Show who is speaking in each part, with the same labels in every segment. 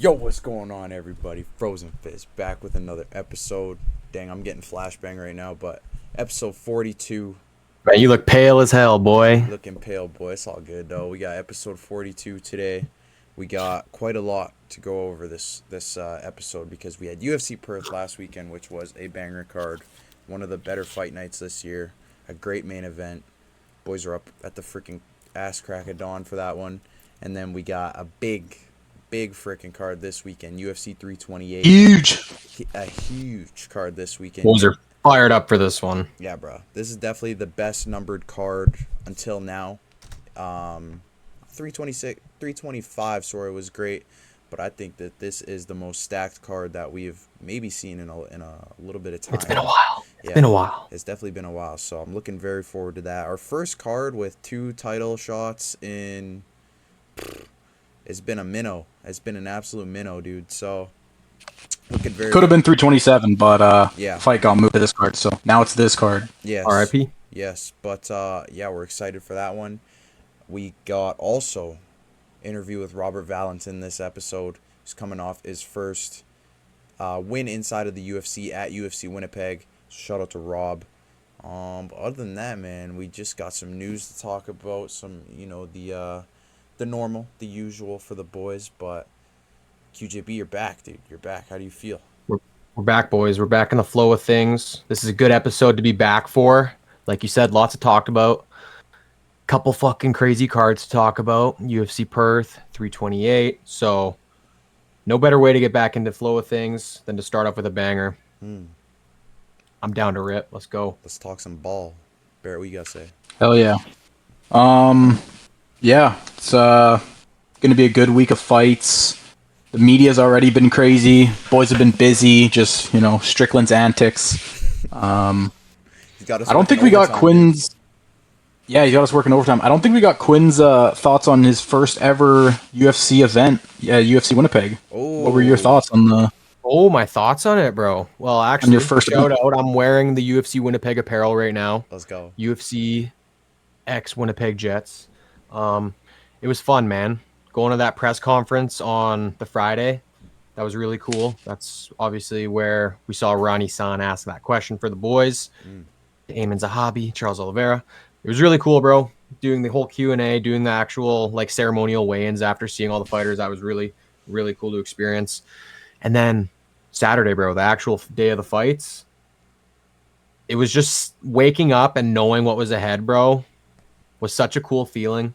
Speaker 1: Yo, what's going on, everybody? Frozen Fists back with another episode. Dang, I'm getting flashbang right now, but episode 42.
Speaker 2: Man, you look pale as hell, boy.
Speaker 1: Looking pale, boy. It's all good, though. We got episode 42 today. We got quite a lot to go over this episode because we had UFC Perth last weekend, which was a banger card. One of the better fight nights this year. A great main event. Boys are up at the freaking ass crack of dawn for that one. And then we got a big freaking card this weekend. UFC 328. A huge card this weekend.
Speaker 2: Boys are fired up for this one.
Speaker 1: Yeah, bro. This is definitely the best numbered card until now. 325, was great. But I think that this is the most stacked card that we've maybe seen in a little bit of time.
Speaker 2: It's been a while. It's been a while.
Speaker 1: It's definitely been a while. So I'm looking very forward to that. Our first card with 2 title shots in... It's been a minnow. It's been an absolute minnow, dude. So, looking very...
Speaker 3: Could have been 327, but
Speaker 1: yeah,
Speaker 3: fight got moved to this card, so now it's this card.
Speaker 1: Yes.
Speaker 2: RIP?
Speaker 1: Yes, but yeah, we're excited for that one. We got also interview with Robert Valentin this episode. He's coming off his first win inside of the UFC at UFC Winnipeg. Shout out to Rob. But other than that, man, we just got some news to talk about. Some, the normal, the usual for the boys, but QJB, you're back, dude. You're back. How do you feel?
Speaker 2: We're back, boys. We're back in the flow of things. This is a good episode to be back for. Like you said, lots to talk about. Couple fucking crazy cards to talk about. UFC Perth, 328. So, no better way to get back into flow of things than to start off with a banger. I'm down to rip. Let's go.
Speaker 1: Let's talk some ball. Barrett, what you gotta say?
Speaker 3: Hell yeah. Yeah, it's gonna be a good week of fights. The media's already been crazy. Boys have been busy, just Strickland's antics. I don't think we got Quinn's. Yeah, he got us working overtime. I don't think we got Quinn's thoughts on his first ever UFC event. Yeah, UFC Winnipeg.
Speaker 1: Oh.
Speaker 3: What were your thoughts on the?
Speaker 2: Oh, my thoughts on it, bro. Well, actually,
Speaker 3: your first
Speaker 2: shout out. I'm wearing the UFC Winnipeg apparel right now.
Speaker 1: Let's go.
Speaker 2: UFC X Winnipeg Jets. It was fun, man. Going to that press conference on the Friday, that was really cool. That's obviously where we saw Ronnie San ask that question for the boys. Eamon Zahabi, Charles Oliveira. It was really cool, bro. Doing the whole Q&A, doing the actual ceremonial weigh-ins after seeing all the fighters. That was really, really cool to experience. And then Saturday, bro, the actual day of the fights, it was just waking up and knowing what was ahead, bro, was such a cool feeling.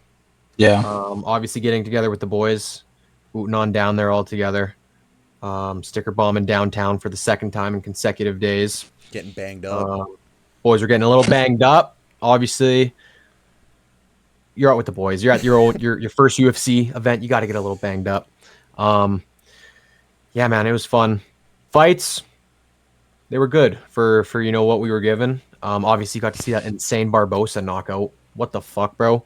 Speaker 3: Yeah.
Speaker 2: Obviously getting together with the boys, booting on down there all together. Sticker bombing downtown for the second time in consecutive days.
Speaker 1: Getting banged up.
Speaker 2: Boys were getting a little banged up. Obviously, you're out with the boys. You're at your first UFC event. You got to get a little banged up. Yeah, man, it was fun. Fights, they were good for what we were given. Obviously, got to see that insane Barbosa knockout. What the fuck, bro?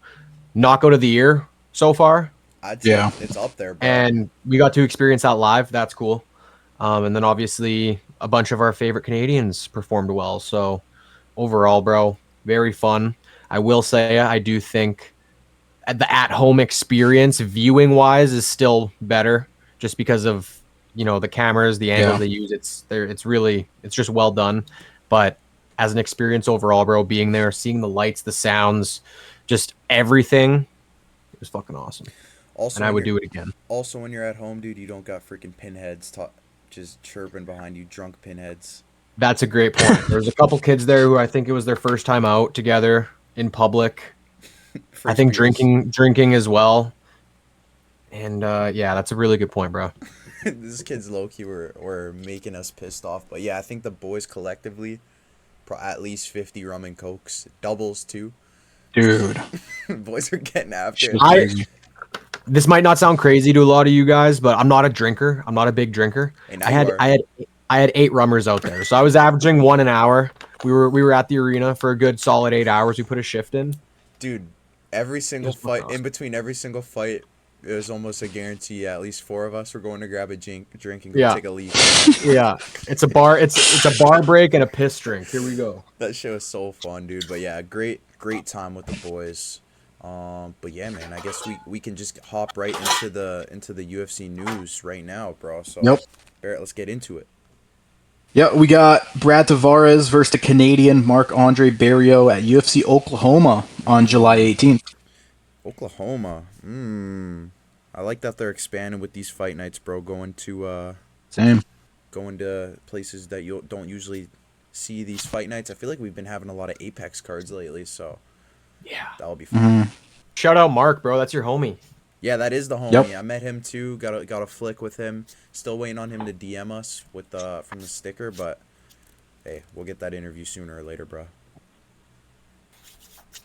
Speaker 2: Knockout of the year so far.
Speaker 1: Yeah, it's up there, bro.
Speaker 2: And we got to experience that live. That's cool. And then obviously a bunch of our favorite Canadians performed well. So overall, bro, very fun. I will say I do think the at-home experience, viewing-wise, is still better, just because of the cameras, the angles they use. It's just well done. But as an experience overall, bro, being there, seeing the lights, the sounds, just everything, it was fucking awesome.
Speaker 1: Also,
Speaker 2: and I would do it again.
Speaker 1: Also, when you're at home, dude, you don't got freaking pinheads just chirping behind you, drunk pinheads.
Speaker 2: That's a great point. There's a couple kids there who I think it was their first time out together in public. I think drinking as well. And yeah, that's a really good point, bro.
Speaker 1: These kids low-key were making us pissed off. But yeah, I think the boys collectively, at least 50 rum and cokes. Doubles, too. Dude. Boys are getting after it.
Speaker 2: This might not sound crazy to a lot of you guys, but I'm not a drinker. I'm not a big drinker. I had 8 rummers out there, so I was averaging 1 an hour. We were at the arena for a good solid 8 hours. We put a shift in.
Speaker 1: Dude, every single fight, in between every single fight, it was almost a guarantee. At least 4 of us were going to grab a drink and go take a leak.
Speaker 2: Yeah, it's a bar. It's a bar break and a piss drink. Here we go.
Speaker 1: That shit was so fun, dude. But yeah, great time with the boys. But yeah, man, I guess we can just hop right into the UFC news right now, bro. So
Speaker 3: Yep.
Speaker 1: Barrett, let's get into it.
Speaker 3: Yeah, we got Brad Tavares versus the Canadian Marc-Andre Barriault at UFC Oklahoma on July 18th.
Speaker 1: Oklahoma. I like that they're expanding with these fight nights, bro. Going to places that you don't usually see these fight nights. I feel like we've been having a lot of Apex cards lately, so
Speaker 2: Yeah.
Speaker 1: that'll be fun.
Speaker 2: Shout out Mark, bro. That's your homie.
Speaker 1: Yeah, that is the homie.
Speaker 3: Yep.
Speaker 1: I met him too. Got a flick with him. Still waiting on him to DM us with from the sticker, but hey, we'll get that interview sooner or later, bro.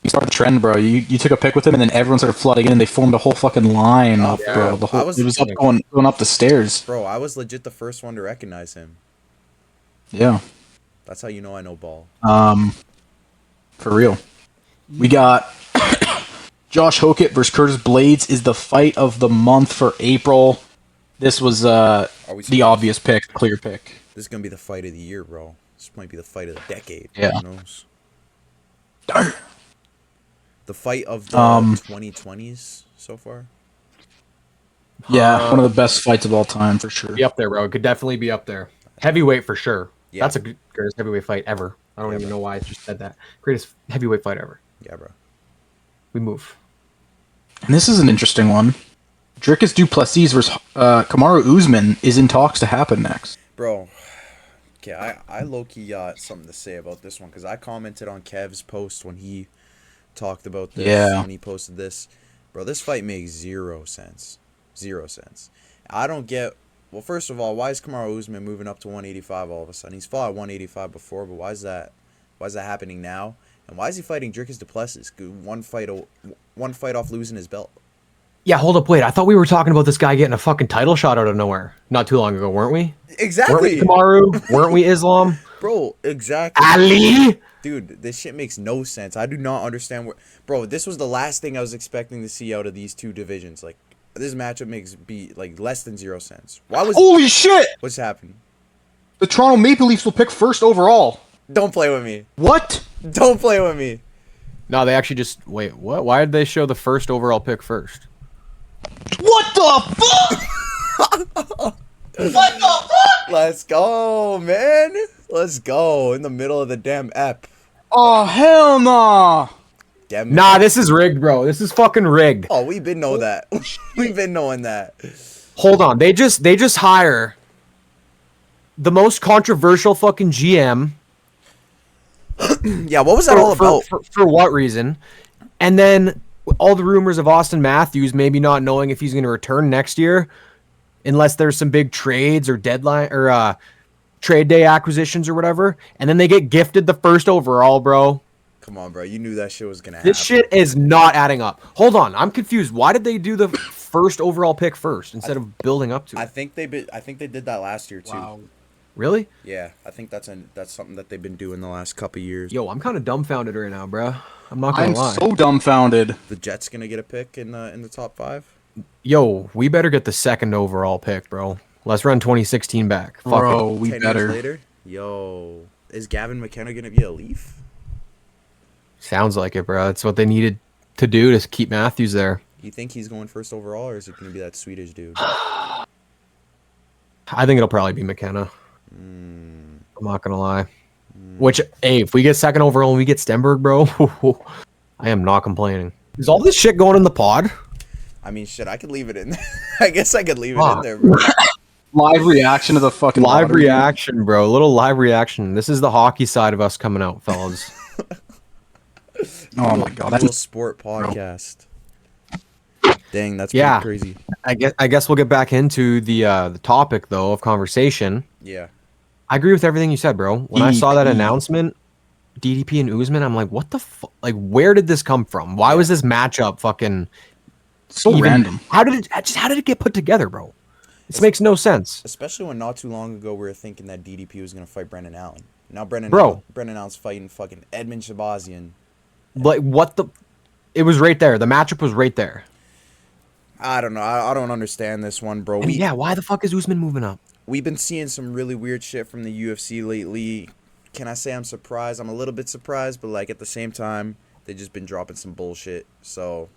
Speaker 3: You started a trend, bro. You took a pic with him, and then everyone started flooding in, and they formed a whole fucking line up,
Speaker 2: yeah.
Speaker 3: bro. It was up going up the stairs.
Speaker 1: Bro, I was legit the first one to recognize him.
Speaker 3: Yeah.
Speaker 1: That's how you know I know ball.
Speaker 3: For real. We got Josh Hokett versus Curtis Blades is the fight of the month for April. This was the obvious pick, clear pick.
Speaker 1: This is gonna be the fight of the year, bro. This might be the fight of the decade.
Speaker 3: Yeah.
Speaker 1: Who knows? The fight of the 2020s so far.
Speaker 3: Yeah, one of the best fights of all time for sure.
Speaker 2: Be up there, bro. It could definitely be up there. Heavyweight for sure.
Speaker 1: Yeah.
Speaker 2: That's a greatest heavyweight fight ever. I don't even know why I just said that. Greatest heavyweight fight ever.
Speaker 1: Yeah, bro.
Speaker 2: We move.
Speaker 3: And this is an interesting one. Dricus du Plessis versus Kamaru Usman is in talks to happen next.
Speaker 1: Bro, okay, I low-key got something to say about this one because I commented on Kev's post when he talked about this.
Speaker 3: Yeah.
Speaker 1: When he posted this. Bro, this fight makes 0 sense. 0 sense. I don't get... Well, first of all, why is Kamaru Usman moving up to 185 all of a sudden? He's fought at 185 before, but why is that happening now? And why is he fighting Dricus du Plessis? One fight off losing his belt.
Speaker 2: Yeah, hold up, wait. I thought we were talking about this guy getting a fucking title shot out of nowhere not too long ago, weren't we?
Speaker 1: Exactly.
Speaker 2: Weren't we Kamaru? Weren't we Islam?
Speaker 1: Bro, exactly.
Speaker 2: Ali?
Speaker 1: Dude, this shit makes no sense. I do not understand what... Bro, this was the last thing I was expecting to see out of these two divisions. Like, this matchup makes less than 0 sense. Why was...
Speaker 3: Holy shit!
Speaker 1: What's happening?
Speaker 3: The Toronto Maple Leafs will pick first overall.
Speaker 1: Don't play with me.
Speaker 3: What?
Speaker 1: Don't play with me.
Speaker 2: No, they actually just... Wait, what? Why did they show the first overall pick first?
Speaker 3: What the fuck? What the fuck?
Speaker 1: Let's go, man. Let's go. In the middle of the damn ep.
Speaker 3: Oh, hell nah.
Speaker 1: Damn.
Speaker 2: Nah, this is rigged, bro. This is fucking rigged.
Speaker 1: Oh, we've been knowing that. We've been knowing that.
Speaker 2: Hold on. They just hire the most controversial fucking GM.
Speaker 1: Yeah, what was that all about?
Speaker 2: For what reason? And then all the rumors of Austin Matthews maybe not knowing if he's going to return next year unless there's some big trades or deadline or trade day acquisitions or whatever. And then they get gifted the first overall, bro.
Speaker 1: Come on, bro. You knew that shit was going to happen.
Speaker 2: This shit is not adding up. Hold on. I'm confused. Why did they do the first overall pick first instead of building up to it?
Speaker 1: I think they did that last year too.
Speaker 2: Wow. Really?
Speaker 1: Yeah, I think that's something that they've been doing the last couple years.
Speaker 2: Yo, I'm kind of dumbfounded right now, bro. I'm not gonna lie.
Speaker 3: I'm so dumbfounded.
Speaker 1: The Jets gonna get a pick in the top 5.
Speaker 2: Yo, we better get the second overall pick, bro. Let's run 2016 back. Fuck
Speaker 3: Bro,
Speaker 2: it.
Speaker 3: we
Speaker 1: 10
Speaker 3: better.
Speaker 1: years later. Yo, is Gavin McKenna gonna be a Leaf?
Speaker 2: Sounds like it, bro. That's what they needed to do to keep Matthews there.
Speaker 1: You think he's going first overall, or is it gonna be that Swedish dude?
Speaker 2: I think it'll probably be McKenna. I'm not gonna lie. Which, hey, if we get second overall and we get Stenberg, bro, I am not complaining. Is all this shit going in the pod?
Speaker 1: I mean, shit, I could leave it in there. I guess I could leave it in there, bro.
Speaker 3: Live reaction to the fucking
Speaker 2: Live
Speaker 3: lottery.
Speaker 2: reaction, bro. A little live reaction. This is the hockey side of us coming out, fellas.
Speaker 3: Oh my god,
Speaker 1: Real
Speaker 3: that's
Speaker 1: sport podcast. Dang, that's
Speaker 2: Yeah.
Speaker 1: pretty crazy.
Speaker 2: I guess we'll get back into the topic though of conversation.
Speaker 1: Yeah.
Speaker 2: I agree with everything you said, bro. When I saw that
Speaker 3: DDP.
Speaker 2: announcement, DDP and Usman, I'm like, what the fuck? Like, where did this come from? Why was this matchup fucking
Speaker 3: so
Speaker 2: even-
Speaker 3: random.
Speaker 2: How did it get put together, bro? This makes no sense.
Speaker 1: Especially when not too long ago we were thinking that DDP was gonna fight Brendan Allen. Now Brendan Allen's fighting fucking Edmund Shabazian.
Speaker 2: Like, what the? It was right there. The matchup was right there.
Speaker 1: I don't know. I don't understand this one, bro.
Speaker 2: And yeah, why the fuck is Usman moving up?
Speaker 1: We've been seeing some really weird shit from the UFC lately. Can I say I'm surprised? I'm a little bit surprised, but like at the same time, they've just been dropping some bullshit. So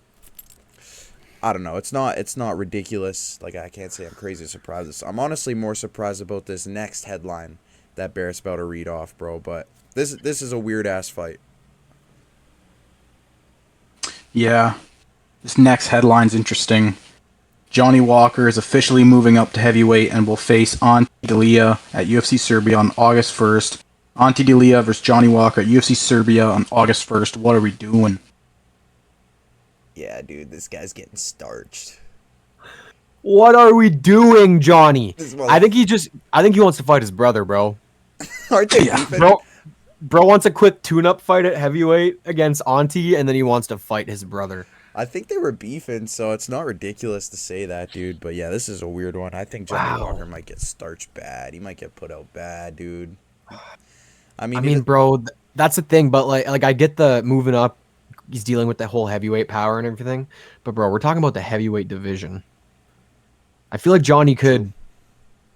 Speaker 1: I don't know. It's not ridiculous. Like, I can't say I'm crazy surprised. I'm honestly more surprised about this next headline that Barrett's about to read off, bro. But this is a weird ass fight.
Speaker 3: Yeah. This next headline's interesting. Johnny Walker is officially moving up to heavyweight and will face Ante Delija at UFC Serbia on August 1st. Ante Delija versus Johnny Walker at UFC Serbia on August 1st. What are we doing?
Speaker 1: Yeah, dude, this guy's getting starched.
Speaker 2: What are we doing, Johnny? I think he wants to fight his brother, bro.
Speaker 1: Aren't they beefing?
Speaker 2: Bro wants a quick tune-up fight at heavyweight against Auntie, and then he wants to fight his brother.
Speaker 1: I think they were beefing, so it's not ridiculous to say that, dude. But yeah, this is a weird one. I think Johnny Walker might get starched bad. He might get put out bad, dude. I mean,
Speaker 2: bro, that's the thing. But like, I get the moving up. He's dealing with the whole heavyweight power and everything. But bro, we're talking about the heavyweight division. I feel like Johnny could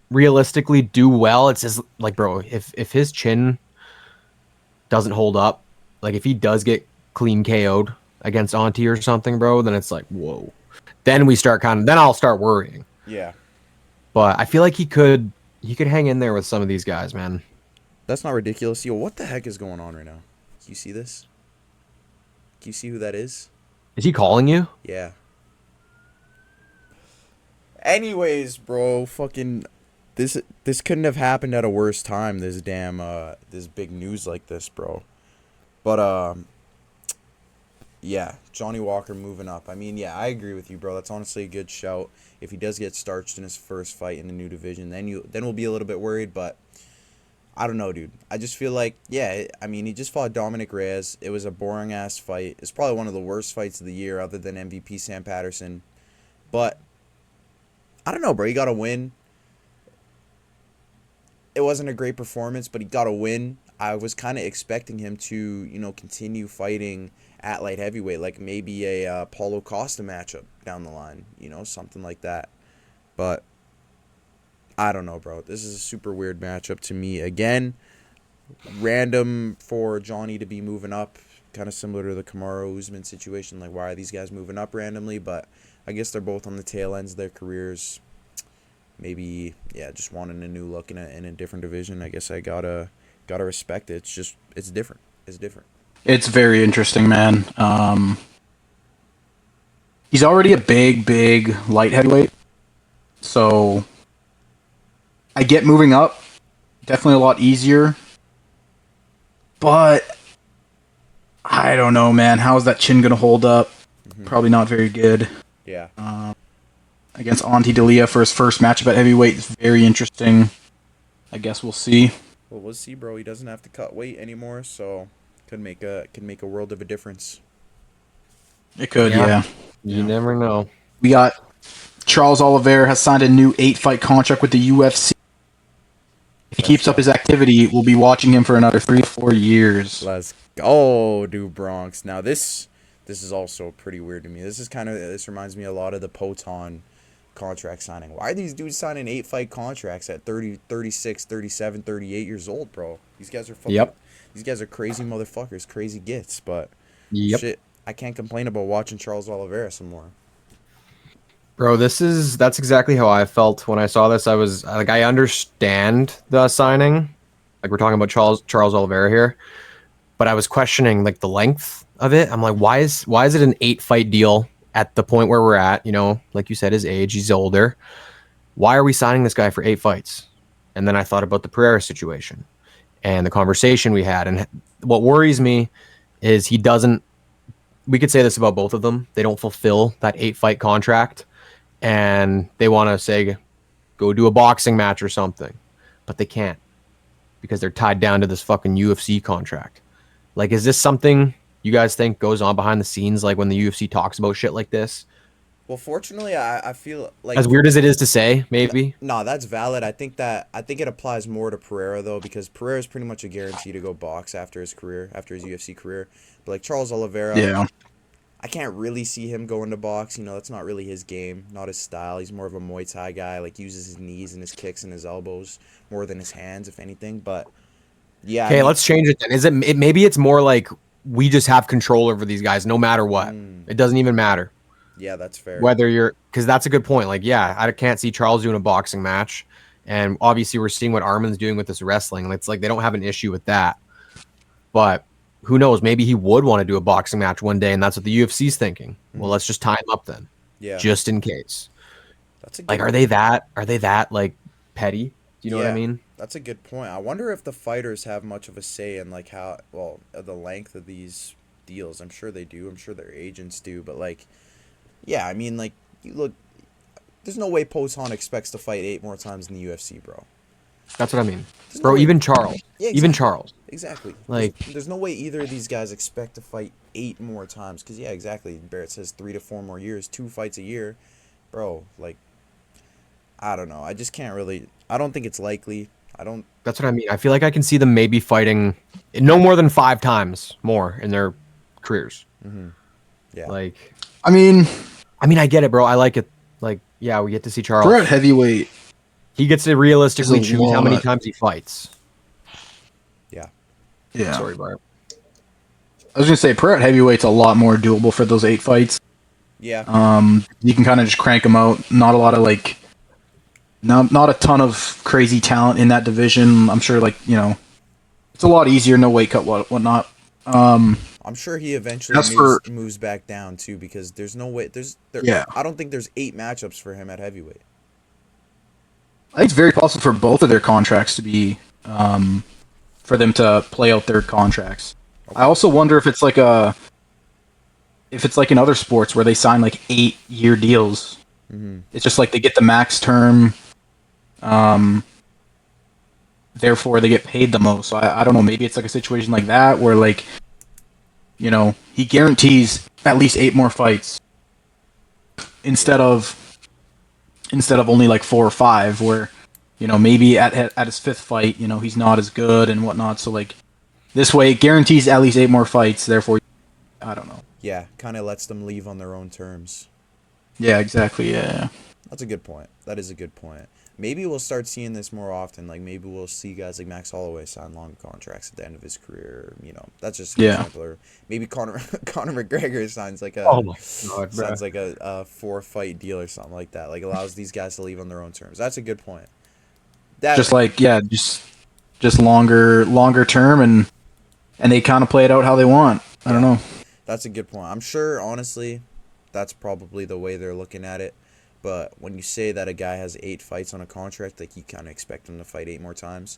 Speaker 2: realistically do well. It's just like, bro, if his chin doesn't hold up, like if he does get clean KO'd against Auntie or something, bro, then it's like, whoa. Then I'll start worrying.
Speaker 1: Yeah.
Speaker 2: But I feel like he could hang in there with some of these guys, man.
Speaker 1: That's not ridiculous. Yo, what the heck is going on right now? Can you see this? Can you see who that is?
Speaker 2: Is he calling you?
Speaker 1: Yeah. Anyways, bro, fucking this couldn't have happened at a worse time. This damn this big news like this, bro. But yeah, Johnny Walker moving up. I mean, yeah, I agree with you, bro. That's honestly a good shout. If he does get starched in his first fight in the new division, then we'll be a little bit worried, but I don't know, dude. I just feel like, yeah, I mean, he just fought Dominic Reyes. It was a boring-ass fight. It's probably one of the worst fights of the year other than MVP Sam Patterson. But I don't know, bro. He got a win. It wasn't a great performance, but he got a win. I was kind of expecting him to, continue fighting at light heavyweight, like maybe a Paulo Costa matchup down the line, something like that. But I don't know, bro. This is a super weird matchup to me. Again, random for Johnny to be moving up, kind of similar to the Kamaru Usman situation. Like, why are these guys moving up randomly? But I guess they're both on the tail ends of their careers. Maybe, yeah, just wanting a new look in a different division. I guess I gotta respect it. It's different. It's different.
Speaker 3: It's very interesting, man. He's already a big light heavyweight, so I get moving up. Definitely a lot easier, but I don't know, man. How is that chin gonna hold up? Mm-hmm. Probably not very good.
Speaker 1: Yeah.
Speaker 3: Against Ante Delija for his first matchup at heavyweight is very interesting. I guess we'll see.
Speaker 1: Well, we'll see, bro. He doesn't have to cut weight anymore, so could make a world of a difference.
Speaker 3: It could, yeah.
Speaker 2: You never know.
Speaker 3: We got Charles Oliveira has signed a new 8-fight contract with the UFC. If he keeps up his activity, we'll be watching him for another 3 to 4 years.
Speaker 1: Let's go, dude, Bronx. Now this is also pretty weird to me. This reminds me a lot of the Poton contract signing. Why are these dudes signing 8-fight contracts at 30, 36, 37, 38 years old, bro? These guys are fucking...
Speaker 2: Yep.
Speaker 1: These guys are crazy motherfuckers, crazy gits, but
Speaker 2: shit,
Speaker 1: I can't complain about watching Charles Oliveira some more.
Speaker 2: Bro, that's exactly how I felt when I saw this. I was like, I understand the signing. Like, we're talking about Charles Oliveira here, but I was questioning like the length of it. I'm like, why is it an 8-fight deal at the point where we're at? Like you said, his age, he's older. Why are we signing this guy for 8 fights? And then I thought about the Pereira situation and the conversation we had. And what worries me is he doesn't, we could say this about both of them. They don't fulfill that 8-fight contract and they want to say, go do a boxing match or something, but they can't because they're tied down to this fucking UFC contract. Like, is this something you guys think goes on behind the scenes, like when the UFC talks about shit like this?
Speaker 1: Well, fortunately, I feel like,
Speaker 2: as weird as it is to say, maybe.
Speaker 1: No, that's valid. I think it applies more to Pereira though, because Pereira is pretty much a guarantee to go box after his UFC career. But like Charles Oliveira,
Speaker 3: yeah,
Speaker 1: I can't really see him going to box. That's not really his game, not his style. He's more of a Muay Thai guy. Like, uses his knees and his kicks and his elbows more than his hands, if anything. But yeah.
Speaker 2: Okay, let's change it then. Is it maybe it's more like we just have control over these guys no matter what. It doesn't even matter.
Speaker 1: Yeah, that's fair.
Speaker 2: Whether you're, because that's a good point. Like, yeah, I can't see Charles doing a boxing match, and obviously we're seeing what Armin's doing with this wrestling. It's like they don't have an issue with that, but who knows? Maybe he would want to do a boxing match one day, and that's what the UFC's thinking. Well, let's just tie him up then,
Speaker 1: Yeah,
Speaker 2: just in case.
Speaker 1: that's a good
Speaker 2: Like, are they that like petty? Do you know what I mean?
Speaker 1: That's a good point. I wonder if the fighters have much of a say in like how the length of these deals. I'm sure they do. I'm sure their agents do. But like, yeah, I mean, like, you look. There's no way Poton expects to fight 8 more times in the UFC, bro.
Speaker 2: That's what I mean,
Speaker 1: There's
Speaker 2: bro.
Speaker 1: no way-
Speaker 2: Even Charles,
Speaker 1: Yeah,
Speaker 2: even
Speaker 1: exactly.
Speaker 2: Charles.
Speaker 1: Exactly.
Speaker 2: Like-
Speaker 1: there's no way either of these guys expect to fight 8 more times. Because, yeah, exactly. Barrett says 3 to 4 more years, 2 fights a year. Bro, like, I don't know. I just can't really. I don't think it's likely. I don't.
Speaker 2: That's what I mean. I feel like I can see them maybe fighting no more than 5 times more in their careers.
Speaker 1: Yeah.
Speaker 2: Like,
Speaker 3: I mean,
Speaker 2: I get it, bro. I like it. Like, yeah, we get to see Charles.
Speaker 3: we're at heavyweight.
Speaker 2: He gets to realistically
Speaker 3: There's a
Speaker 2: choose how many
Speaker 3: lot.
Speaker 2: times he fights.
Speaker 1: Yeah.
Speaker 3: Yeah.
Speaker 2: Sorry, Bart.
Speaker 3: I was gonna say, per at heavyweight's a lot more doable for those 8 fights.
Speaker 1: Yeah.
Speaker 3: You can kind of just crank them out. Not a lot of like, not a ton of crazy talent in that division. I'm sure, like, you know, it's a lot easier. No weight cut, whatnot.
Speaker 1: I'm sure he eventually
Speaker 3: As for-
Speaker 1: moves back down too, because there's no way
Speaker 3: Yeah.
Speaker 1: I don't think there's 8 matchups for him at heavyweight.
Speaker 3: I think it's very possible for both of their contracts to be, for them to play out their contracts. I also wonder if it's like in other sports where they sign like 8-year deals. It's just like they get the max term, therefore they get paid the most. So I don't know, maybe it's like a situation like that where, like, you know, he guarantees at least 8 more fights instead of only like 4 or 5, where, you know, maybe at his 5th fight, you know, he's not as good and whatnot. So like this way it guarantees at least 8 more fights, therefore I don't know.
Speaker 1: Yeah, kind of lets them leave on their own terms.
Speaker 3: Yeah, exactly. Yeah.
Speaker 1: That's a good point. That is a good point. Maybe we'll start seeing this more often. Like, maybe we'll see guys like Max Holloway sign long contracts at the end of his career. You know, that's just an example. Or maybe Conor McGregor signs like a signs like a 4-fight deal or something like that. Like, allows these guys to leave on their own terms. That's a good point.
Speaker 3: Just longer term, and they kind of play it out how they want. I don't know.
Speaker 1: That's a good point. I'm sure, honestly, that's probably the way they're looking at it. But when you say that a guy has 8 fights on a contract, like, you kind of expect him to fight 8 more times.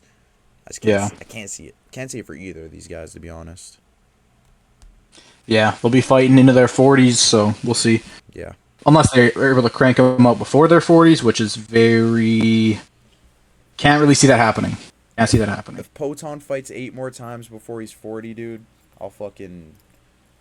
Speaker 1: I can't see it. Can't see it for either of these guys, to be honest.
Speaker 3: Yeah, they'll be fighting into their 40s, so we'll see.
Speaker 1: Yeah.
Speaker 3: Unless they're able to crank them out before their 40s, which is very... Can't really see that happening. Can't see that happening.
Speaker 1: If Poton fights 8 more times before he's 40, dude, I'll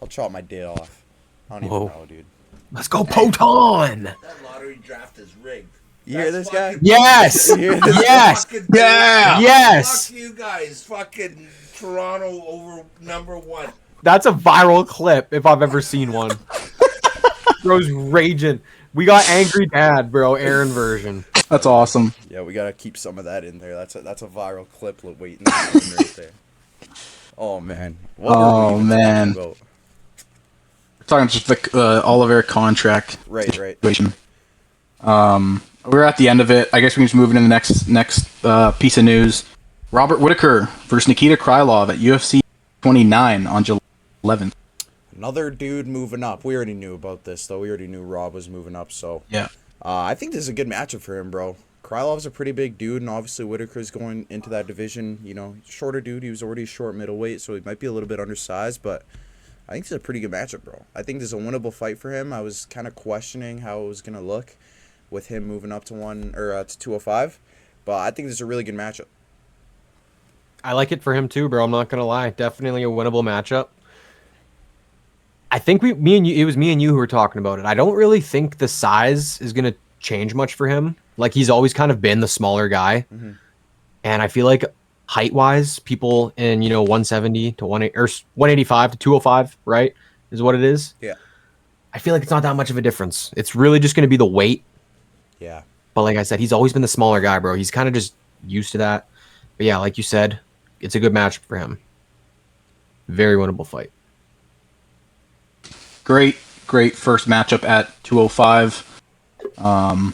Speaker 1: chop my day off. I don't even know, dude.
Speaker 2: Let's go, Poton!
Speaker 4: That lottery draft is rigged.
Speaker 1: You hear this guy?
Speaker 2: Yes!
Speaker 1: You hear this?
Speaker 2: Yes!
Speaker 3: Yeah!
Speaker 2: Yes!
Speaker 4: Fuck you guys. Fucking Toronto over #1.
Speaker 2: That's a viral clip if I've ever seen one. Bro's raging. We got Angry Dad, bro, Aaron version.
Speaker 3: That's awesome.
Speaker 1: Yeah, we gotta keep some of that in there. That's a viral clip waiting to happen right there. Oh man. What were we even
Speaker 3: man.
Speaker 1: talking about?
Speaker 3: We're talking just the Oliver contract
Speaker 1: Right.
Speaker 3: situation. We're at the end of it. I guess we can just move into the next piece of news. Robert Whittaker versus Nikita Krylov at UFC 29 on July 11th.
Speaker 1: Another dude moving up. We already knew about this, though. We already knew Rob was moving up, so
Speaker 3: Yeah.
Speaker 1: I think this is a good matchup for him, bro. Krylov's a pretty big dude, and obviously Whittaker's going into that division. You know, shorter dude. He was already short middleweight, so he might be a little bit undersized, but I think this is a pretty good matchup, bro. I think this is a winnable fight for him. I was kind of questioning how it was gonna look with him moving up to 205, but I think this is a really good matchup.
Speaker 2: I like it for him too, bro. I'm not gonna lie. Definitely a winnable matchup. I think it was me and you who were talking about it. I don't really think the size is gonna change much for him. Like, he's always kind of been the smaller guy, and I feel like height-wise, people in 170 to 185 to 205, right, is what it is.
Speaker 1: Yeah.
Speaker 2: I feel like it's not that much of a difference. It's really just gonna be the weight.
Speaker 1: Yeah.
Speaker 2: But like I said, he's always been the smaller guy, bro. He's kind of just used to that. But yeah, like you said, it's a good match for him. Very winnable fight.
Speaker 3: Great great first matchup at 205. We'll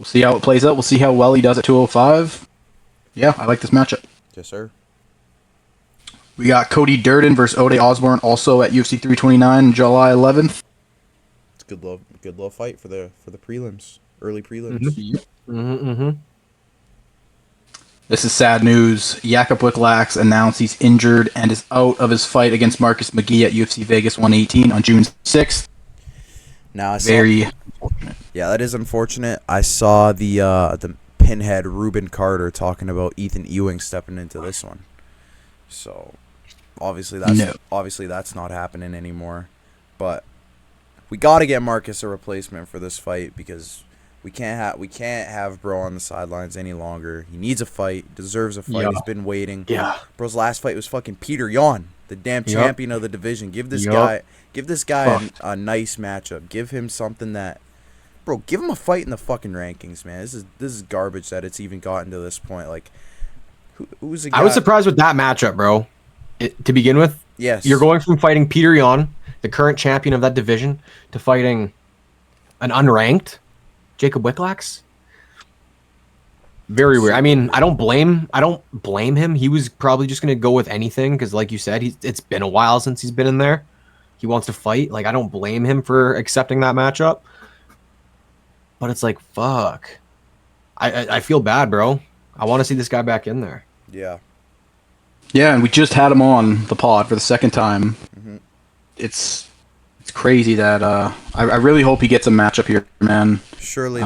Speaker 3: see how it plays out. We'll see how well he does at 205. Yeah, I like this matchup.
Speaker 1: Yes, sir.
Speaker 3: We got Cody Durden versus Ode Osborne, also at UFC 329, July 11th.
Speaker 1: It's a good little fight for the prelims, early prelims.
Speaker 2: Mm-hmm. Mm-hmm.
Speaker 3: This is sad news. Jakub Wiklax announced he's injured and is out of his fight against Marcus McGee at UFC Vegas 118 on June 6th.
Speaker 1: Now,
Speaker 3: Very unfortunate.
Speaker 1: Yeah, that is unfortunate. I saw the pinhead Ruben Carter talking about Ethan Ewing stepping into this one. So obviously that's not happening anymore. But we got to get Marcus a replacement for this fight because we can't have bro on the sidelines any longer. He needs a fight, deserves a fight.
Speaker 2: Yeah.
Speaker 1: He's been waiting.
Speaker 2: Yeah.
Speaker 1: Bro's last fight was fucking Peter Yan, the damn champion of the division. Give this guy a nice matchup. Give him something that, bro, give him a fight in the fucking rankings, man. This is garbage that it's even gotten to this point. Like, who's the guy?
Speaker 2: I was surprised with that matchup, bro. To begin with,
Speaker 1: Yes.
Speaker 2: you're going from fighting Peter Yan, the current champion of that division, to fighting an unranked Jakub Wiklax. Very weird. I mean, I don't blame him. He was probably just gonna go with anything because, like you said, it's been a while since he's been in there. He wants to fight. Like, I don't blame him for accepting that matchup. But it's like, fuck. I feel bad, bro. I want to see this guy back in there.
Speaker 1: Yeah.
Speaker 3: Yeah, and we just had him on the pod for the second time.
Speaker 1: Mm-hmm.
Speaker 3: It's crazy that I really hope he gets a matchup here, man.
Speaker 1: Surely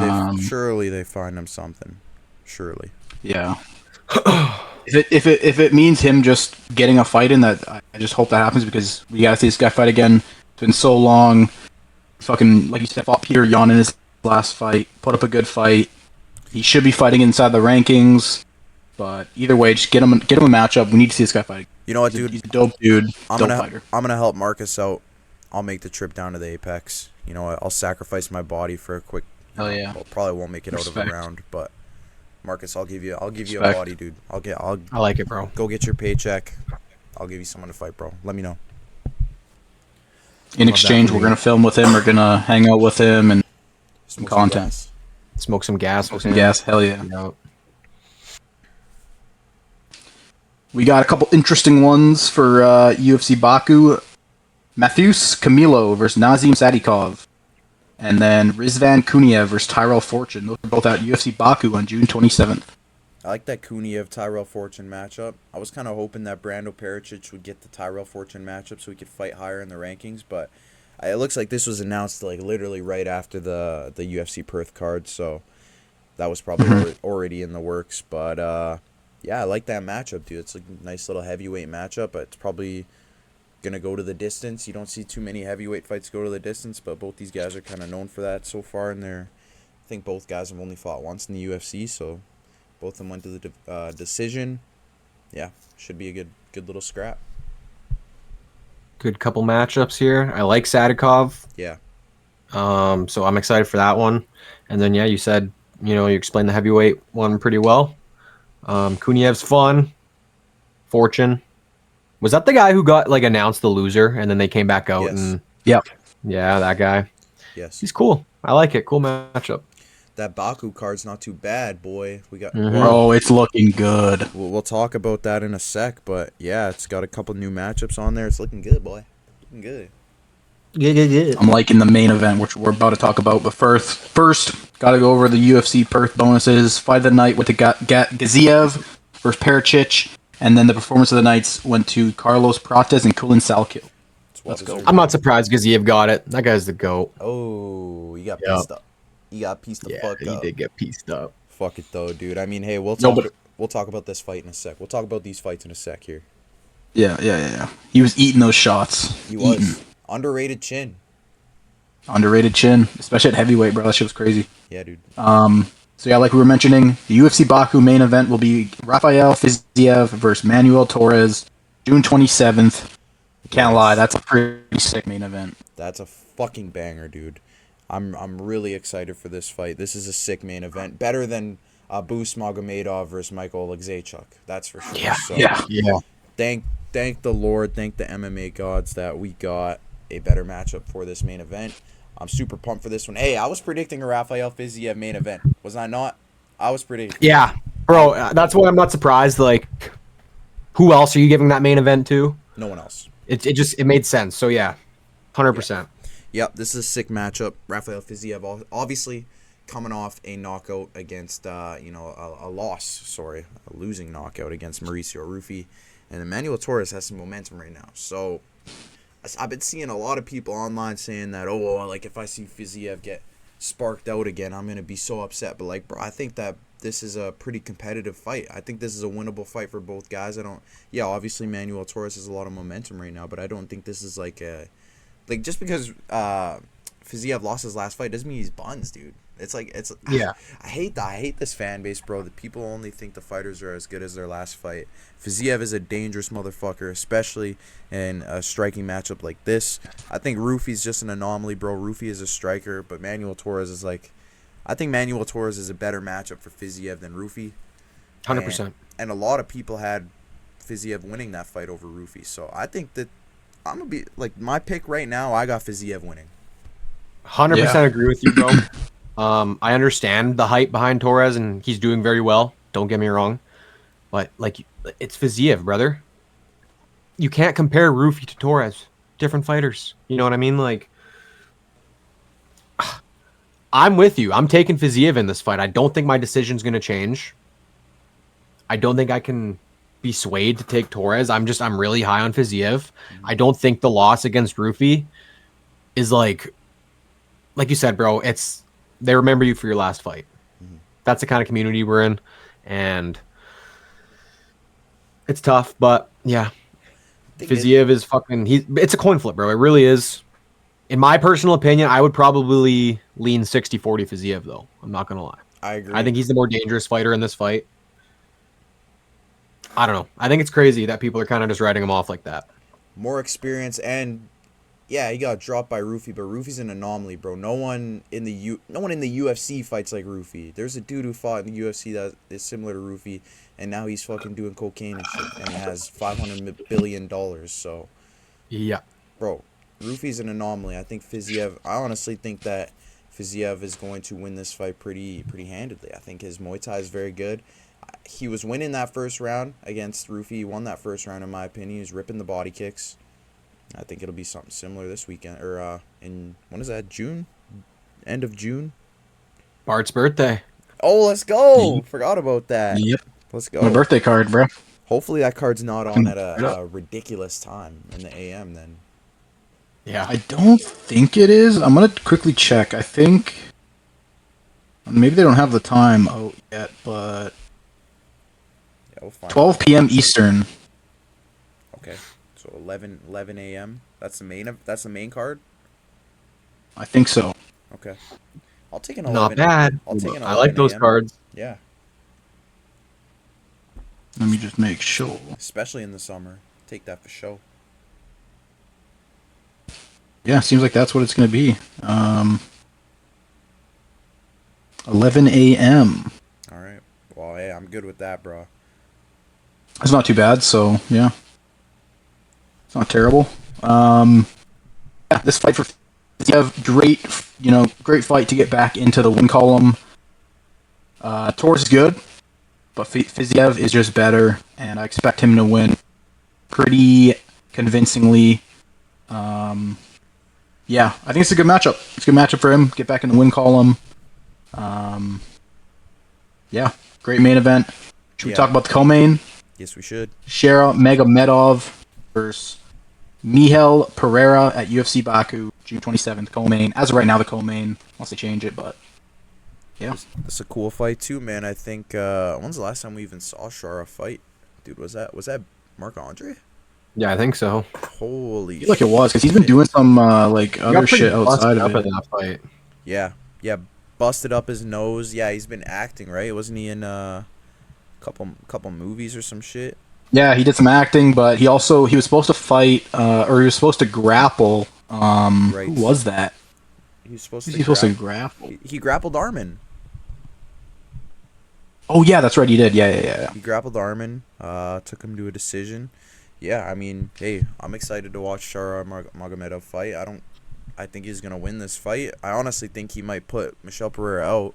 Speaker 1: they find him something. Surely.
Speaker 3: Yeah. if it means him just getting a fight in, that I just hope that happens because we gotta see this guy fight again. It's been so long. Fucking, like you said, fought Peter Yan in his last fight. Put up a good fight. He should be fighting inside the rankings. But either way, just get him a matchup. We need to see this guy fight.
Speaker 1: You know what, dude?
Speaker 3: He's a dope dude.
Speaker 1: I'm
Speaker 3: Dope fighter.
Speaker 1: gonna help Marcus out. I'll make the trip down to the Apex. You know what? I'll sacrifice my body for a quick.
Speaker 3: Hell yeah.
Speaker 1: Well, probably won't make it out of
Speaker 3: Respect.
Speaker 1: a round, but Marcus, I'll give you a
Speaker 3: Respect.
Speaker 1: body, dude.
Speaker 2: I like it, bro.
Speaker 1: Go get your paycheck. I'll give you someone to fight, bro. Let me know.
Speaker 3: In exchange, we're gonna film with him. We're gonna hang out with him and some content.
Speaker 1: gas.
Speaker 2: Smoke some gas.
Speaker 3: Some gas. Hell yeah.
Speaker 2: Yep.
Speaker 3: We got a couple interesting ones for UFC Baku. Matthews Camilo versus Nazim Sadikov. And then Rizvan Kuniev versus Tyrell Fortune. Those are both at UFC Baku on June 27th.
Speaker 1: I like that Kuniev-Tyrell Fortune matchup. I was kind of hoping that Brando Pericic would get the Tyrell Fortune matchup so he could fight higher in the rankings, but it looks like this was announced like literally right after the UFC Perth card, so that was probably already in the works. But yeah, I like that matchup, dude. It's like a nice little heavyweight matchup, but it's probably gonna go to the distance. You don't see too many heavyweight fights go to the distance, but both these guys are kind of known for that so far. And I think both guys have only fought once in the UFC, so both of them went to the decision. Yeah, should be a good little scrap.
Speaker 2: Good couple matchups here. I like Sadikov.
Speaker 1: Yeah.
Speaker 2: So I'm excited for that one. And then, yeah, you said, you explained the heavyweight one pretty well. Kuniev's fun. Fortune. Was that the guy who got announced the loser and then they came back out?
Speaker 1: Yes.
Speaker 2: And
Speaker 3: Yep.
Speaker 2: yeah, that guy.
Speaker 1: Yes.
Speaker 2: He's cool. I like it. Cool matchup.
Speaker 1: That Baku card's not too bad, boy. We got.
Speaker 3: Oh, it's looking good.
Speaker 1: We'll talk about that in a sec, but yeah, it's got a couple new matchups on there. It's looking good, boy. Looking good.
Speaker 2: Good.
Speaker 3: I'm liking the main event, which we're about to talk about. But first, got to go over the UFC Perth bonuses. Fight of the night with the Gaziev versus Pericic. And then the performance of the nights went to Carlos Prates and Kulin Salkill. Let's go.
Speaker 2: I'm not surprised Gaziev got it. That guy's the GOAT.
Speaker 1: Oh, you got pieced up. You got pieced the fuck up.
Speaker 2: He did get pieced up.
Speaker 1: Fuck it though, dude. I mean, hey, we'll talk about this fight in a sec. We'll talk about these fights in a sec here.
Speaker 3: Yeah. He was eating those shots.
Speaker 1: He was. Underrated chin.
Speaker 3: Underrated chin, especially at heavyweight, bro. That shit was crazy.
Speaker 1: Yeah, dude.
Speaker 3: So yeah, like we were mentioning, the UFC Baku main event will be Rafael Fiziev versus Manuel Torres, June 27th. Can't lie, that's a pretty sick main event.
Speaker 1: That's a fucking banger, dude. I'm really excited for this fight. This is a sick main event. Better than Abus Magomedov versus Michael Oleksiejczuk. That's for sure.
Speaker 3: Yeah.
Speaker 1: Thank the Lord, thank the MMA gods that we got a better matchup for this main event. I'm super pumped for this one. Hey, I was predicting a Rafael Fiziev main event. Was I not? I was predicting.
Speaker 2: Yeah, bro. That's why I'm not surprised. Like, who else are you giving that main event to?
Speaker 1: No one else.
Speaker 2: It made sense. So yeah, 100%.
Speaker 1: Yep, this is a sick matchup. Rafael Fiziev, obviously coming off a knockout against, a losing knockout against Mauricio Rufy, and Emmanuel Torres has some momentum right now. So I've been seeing a lot of people online saying that, like if I see Fiziev get sparked out again, I'm gonna be so upset. But like, bro, I think that this is a pretty competitive fight. I think this is a winnable fight for both guys. Obviously Manuel Torres has a lot of momentum right now, but I don't think this is like just because Fiziev lost his last fight doesn't mean he's buns, dude.
Speaker 2: Yeah.
Speaker 1: I hate that. I hate this fan base, bro. The people only think the fighters are as good as their last fight. Fiziev is a dangerous motherfucker, especially in a striking matchup like this. I think Rufy's just an anomaly, bro. Rufy is a striker, but Manuel Torres is I think Manuel Torres is a better matchup for Fiziev than Rufy.
Speaker 2: 100%.
Speaker 1: And a lot of people had Fiziev winning that fight over Rufy. So I think that I'm going to be, my pick right now, I got Fiziev winning.
Speaker 2: 100% agree with you, bro. I understand the hype behind Torres, and he's doing very well. Don't get me wrong. But, it's Fiziev, brother. You can't compare Rufy to Torres. Different fighters. You know what I mean? I'm with you. I'm taking Fiziev in this fight. I don't think my decision's going to change. I don't think I can be swayed to take Torres. I'm really high on Fiziev. I don't think the loss against Rufy is like you said, bro, they remember you for your last fight. Mm-hmm. That's the kind of community we're in, and it's tough, but yeah. Fiziev is it's a coin flip, bro. It really is. In my personal opinion, I would probably lean 60-40 Fiziev, though. I'm not going to lie.
Speaker 1: I agree.
Speaker 2: I think he's the more dangerous fighter in this fight. I don't know. I think it's crazy that people are kind of just writing him off like that.
Speaker 1: More experience, and yeah, he got dropped by Rufy, but Rufy's an anomaly, bro. No one in the UFC fights like Rufy. There's a dude who fought in the UFC that is similar to Rufy, and now he's fucking doing cocaine and shit, and he has $500 billion. So,
Speaker 2: yeah,
Speaker 1: bro, Rufy's an anomaly. I honestly think that Fiziev is going to win this fight pretty handedly. I think his Muay Thai is very good. He was winning that first round against Rufy. He won that first round, in my opinion. He was ripping the body kicks. I think it'll be something similar this weekend, or when is that? June? End of June?
Speaker 2: Bart's birthday.
Speaker 1: Oh, let's go! Forgot about that.
Speaker 3: Yep.
Speaker 1: Let's go.
Speaker 3: My birthday card, bro.
Speaker 1: Hopefully that card's not on at a ridiculous time in the AM then.
Speaker 2: Yeah.
Speaker 3: I don't think it is. I'm going to quickly check. I think maybe they don't have the time out yet, but
Speaker 1: yeah, we'll find
Speaker 3: 12 p.m. Eastern.
Speaker 1: Okay. So 11 a.m. That's the main card?
Speaker 3: I think so.
Speaker 1: Okay. I'll take an 11.
Speaker 2: Not bad.
Speaker 1: I'll take an 11
Speaker 2: I like those
Speaker 1: a.m.
Speaker 2: cards.
Speaker 1: Yeah.
Speaker 3: Let me just make sure.
Speaker 1: Especially in the summer. Take that for show.
Speaker 3: Yeah, seems like that's what it's going to be. 11 a.m.
Speaker 1: All right. Well, hey, I'm good with that, bro.
Speaker 3: It's not too bad, so yeah. It's not terrible. Yeah, this fight for Fiziev, great fight to get back into the win column. Torres is good, but Fiziev is just better, and I expect him to win pretty convincingly. Yeah, I think it's a good matchup. It's a good matchup for him. Get back in the win column. Yeah, great main event. Should we talk about the co-main?
Speaker 1: Yes, we should.
Speaker 3: Shara Magomedov versus Mihail Pereira at UFC Baku, June 27th, co-main. As of right now, the co-main, unless they change it, but yeah.
Speaker 1: It's a cool fight too, man. I think, when's the last time we even saw Shara fight? Dude, was that Marc-Andre?
Speaker 2: Yeah, I think so.
Speaker 1: Holy
Speaker 3: I feel like it was, because he's been doing some other shit outside of it.
Speaker 2: In that fight.
Speaker 1: Yeah, busted up his nose. Yeah, he's been acting, right? Wasn't he in a couple movies or some shit?
Speaker 3: Yeah, he did some acting, but he was supposed to fight, or he was supposed to grapple.
Speaker 1: Right.
Speaker 3: Who was that?
Speaker 1: He was supposed
Speaker 3: to grapple.
Speaker 1: He grappled Armin.
Speaker 3: Oh yeah, that's right. He did. Yeah.
Speaker 1: He grappled Armin. Took him to a decision. Yeah, I mean, hey, I'm excited to watch Magomedov fight. I think he's gonna win this fight. I honestly think he might put Michel Pereira out,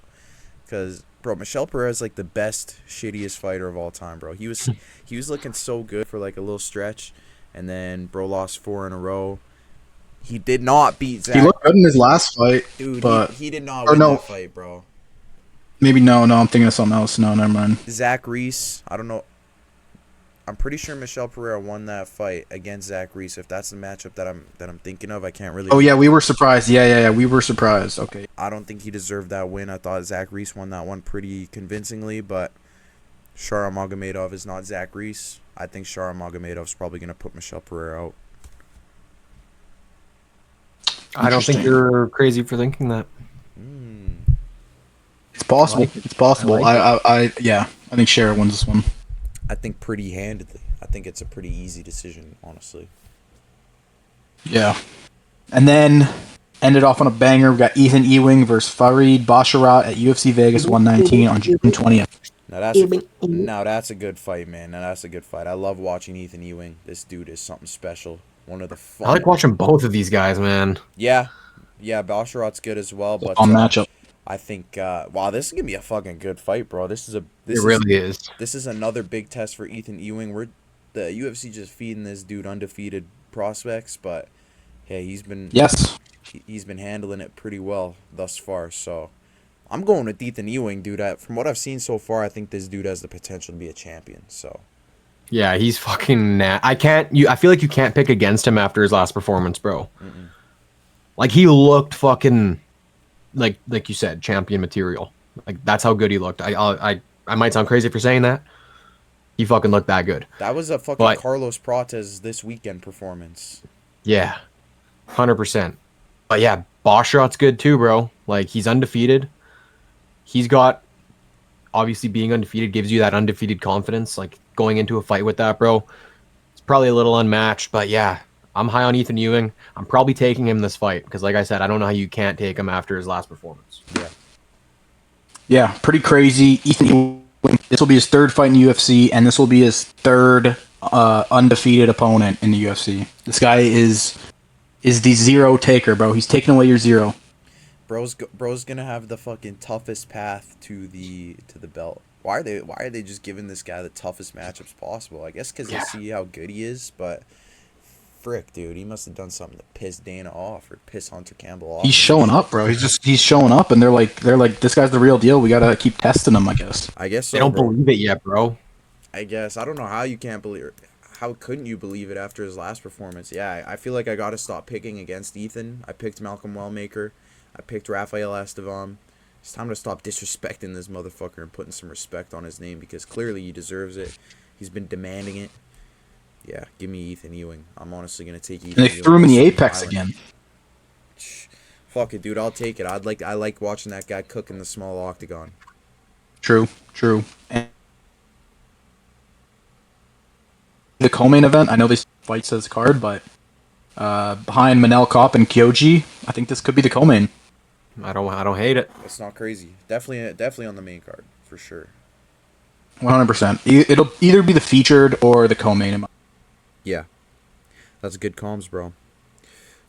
Speaker 1: because bro, Michel Pereira is like the best, shittiest fighter of all time, bro. He was looking so good for like a little stretch, and then bro lost 4 in a row. He did not beat Zach.
Speaker 3: He looked good in his last fight,
Speaker 1: Dude,
Speaker 3: but
Speaker 1: he did not
Speaker 3: or
Speaker 1: win
Speaker 3: no,
Speaker 1: that fight, bro.
Speaker 3: maybe no. I'm thinking of something else. No, never mind.
Speaker 1: Zach Reese, I don't know. I'm pretty sure Michel Pereira won that fight against Zach Reese. If that's the matchup that I'm thinking of, I can't really.
Speaker 3: Oh yeah, we were surprised. Yeah, we were surprised. Okay.
Speaker 1: I don't think he deserved that win. I thought Zach Reese won that one pretty convincingly, but Shara Magomedov is not Zach Reese. I think Shara Magomedov's probably gonna put Michel Pereira out.
Speaker 2: I don't think you're crazy for thinking that.
Speaker 3: It's possible. It's possible.
Speaker 2: I
Speaker 3: I think Shara wins this one.
Speaker 1: I think pretty handedly. I think it's a pretty easy decision, honestly.
Speaker 3: Yeah. And then ended off on a banger. We got Ethan Ewing versus Farid Basharat at UFC Vegas 119 on June 20th.
Speaker 1: Now that's a good fight, man. Now that's a good fight. I love watching Ethan Ewing. This dude is something special. One of the fun.
Speaker 2: I like watching both of these guys, man.
Speaker 1: Yeah, Basharat's good as well, but
Speaker 3: On matchup.
Speaker 1: I think wow, this is gonna be a fucking good fight, bro.
Speaker 2: It really is.
Speaker 1: This is another big test for Ethan Ewing. The UFC just feeding this dude undefeated prospects, but hey, he's been handling it pretty well thus far. So I'm going with Ethan Ewing, dude. From what I've seen so far, I think this dude has the potential to be a champion. So
Speaker 2: Yeah, he's fucking I feel like you can't pick against him after his last performance, bro.
Speaker 1: Mm-mm.
Speaker 2: Like he looked fucking like you said, champion material. Like that's how good he looked. I might sound crazy for saying that. He fucking looked that good.
Speaker 1: That was a fucking Carlos Prates this weekend performance.
Speaker 2: Yeah, 100%. But yeah, Basharat's good too, bro. Like he's undefeated. He's got, obviously being undefeated gives you that undefeated confidence. Like going into a fight with that, bro, it's probably a little unmatched. But yeah, I'm high on Ethan Ewing. I'm probably taking him this fight because, like I said, I don't know how you can't take him after his last performance.
Speaker 3: Yeah, pretty crazy. Ethan Ewing, this will be his third fight in the UFC, and this will be his third undefeated opponent in the UFC. This guy is the zero taker, bro. He's taking away your zero.
Speaker 1: Bro's gonna have the fucking toughest path to the belt. Why are they just giving this guy the toughest matchups possible? I guess because they see how good he is, but frick, dude, he must have done something to piss Dana off or piss Hunter Campbell off.
Speaker 3: He's showing up, bro. He's showing up, and they're like, this guy's the real deal. We gotta keep testing him, I guess.
Speaker 1: I guess so,
Speaker 2: They don't
Speaker 1: bro.
Speaker 2: believe it yet, bro.
Speaker 1: I guess I don't know how you can't believe it. How couldn't you believe it after his last performance? Yeah, I feel like I gotta stop picking against Ethan. I picked Malcolm Wellmaker. I picked Rafael Estevam. It's time to stop disrespecting this motherfucker and putting some respect on his name because clearly he deserves it. He's been demanding it. Yeah, give me Ethan Ewing. I'm honestly gonna take Ethan.
Speaker 3: And they threw him in the Apex again.
Speaker 1: Fuck it, dude. I'll take it. I like watching that guy cook in the small octagon.
Speaker 3: True. And the co-main event, I know this fight says card, but behind Manel Kopp and Kyoji, I think this could be the co-main.
Speaker 2: I don't hate it.
Speaker 1: That's not crazy. Definitely on the main card for sure.
Speaker 3: 100%. It'll either be the featured or the co-main.
Speaker 1: Yeah, that's good comms, bro.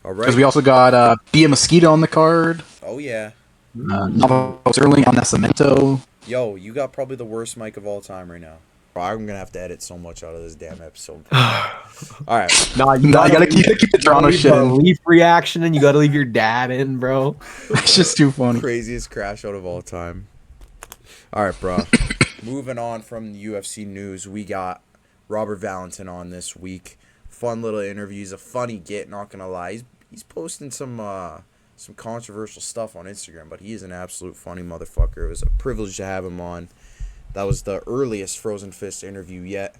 Speaker 1: All right.
Speaker 3: Because we also got Bia Mosquito on the card.
Speaker 1: Oh yeah.
Speaker 3: Navo Sterling on Nascimento.
Speaker 1: Yo, you got probably the worst mic of all time right now. Bro, I'm gonna have to edit so much out of this damn episode. All right.
Speaker 2: No,
Speaker 3: You gotta keep the Toronto shit
Speaker 2: the
Speaker 3: in.
Speaker 2: Leaf reaction, and you gotta leave your dad in, bro.
Speaker 3: It's just too funny.
Speaker 1: Craziest crash out of all time. All right, bro. Moving on from the UFC news, we got Robert Valentin on this week. Fun little interviews, a funny get, not gonna lie. He's posting some controversial stuff on Instagram, but he is an absolute funny motherfucker. It was a privilege to have him on. That was the earliest Frozen Fists interview yet.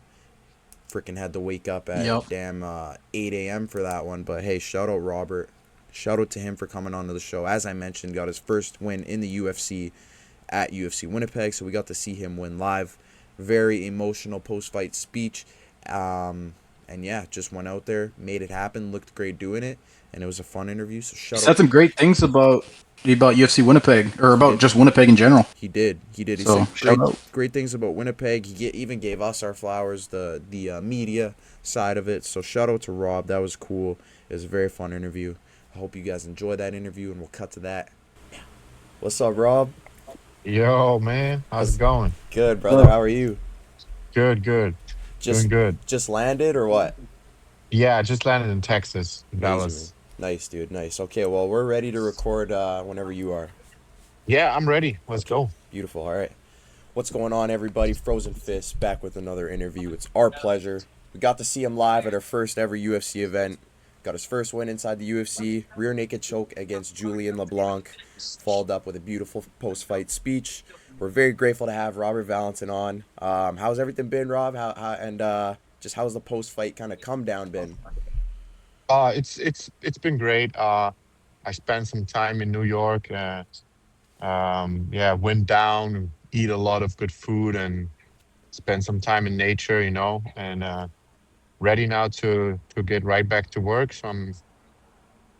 Speaker 1: Freaking had to wake up at 8 a.m. for that one. But hey, shout out Robert. Shout out to him for coming on to the show. As I mentioned, got his first win in the UFC at UFC Winnipeg, so we got to see him win live. Very emotional post-fight speech. And yeah, just went out there, made it happen, looked great doing it, and it was a fun interview. So
Speaker 3: He said some great things about about UFC Winnipeg, or
Speaker 1: He
Speaker 3: about
Speaker 1: did.
Speaker 3: just Winnipeg in general.
Speaker 1: He did. He did. He
Speaker 3: So
Speaker 1: said
Speaker 3: shout out.
Speaker 1: great things about Winnipeg. Even gave us our flowers, the media side of it. So shout out to Rob. That was cool. It was a very fun interview. I hope you guys enjoyed that interview, and we'll cut to that. What's up, Rob?
Speaker 5: Yo, man, how's
Speaker 1: How's
Speaker 5: it going?
Speaker 1: good, brother? How are you?
Speaker 5: Good, good, doing
Speaker 1: Just
Speaker 5: good.
Speaker 1: just landed or what?
Speaker 5: Yeah, I just landed in Texas,
Speaker 1: Amazing, man.
Speaker 5: Dallas.
Speaker 1: Nice, dude. Nice. Okay, well, we're ready to record whenever you are.
Speaker 5: Yeah, I'm ready. Let's
Speaker 1: Okay,
Speaker 5: go.
Speaker 1: beautiful. All right. What's going on, everybody? Frozen Fists back with another interview. It's our pleasure. We got to see him live at our first ever UFC event. Got his first win inside the UFC. Rear naked choke against Julian LeBlanc. Followed up with a beautiful post-fight speech. We're very grateful to have Robert Valentin on. How's everything been, Rob? Just how's the post-fight kind of come down been?
Speaker 5: It's been great. I spent some time in New York. Yeah, went down, eat a lot of good food, and spend some time in nature. And ready now to get right back to work. So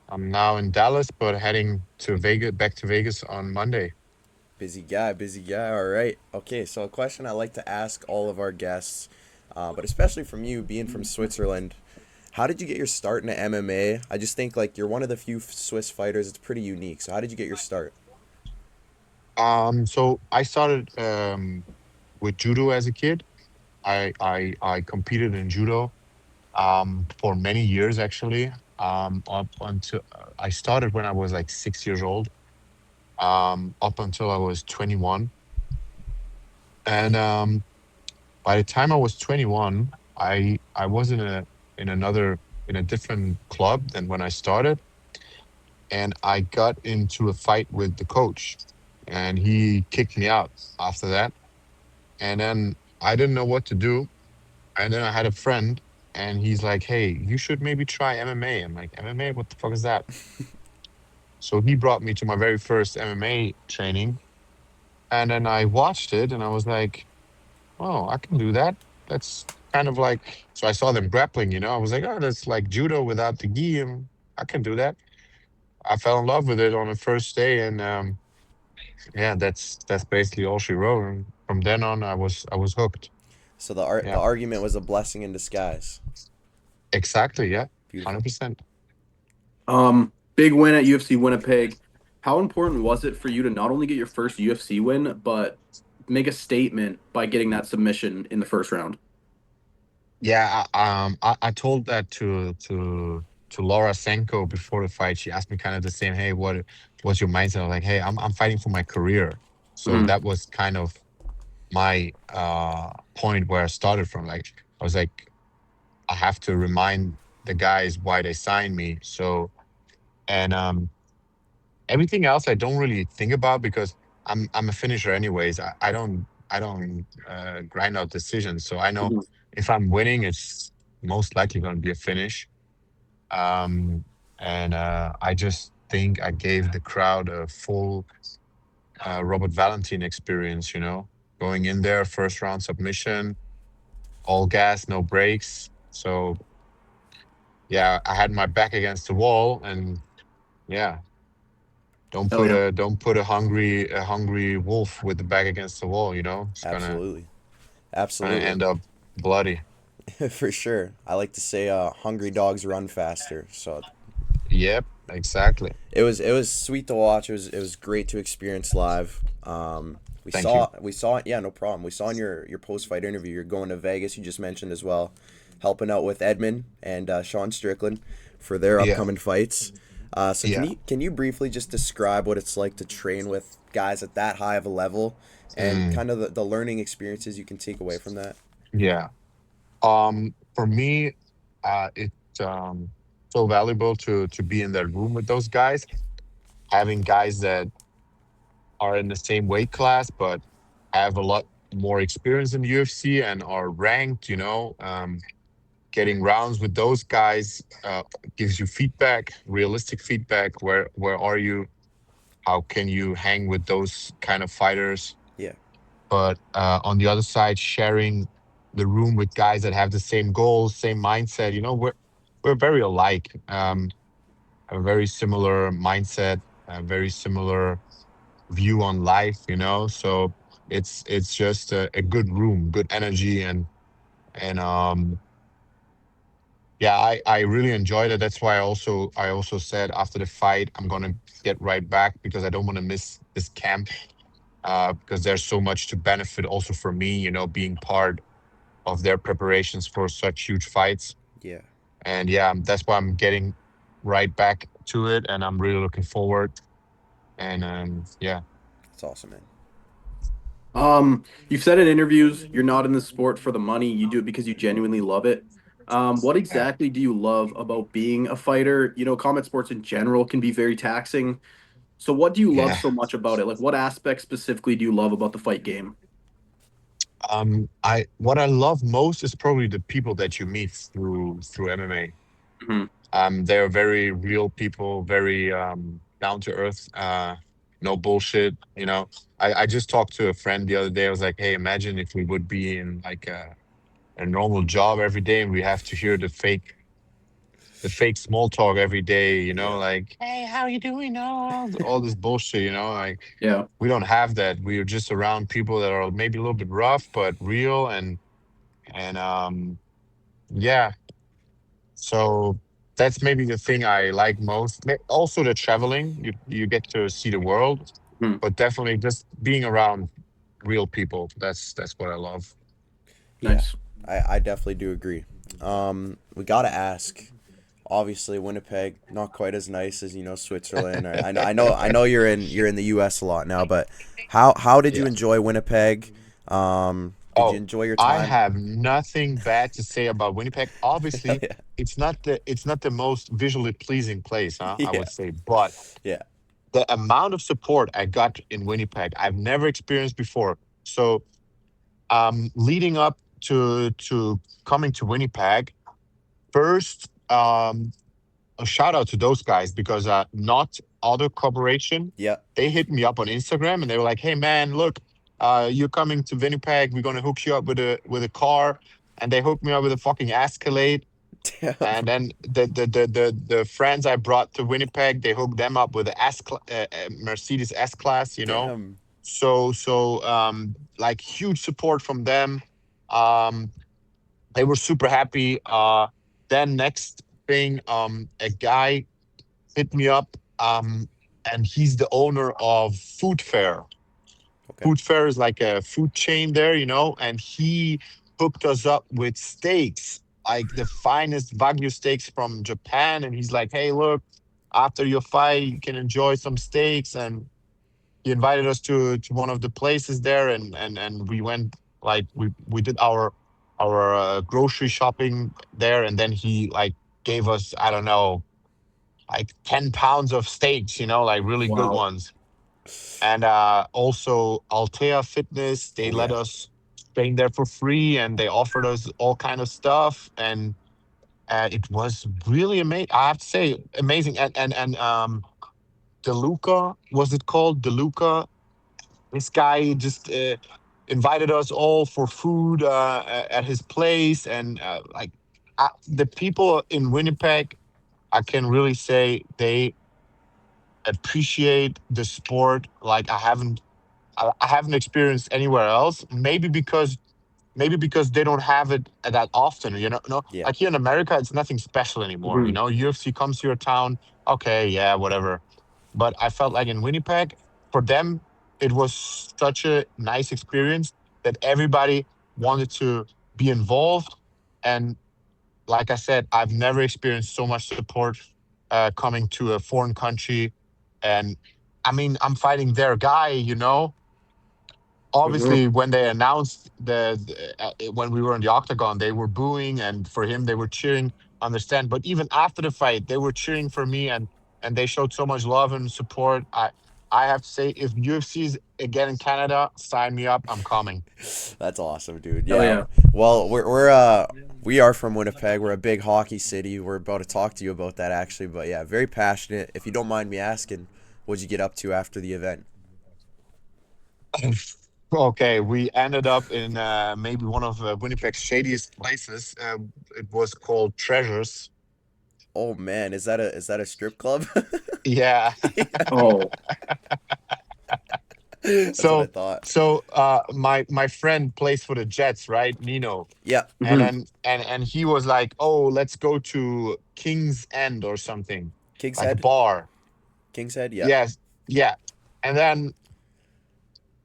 Speaker 5: I'm now in Dallas, but heading to Vegas, back to Vegas on Monday.
Speaker 1: Busy guy, busy guy. All right. Okay, so a question I like to ask all of our guests, but especially from you, being from Switzerland. How did you get your start in MMA? I just think like you're one of the few Swiss fighters. It's pretty unique. So how did you get your start?
Speaker 5: So I started with judo as a kid. I competed in judo for many years actually. Up until I started when I was like 6 years old. Up until I was 21, and by the time I was 21, I was in another in a different club than when I started, and I got into a fight with the coach, and he kicked me out after that, and then I didn't know what to do. And then I had a friend, and he's like, "Hey, you should maybe try MMA." I'm like, "MMA? What the fuck is that?" So he brought me to my very first MMA training, and then I watched it, and I was like, "Oh, I can do that." That's kind of like, so I saw them grappling. I was like, "Oh, that's like judo without the gi, and I can do that." I fell in love with it on the first day, and yeah, that's basically all she wrote. And from then on, I was hooked.
Speaker 1: So the
Speaker 5: Yeah,
Speaker 1: argument was a blessing in disguise.
Speaker 5: exactly. Yeah,
Speaker 1: Beautiful.
Speaker 5: 100%.
Speaker 3: Big win at UFC Winnipeg. How important was it for you to not only get your first UFC win, but make a statement by getting that submission in the first round?
Speaker 5: Yeah, I told that to Laura Senko before the fight. She asked me kind of the same, "Hey, what's your mindset?" I was like, "Hey, I'm fighting for my career." So
Speaker 3: Mhm.
Speaker 5: that was kind of my point where I started from. Like, I was like, I have to remind the guys why they signed me. So, and everything else I don't really think about because I'm a finisher anyways. I don't grind out decisions. So I know
Speaker 3: Mhm.
Speaker 5: if I'm winning, it's most likely going to be a finish. Um, and I just think I gave the crowd a full Robert Valentin experience. Going in there, first round submission, all gas, no brakes. So yeah, I had my back against the wall, and yeah,
Speaker 3: Hell yeah.
Speaker 5: don't put a hungry wolf with the back against the wall. It's gonna
Speaker 1: Absolutely.
Speaker 5: gonna
Speaker 1: Absolutely.
Speaker 5: end up bloody.
Speaker 1: For sure. I like to say hungry dogs run faster. So
Speaker 5: Yep, exactly.
Speaker 1: it was sweet to watch. It was great to experience live. We
Speaker 5: Thank you.
Speaker 1: saw yeah, no problem. We saw in your post fight interview you're going to Vegas. You just mentioned as well, helping out with Edmund and Sean Strickland for their
Speaker 5: Yeah,
Speaker 1: upcoming fights. So can
Speaker 5: yeah.
Speaker 1: you briefly just describe what it's like to train with guys at that high of a level, and
Speaker 5: Mm,
Speaker 1: kind of the learning experiences you can take away from that?
Speaker 5: yeah. For me, it's so valuable to be in that room with those guys, having guys that are in the same weight class but have a lot more experience in the UFC and are ranked. Getting rounds with those guys gives you feedback, realistic feedback. Where are you? How can you hang with those kind of fighters?
Speaker 1: Yeah.
Speaker 5: But on the other side, sharing the room with guys that have the same goals, same mindset. We're very alike. Have a very similar mindset. a very similar view on life, so it's just a good room, good energy, and yeah, I really enjoyed it. That's why I also said after the fight I'm gonna get right back, because I don't want to miss this camp, because there's so much to benefit also for me, being part of their preparations for such huge fights.
Speaker 1: Yeah,
Speaker 5: And yeah, that's why I'm getting right back to it, and I'm really looking forward. And yeah.
Speaker 1: that's awesome, man.
Speaker 6: You've said in interviews you're not in the sport for the money, you do it because you genuinely love it. What
Speaker 5: Yeah.
Speaker 6: exactly do you love about being a fighter? You know, combat sports in general can be very taxing. So what do you love
Speaker 5: Yeah.
Speaker 6: so much about it? Like what aspects specifically do you love about the fight game?
Speaker 5: I what I love most is probably the people that you meet through MMA.
Speaker 6: Mhm.
Speaker 5: They're very real people, very down to earth, no bullshit. I just talked to a friend the other day. I was like, hey, imagine if we would be in like a normal job every day, and we have to hear the fake small talk every day,
Speaker 1: Yeah,
Speaker 5: like, hey, how you doing? All this bullshit, like
Speaker 6: Yeah.
Speaker 5: we don't have that. We are just around people that are maybe a little bit rough but real, and yeah. So that's maybe the thing I like most. Also, the traveling. You get to see the world,
Speaker 6: Mhm.
Speaker 5: but definitely just being around real people. That's what I love.
Speaker 1: yeah.
Speaker 6: Nice.
Speaker 1: I definitely do agree. We gotta ask. Obviously, Winnipeg not quite as nice as Switzerland. I know you're in the U.S. a lot now, but how did you
Speaker 5: Yeah.
Speaker 1: enjoy Winnipeg? Did you
Speaker 5: Oh,
Speaker 1: enjoy your
Speaker 5: I
Speaker 1: time?
Speaker 5: have nothing bad to say about Winnipeg.
Speaker 1: Hell
Speaker 5: Obviously,
Speaker 1: yeah,
Speaker 5: it's not the most visually pleasing place, huh? I
Speaker 1: yeah,
Speaker 5: would say, but
Speaker 1: yeah,
Speaker 5: the amount of support I got in Winnipeg, I've never experienced before. So, leading up to coming to Winnipeg, first, a shout out to those guys, because not other corporation,
Speaker 1: yeah.
Speaker 5: they hit me up on Instagram and they were like, hey man, look, you're coming to Winnipeg, we're gonna hook you up with a car. And they hooked me up with a fucking Escalade.
Speaker 1: Damn,
Speaker 5: And then the friends I brought to Winnipeg, they hooked them up with a Mercedes S class,
Speaker 1: damn.
Speaker 5: so like huge support from them. um they were super happy. Then next thing, a guy hit me up, and he's the owner of Food Fair.
Speaker 1: Okay.
Speaker 5: Food Fair is like a food chain there, and he hooked us up with steaks, like the finest Wagyu steaks from Japan. And he's like, hey, look, after your fight, you can enjoy some steaks. And he invited us to one of the places there, and we went, like, we did our grocery shopping there, and then he like gave us, I don't know, like 10 pounds of steaks, like really good
Speaker 6: Wow.
Speaker 5: ones. And also Altea Fitness, they
Speaker 1: Oh
Speaker 5: let
Speaker 1: yeah.
Speaker 5: us train there for free, and they offered us all kind of stuff. And it was really amazing, I have to say, amazing. And DeLuca, was it called DeLuca? This guy just invited us all for food at his place. And like, the people in Winnipeg, I can really say they appreciate the sport like I haven't experienced anywhere else. Maybe because they don't have it that often. No,
Speaker 1: Yeah.
Speaker 5: like here in America, it's nothing special anymore.
Speaker 6: Mhm.
Speaker 5: UFC comes to your town, okay, yeah, whatever. But I felt like in Winnipeg, for them, it was such a nice experience that everybody wanted to be involved. And like I said, I've never experienced so much support coming to a foreign country. And I mean, I'm fighting their guy.
Speaker 6: Mhm.
Speaker 5: Obviously, when they announced when we were in the octagon, they were booing, and for him they were cheering. Understand? But even after the fight, they were cheering for me, and they showed so much love and support. I have to say, if UFC is again in Canada, sign me up. I'm coming.
Speaker 1: That's awesome, dude.
Speaker 6: Hell
Speaker 1: Yeah.
Speaker 6: yeah.
Speaker 1: Well, we are from Winnipeg. We're a big hockey city. We're about to talk to you about that actually, but yeah, very passionate. If you don't mind me asking, what'd you get up to after the event?
Speaker 5: Okay, we ended up in maybe one of Winnipeg's shadiest places. It was called Treasures.
Speaker 1: Oh man, is that a strip club?
Speaker 5: Yeah.
Speaker 6: Oh,
Speaker 1: That's what I
Speaker 5: So
Speaker 1: thought.
Speaker 5: my friend plays for the Jets, right? Nino.
Speaker 1: Yeah,
Speaker 5: And
Speaker 6: hmm
Speaker 5: then and he was like, "Oh, let's go to King's End or something,
Speaker 1: King's
Speaker 5: like a
Speaker 1: Head.
Speaker 5: bar."
Speaker 1: King's Head. Yeah.
Speaker 5: Yes, yeah. And then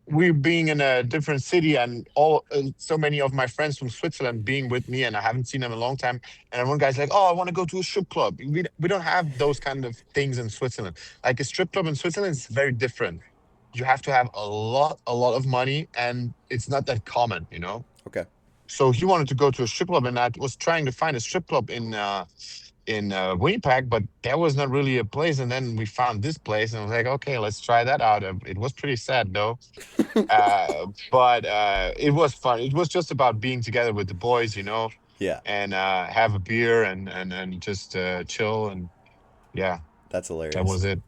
Speaker 5: we being in a different city, and all so many of my friends from Switzerland being with me, and I haven't seen them in a long time. And then one guy's like, "Oh, I want to go to a strip club." We don't have those kind of things in Switzerland. Like a strip club in Switzerland is very different. You have to have a lot of money, and it's not that common, you know.
Speaker 1: Okay.
Speaker 5: So he wanted to go to a strip club, and I was trying to find a strip club in Winnipeg, but there was not really a place. And then we found this place, and I was like, okay, let's try that out. It was pretty sad though, but it was fun. It was just about being together with the boys, you know,
Speaker 1: Yeah,
Speaker 5: and have a beer and just chill, and yeah,
Speaker 1: that's
Speaker 5: that
Speaker 1: hilarious.
Speaker 5: was it.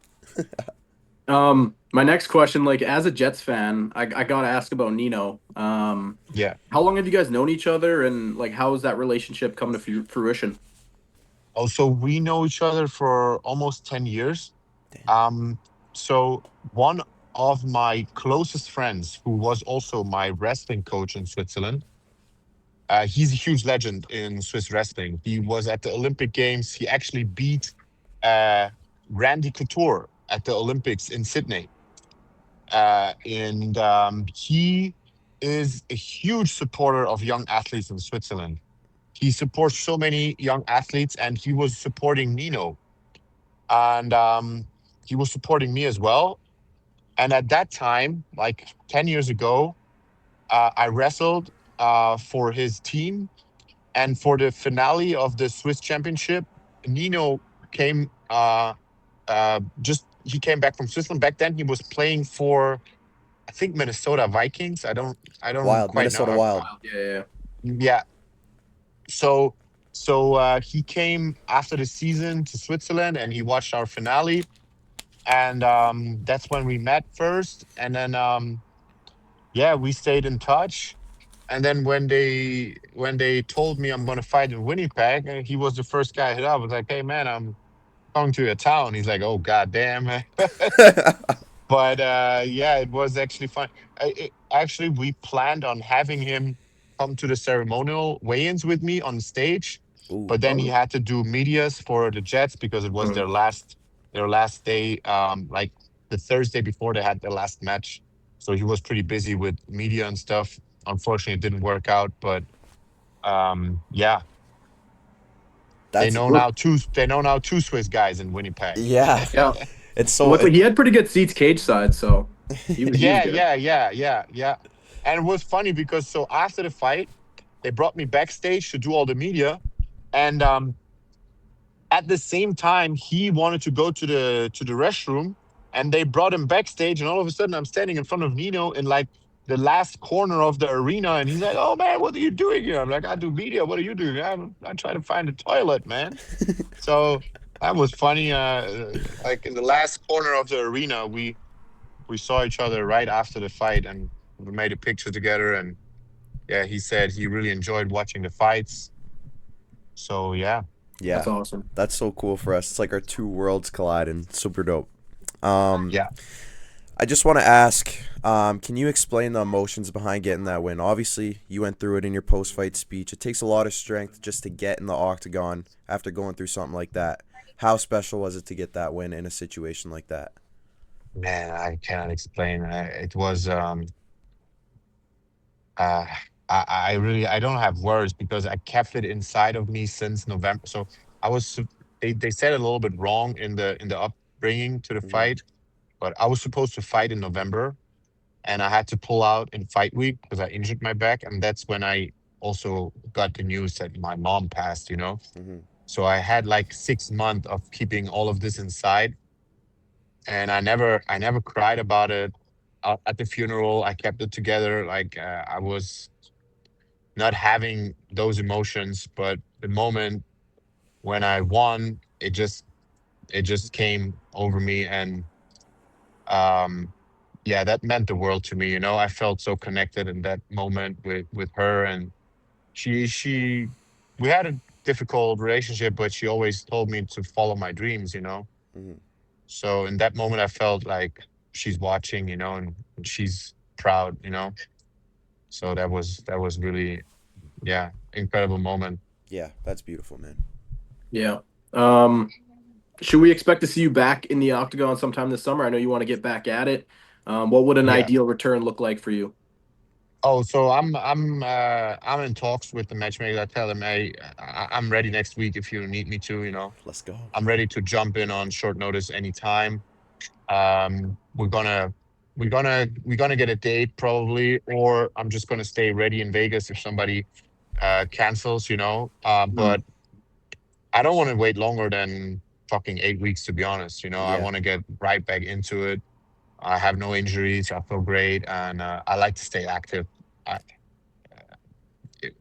Speaker 6: my next question, like as a Jets fan, I gotta ask about Nino.
Speaker 5: Yeah.
Speaker 6: How long have you guys known each other, and like how has that relationship come to fruition?
Speaker 5: Also, we know each other for almost 10 years.
Speaker 1: Damn.
Speaker 5: Um, so one of my closest friends, who was also my wrestling coach in Switzerland, he's a huge legend in Swiss wrestling. He was at the Olympic Games. He actually beat uh, Randy Couture at the Olympics in Sydney. And he is a huge supporter of young athletes in Switzerland. He supports so many young athletes, and he was supporting Nino, and he was supporting me as well. And at that time, like 10 years ago, I wrestled for his team. And for the finale of the Swiss championship, Nino came, he came back from Switzerland. Back then, he was playing for, I think, Minnesota Vikings. I don't
Speaker 1: Wild,
Speaker 5: quite know
Speaker 1: Minnesota
Speaker 5: how.
Speaker 1: Wild.
Speaker 6: Yeah.
Speaker 5: Yeah. So, he came after the season to Switzerland, and he watched our finale. And that's when we met first. And then, yeah, we stayed in touch. And then when they told me I'm gonna fight in Winnipeg, he was the first guy I hit up. I was like, "Hey man, I'm coming to your town." He's like, "Oh goddamn." But yeah, it was actually fun. Actually, we planned on having him come to the ceremonial weigh-ins with me on stage,
Speaker 1: Ooh.
Speaker 5: but then he
Speaker 6: Oh.
Speaker 5: had to do medias for the Jets because it was their last day, like the Thursday before they had their last match. So he was pretty busy with media and stuff. Unfortunately, it didn't work out, but yeah, they
Speaker 1: That's
Speaker 5: know
Speaker 6: Look,
Speaker 5: now two. They know now two Swiss guys in Winnipeg.
Speaker 1: yeah.
Speaker 6: yeah.
Speaker 1: It's so
Speaker 6: Luckily,
Speaker 1: it,
Speaker 6: he had pretty good seats cage side, so he was
Speaker 5: Yeah,
Speaker 6: good.
Speaker 5: yeah, yeah, yeah, yeah. And it was funny because so after the fight, they brought me backstage to do all the media, and at the same time, he wanted to go to the restroom, and they brought him backstage, and all of a sudden, I'm standing in front of Nino in like the last corner of the arena, and he's like, "Oh man, what are you doing here?" I'm like, "I do media. What are you doing?" I'm trying to find a toilet, man. So that was funny. Like in the last corner of the arena, we saw each other right after the fight, and we made a picture together. And yeah, he said he really enjoyed watching the fights. So yeah,
Speaker 1: yeah.
Speaker 6: That's awesome.
Speaker 1: That's so cool for us. It's like our two worlds colliding. Super dope. Um,
Speaker 5: yeah.
Speaker 1: I just want to ask, can you explain the emotions behind getting that win? Obviously, you went through it in your post-fight speech. It takes a lot of strength just to get in the octagon after going through something like that. How special was it to get that win in a situation like that?
Speaker 5: Man, I cannot explain. It was uh, I don't have words because I kept it inside of me since November. So I was they said it a little bit wrong in the upbringing to the
Speaker 1: Hmm.
Speaker 5: fight, but I was supposed to fight in November, and I had to pull out in fight week because I injured my back, and that's when I also got the news that my mom passed.
Speaker 1: Hmm.
Speaker 5: So I had like 6 months of keeping all of this inside, and I never cried about it. At the funeral, I kept it together. Like I was not having those emotions, but the moment when I won, it just came over me, and um, yeah, that meant the world to me. I felt so connected in that moment with her, and she we had difficult relationship, but she always told me to follow my dreams, you know.
Speaker 1: Mhm.
Speaker 5: So in that moment, I felt like she's watching, you know, and she's proud, you know. So that was really, yeah, incredible moment.
Speaker 1: Yeah, that's beautiful, man.
Speaker 6: Yeah. Um, should we expect to see you back in the octagon sometime this summer? I know you want to get back at it. What would an
Speaker 5: Yeah.
Speaker 6: ideal return look like for you?
Speaker 5: Oh, so I'm in talks with the matchmaker. I tell him, hey, I'm ready next week if you need me to, you know.
Speaker 1: Let's go.
Speaker 5: I'm ready to jump in on short notice anytime. We're gonna get a date probably, or I'm just gonna stay ready in Vegas if somebody cancels, you know.
Speaker 6: Hmm.
Speaker 5: But I don't want to wait longer than fucking 8 weeks, to be honest. You know, I
Speaker 1: Yeah.
Speaker 5: want to get right back into it. I have no injuries. I feel great, and I like to stay active. I,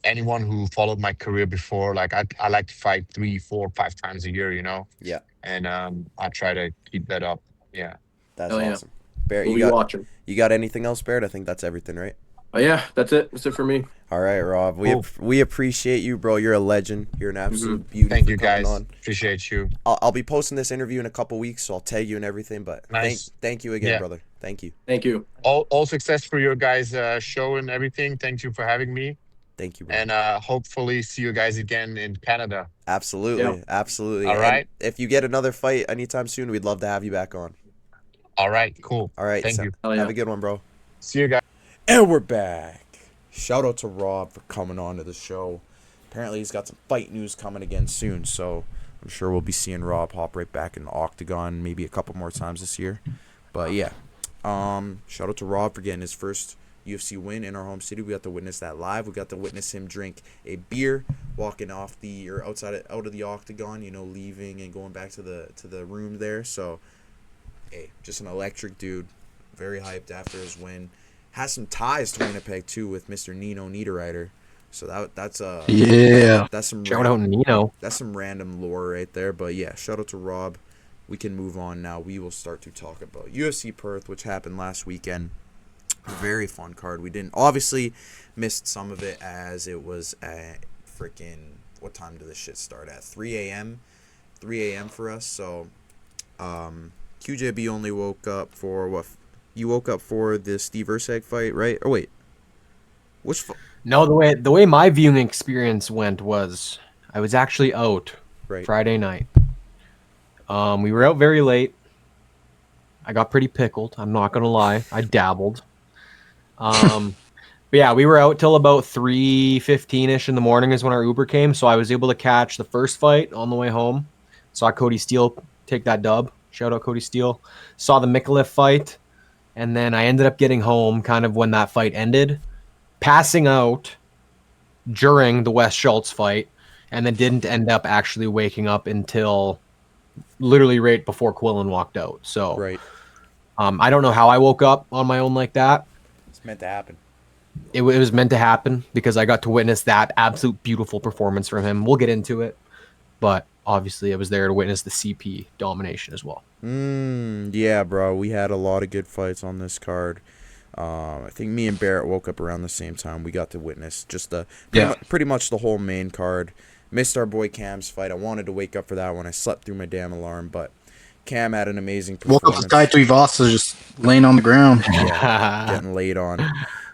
Speaker 5: Anyone who followed my career before, like I like to fight 3, 4, 5 times a year, you know,
Speaker 1: Yeah.
Speaker 5: and I try to keep that up. Yeah.
Speaker 1: That's
Speaker 6: Hell yeah.
Speaker 1: awesome. Barrett,
Speaker 6: We'll be watching.
Speaker 1: you got anything else, Barrett? I think that's everything, right?
Speaker 6: Oh, yeah, that's it. That's it for me.
Speaker 1: All right, Rob.
Speaker 5: Cool.
Speaker 1: We appreciate you, bro. You're a legend. You're an absolute beauty
Speaker 5: Thank
Speaker 1: for
Speaker 5: you,
Speaker 1: coming
Speaker 5: guys.
Speaker 1: on.
Speaker 5: Appreciate you.
Speaker 1: I'll be posting this interview in a couple weeks, so I'll tag you and everything. But
Speaker 5: Nice.
Speaker 1: thank you again,
Speaker 5: Yeah.
Speaker 1: brother. Thank you.
Speaker 6: Thank you.
Speaker 5: All success for your guys' show and everything. Thank you for having me,
Speaker 1: Thank you, bro.
Speaker 5: and hopefully see you guys again in Canada.
Speaker 1: Absolutely,
Speaker 6: Yeah.
Speaker 1: absolutely.
Speaker 5: All
Speaker 1: And
Speaker 5: right.
Speaker 1: if you get another fight anytime soon, we'd love to have you back on.
Speaker 5: All right. Cool.
Speaker 1: All right.
Speaker 5: Thank you.
Speaker 6: Hell yeah.
Speaker 1: Have a good one, bro.
Speaker 5: See you guys.
Speaker 1: And we're back. Shout out to Rob for coming on to the show. Apparently he's got some fight news coming again soon, so I'm sure we'll be seeing Rob hop right back in the octagon maybe a couple more times this year. But yeah, shout out to Rob for getting his first UFC win in our home city. We got to witness that live. We got to witness him drink a beer, walking off out of the octagon, you know, leaving and going back to the room there. So, hey, just an electric dude. Very hyped after his win. Has some ties to Winnipeg too with Mr. Nino Niederreiter. So that's some
Speaker 2: Shout out Nino.
Speaker 1: that's some random lore right there. But yeah, shout out to Rob. We can move on now. We will start to talk about UFC Perth, which happened last weekend. Very fun card. We didn't obviously missed some of it as it was at freaking, what time did this shit start at? 3 a.m. 3 a.m. for us. So QJB only woke up for what? You woke up for the Steve Erceg fight, right? Or wait, which?
Speaker 2: No, the way my viewing experience went was I was actually out
Speaker 1: Right.
Speaker 2: Friday night. We were out very late. I got pretty pickled. I'm not gonna lie. I dabbled. But yeah, we were out till about 3:15ish in the morning is when our Uber came. So I was able to catch the first fight on the way home. Saw Cody Steele take that dub. Shout out Cody Steele. Saw the Mikulev fight. And then I ended up getting home kind of when that fight ended, passing out during the Wes Schultz fight, and then didn't end up actually waking up until literally right before Quillen walked out. So
Speaker 1: Right.
Speaker 2: I don't know how I woke up on my own like that.
Speaker 1: It's meant to happen.
Speaker 2: It was meant to happen because I got to witness that absolute beautiful performance from him. We'll get into it, but obviously I was there to witness the CP domination as well.
Speaker 1: Yeah, bro. We had a lot of good fights on this card. I think me and Barrett woke up around the same time. We got to witness just pretty much the whole main card. Missed our boy Cam's fight. I wanted to wake up for that one. I slept through my damn alarm, but Cam had an amazing
Speaker 3: Woke
Speaker 1: performance.
Speaker 3: up to Tai Tuivasa just laying on the ground.
Speaker 1: Yeah, getting laid on.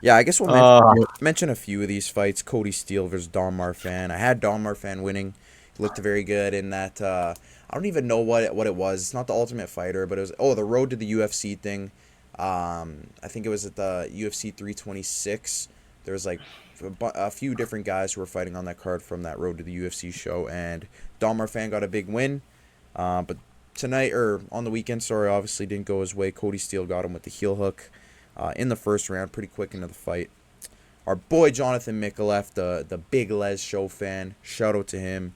Speaker 1: Yeah, I guess we'll mention a few of these fights. Cody Steele versus Don Marfan. I had Don Marfan winning. He looked very good in that. I don't even know what it was. It's not the Ultimate Fighter, but it was the road to the UFC thing. I think it was at the UFC 326. There was like a few different guys who were fighting on that card from that road to the UFC show, and Don Marfan got a big win. But tonight, or on the weekend, sorry, obviously didn't go his way. Cody Steele got him with the heel hook in the first round, pretty quick into the fight. Our boy Jonathan Mikulev, the big Les Show fan, shout out to him,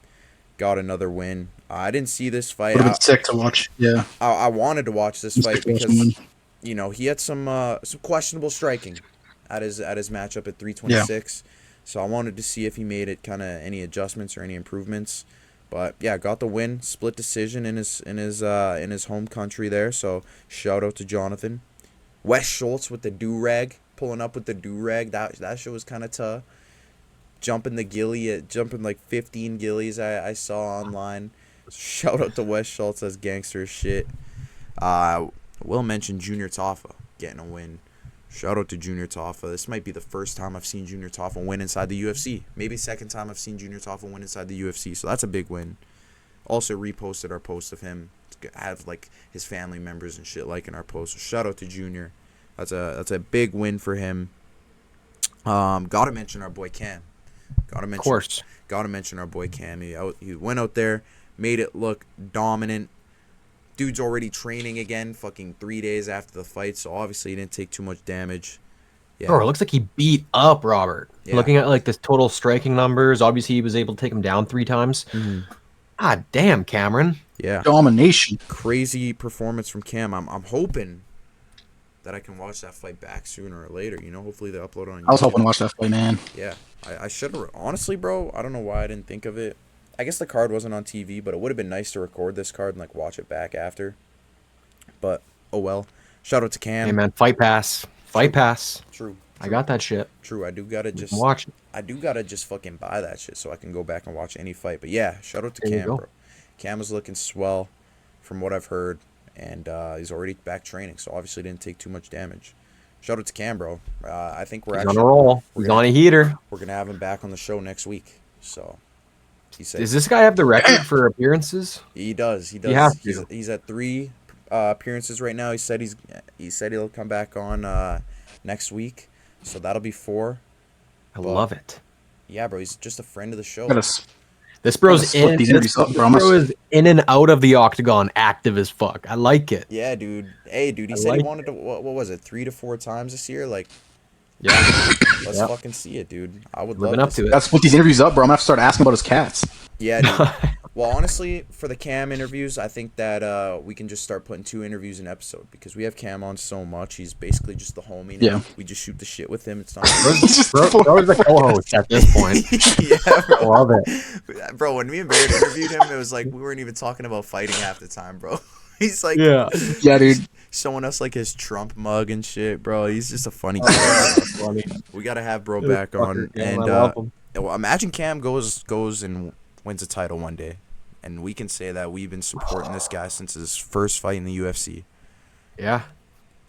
Speaker 1: got another win. I didn't see this fight.
Speaker 3: Would have been sick to watch. Yeah.
Speaker 1: I wanted to watch this fight because he had some questionable striking at his matchup at 326. Yeah. So I wanted to see if he made it kind of any adjustments or any improvements. But yeah, got the win, split decision in his home country there. So shout out to Jonathan. Wes Schultz with the do-rag, pulling up with the do-rag. That shit was kind of tough. jumping like 15 gillies I saw online. Shout out to Wes Schultz, that's gangster as shit. Will mention Junior Taffa getting a win. Shout out to Junior Taffa. This might be the first time I've seen Junior Taffa win inside the UFC. Maybe second time I've seen Junior Taffa win inside the UFC. So that's a big win. Also reposted our post of him. Have like his family members and shit liking our post. So shout out to Junior. That's a big win for him. Gotta mention our boy Cam. Of course. Gotta mention our boy Cam. He went out there, made it look dominant. Dude's already training again, fucking 3 days after the fight, so obviously he didn't take too much damage.
Speaker 2: Yeah. Bro, it looks like he beat up Robert. Yeah. Looking at like the total striking numbers, obviously he was able to take him down 3 times. Mm-hmm. God damn, Cameron.
Speaker 1: Yeah.
Speaker 3: Domination.
Speaker 1: Crazy performance from Cam. I'm hoping that I can watch that fight back sooner or later. You know, hopefully they upload it on YouTube.
Speaker 3: I was hoping to watch that fight, man.
Speaker 1: Yeah. I should have. Honestly, bro, I don't know why I didn't think of it. I guess the card wasn't on TV, but it would have been nice to record this card and like watch it back after. But oh well. Shout out to Cam.
Speaker 2: Hey man, Fight Pass. Fight Pass.
Speaker 1: True.
Speaker 2: I got that shit.
Speaker 1: True. I do gotta just
Speaker 2: watch it.
Speaker 1: I do gotta just fucking buy that shit so I can go back and watch any fight. But yeah, shout out to Cam, bro. Cam is looking swell from what I've heard, and he's already back training, so obviously didn't take too much damage. Shout out to Cam, bro. I think we're actually
Speaker 2: on a roll. He's on a heater.
Speaker 1: We're gonna have him back on the show next week. So he said,
Speaker 2: does this guy have the record for appearances?
Speaker 1: He does. He does. He's at 3 appearances right now. He said he'll come back on next week, so that'll be 4.
Speaker 2: I love it.
Speaker 1: Yeah, bro. He's just a friend of the show.
Speaker 2: This bro's is in and out of the octagon, active as fuck. I like it.
Speaker 1: Yeah, dude. Hey, dude. He said he wanted to. What was it? 3 to 4 times this year. Like,
Speaker 2: yeah.
Speaker 1: Let's fucking see it, dude. I would love
Speaker 2: up to it.
Speaker 3: That's what these interviews up, bro. I'm gonna have to start asking about his cats.
Speaker 1: Yeah, dude. Well, honestly, for the Cam interviews, I think that we can just start putting 2 interviews an episode because we have Cam on so much. He's basically just the homie now. Yeah. We just shoot the shit with him. It's not.
Speaker 2: Bro's the co-host at this point.
Speaker 1: Yeah, bro.
Speaker 2: Love it,
Speaker 1: bro. When me and Barrett interviewed him, it was like we weren't even talking about fighting half the time, bro. He's like,
Speaker 3: yeah, dude,
Speaker 1: showing us like his Trump mug and shit, bro. He's just a funny guy. We gotta have bro back on, and well, imagine Cam goes and wins a title one day, and we can say that we've been supporting this guy since his first fight in the UFC.
Speaker 2: Yeah,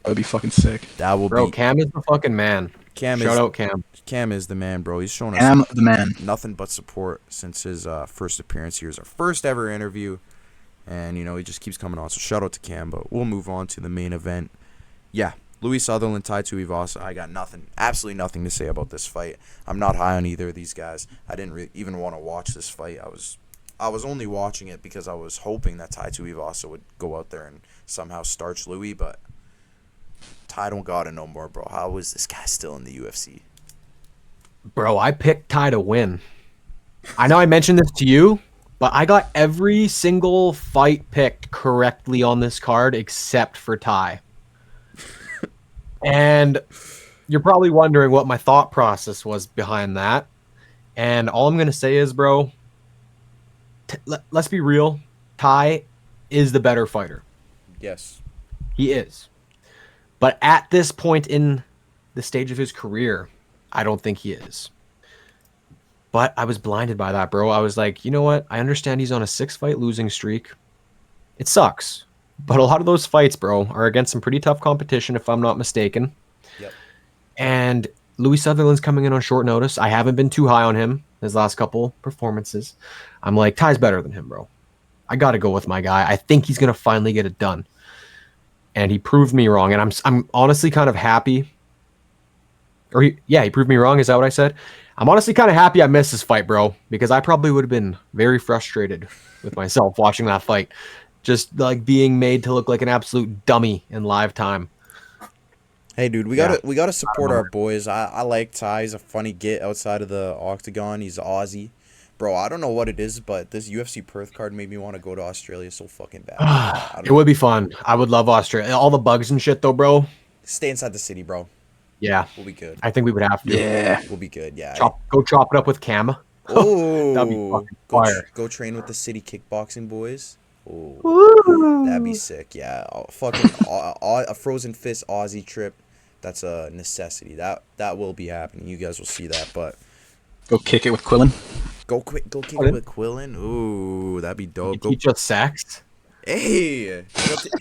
Speaker 3: that'd be fucking sick.
Speaker 1: That will
Speaker 2: bro. Cam is the fucking man. Shout out Cam.
Speaker 1: Cam is the man, bro. He's shown us
Speaker 3: the man.
Speaker 1: Nothing but support since his first appearance here. Is our first ever interview, and you know he just keeps coming on. So shout out to Cam. But we'll move on to the main event. Yeah, Louis Sutherland, Tai Tuivasa. I got absolutely nothing to say about this fight. I'm not high on either of these guys. I didn't even want to watch this fight. I was only watching it because I was hoping that Tai Tuivasa would go out there and somehow starch Louis, but Tai don't got it no more, bro. How is this guy still in the UFC?
Speaker 2: Bro, I picked Tai to win. I know I mentioned this to you, but I got every single fight picked correctly on this card except for Tai. And you're probably wondering what my thought process was behind that. And all I'm going to say is, bro, let's be real. Tai is the better fighter.
Speaker 1: Yes.
Speaker 2: He is. But at this point in the stage of his career, I don't think he is. But I was blinded by that, bro. I was like, you know what? I understand he's on a 6-fight losing streak. It sucks. But a lot of those fights, bro, are against some pretty tough competition, if I'm not mistaken.
Speaker 1: Yep.
Speaker 2: And Louis Sutherland's coming in on short notice. I haven't been too high on him his last couple performances. I'm like, Ty's better than him, bro. I got to go with my guy. I think he's going to finally get it done. And he proved me wrong. And I'm honestly kind of happy. He proved me wrong. Is that what I said? I'm honestly kind of happy I missed this fight, bro, because I probably would have been very frustrated with myself watching that fight. Just like being made to look like an absolute dummy in live time.
Speaker 1: Hey, dude, we gotta support our boys. I like Ty. He's a funny git outside of the octagon. He's Aussie. Bro, I don't know what it is, but this UFC Perth card made me want to go to Australia so fucking bad.
Speaker 2: It would be fun. I would love Australia. All the bugs and shit, though, bro.
Speaker 1: Stay inside the city, bro.
Speaker 2: Yeah.
Speaker 1: We'll be good.
Speaker 2: I think we would have to.
Speaker 3: Yeah.
Speaker 1: We'll be good, yeah.
Speaker 2: Go chop it up with Cam.
Speaker 1: Oh,
Speaker 2: that'd be fucking fire.
Speaker 1: Go train with the city kickboxing boys. Oh, that'd be sick. Yeah, a Frozen Fists Aussie trip. That's a necessity. That will be happening. You guys will see that. But
Speaker 3: Go kick it with Quillen.
Speaker 1: Go kick it with Quillen. Ooh, that'd be dope. Go
Speaker 2: Teach us sex.
Speaker 1: Hey,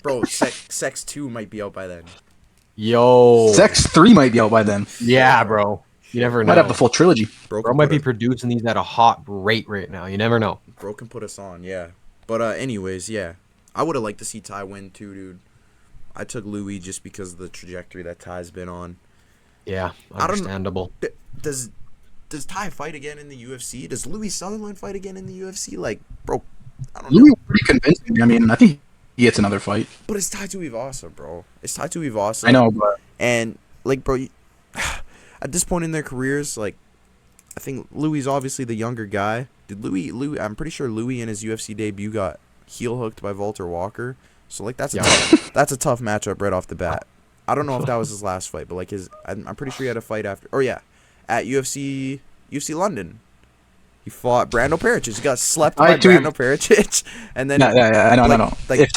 Speaker 1: bro, Sex 2 might be out by then.
Speaker 2: Yo.
Speaker 3: Sex 3 might be out by then.
Speaker 2: Yeah, bro. You never know.
Speaker 3: Might have the full trilogy.
Speaker 1: Bro
Speaker 2: Might be producing these at a hot rate right now. You never know.
Speaker 1: Bro can put us on, yeah. But anyways, yeah. I would have liked to see Ty win too, dude. I took Louis just because of the trajectory that Ty's been on.
Speaker 2: Yeah, understandable.
Speaker 1: Does Ty fight again in the UFC? Does Louis Sutherland fight again in the UFC? Like, bro, I don't know.
Speaker 3: Louis pretty convincing. I mean, I think he gets another fight.
Speaker 1: But it's Tai Tuivasa, bro. It's Tai Tuivasa.
Speaker 3: I know, but
Speaker 1: and like, bro, at this point in their careers, like, I think Louis is obviously the younger guy. Did Louis? I'm pretty sure Louis in his UFC debut got heel hooked by Walter Walker. So like that's a tough matchup right off the bat. I don't know if that was his last fight, but like I'm pretty sure he had a fight after. Or yeah, at UFC London, he fought Brando Pericic. He got slept by Brando Pericic, and then
Speaker 3: yeah, I know. Like, if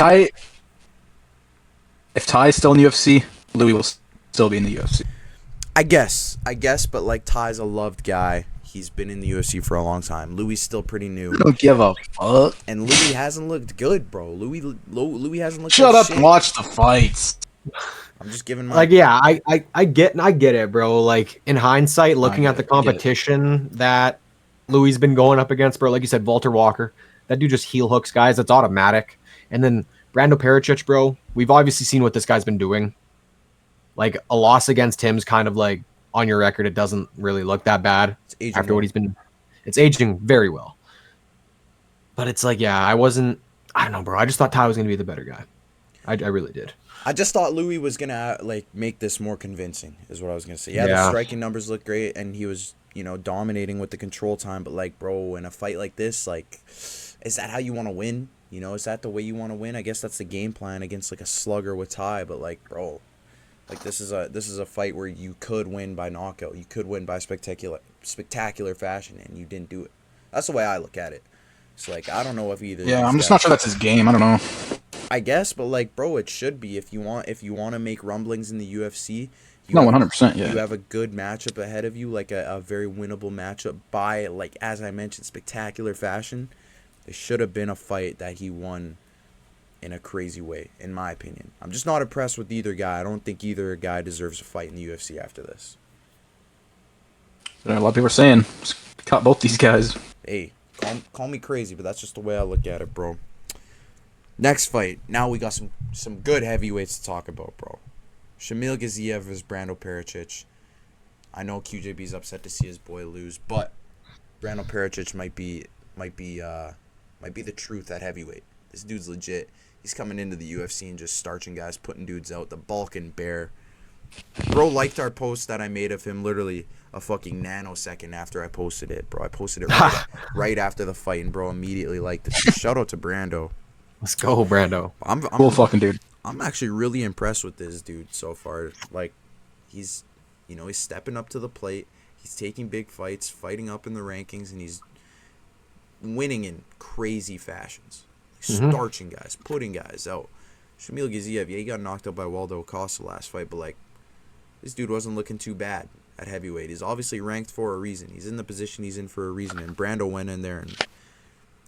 Speaker 3: Ty's still in the UFC, Louis will still be in the UFC.
Speaker 1: I guess, but like Ty's a loved guy. He's been in the UFC for a long time. Louis still pretty new.
Speaker 3: I don't give a fuck.
Speaker 1: And Louis hasn't looked good, bro. Louis hasn't looked.
Speaker 3: Shut
Speaker 1: good
Speaker 3: up
Speaker 1: shit.
Speaker 3: and watch the fights.
Speaker 1: I'm just giving my
Speaker 2: Like, yeah, I get it, bro. Like, in hindsight, looking at the competition that Louis been going up against, bro, like you said, Walter Walker, that dude just heel hooks guys. That's automatic. And then Brando Pericic, bro, we've obviously seen what this guy's been doing. Like, a loss against him's kind of like on your record. It doesn't really look that bad after what he's been. It's aging very well. But it's like, yeah, I don't know, bro. I just thought Ty was going to be the better guy. I really did.
Speaker 1: I just thought Louis was gonna like make this more convincing, is what I was gonna say. Yeah, the striking numbers look great, and he was, dominating with the control time. But like, bro, in a fight like this, like, is that how you want to win? Is that the way you want to win? I guess that's the game plan against like a slugger with Ty. But like, bro, like this is a fight where you could win by knockout. You could win by spectacular fashion, and you didn't do it. That's the way I look at it. So like, I don't know if either.
Speaker 3: Yeah, I'm just not sure that's his game. I don't know.
Speaker 1: I guess, but like, bro, it should be if you want to make rumblings in the UFC.
Speaker 3: No, 100%. Yeah,
Speaker 1: you have a good matchup ahead of you, like a very winnable matchup by, like, as I mentioned, spectacular fashion. It should have been a fight that he won in a crazy way, in my opinion. I'm just not impressed with either guy. I don't think either guy deserves a fight in the UFC after this.
Speaker 3: A lot of people are saying cut both these guys.
Speaker 1: Hey, call me crazy, but that's just the way I look at it, bro. Next fight. Now we got some good heavyweights to talk about, bro. Shamil Gaziev versus Brando Pericic. I know QJB's upset to see his boy lose, but Brando Pericic might be the truth at heavyweight. This dude's legit. He's coming into the UFC and just starching guys, putting dudes out. The Balkan Bear. Bro liked our post that I made of him literally a fucking nanosecond after I posted it, bro. I posted it right after the fight, and bro immediately liked it. Shout out to Brando.
Speaker 2: Let's go, Brando.
Speaker 1: I'm
Speaker 3: cool fucking dude.
Speaker 1: I'm actually really impressed with this dude so far. Like, he's stepping up to the plate. He's taking big fights, fighting up in the rankings, and he's winning in crazy fashions. Starching guys, putting guys out. Shamil Gaziev, yeah, he got knocked out by Waldo Acosta last fight, but like, this dude wasn't looking too bad at heavyweight. He's obviously ranked for a reason. He's in the position he's in for a reason, and Brando went in there, and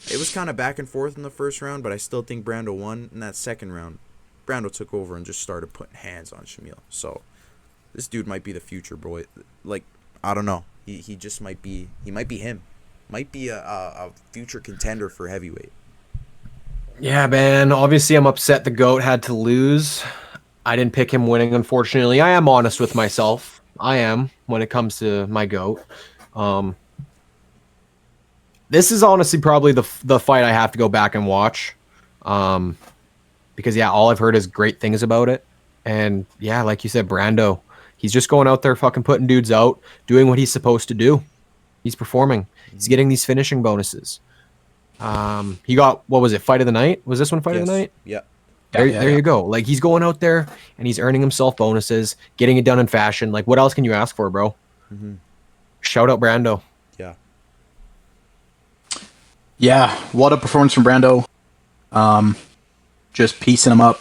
Speaker 1: it was kind of back and forth in the first round, but I still think Brando won in that second round. Brando took over and just started putting hands on Shamil. So this dude might be the future, boy. Like, I don't know. He just might be. He might be him. Might be a future contender for heavyweight.
Speaker 2: Yeah, man. Obviously, I'm upset the GOAT had to lose. I didn't pick him winning, unfortunately. I am honest with myself. I am when it comes to my GOAT. This is honestly probably the fight I have to go back and watch. Because, yeah, all I've heard is great things about it. And, yeah, like you said, Brando, he's just going out there fucking putting dudes out, doing what he's supposed to do. He's performing. He's getting these finishing bonuses. He got, what was it, fight of the night? Was this one fight of the night?
Speaker 1: Yeah.
Speaker 2: There you go. Like, he's going out there, and he's earning himself bonuses, getting it done in fashion. Like, what else can you ask for, bro? Mm-hmm. Shout out Brando.
Speaker 1: Yeah.
Speaker 3: Yeah, what a performance from Brando. Just piecing him up.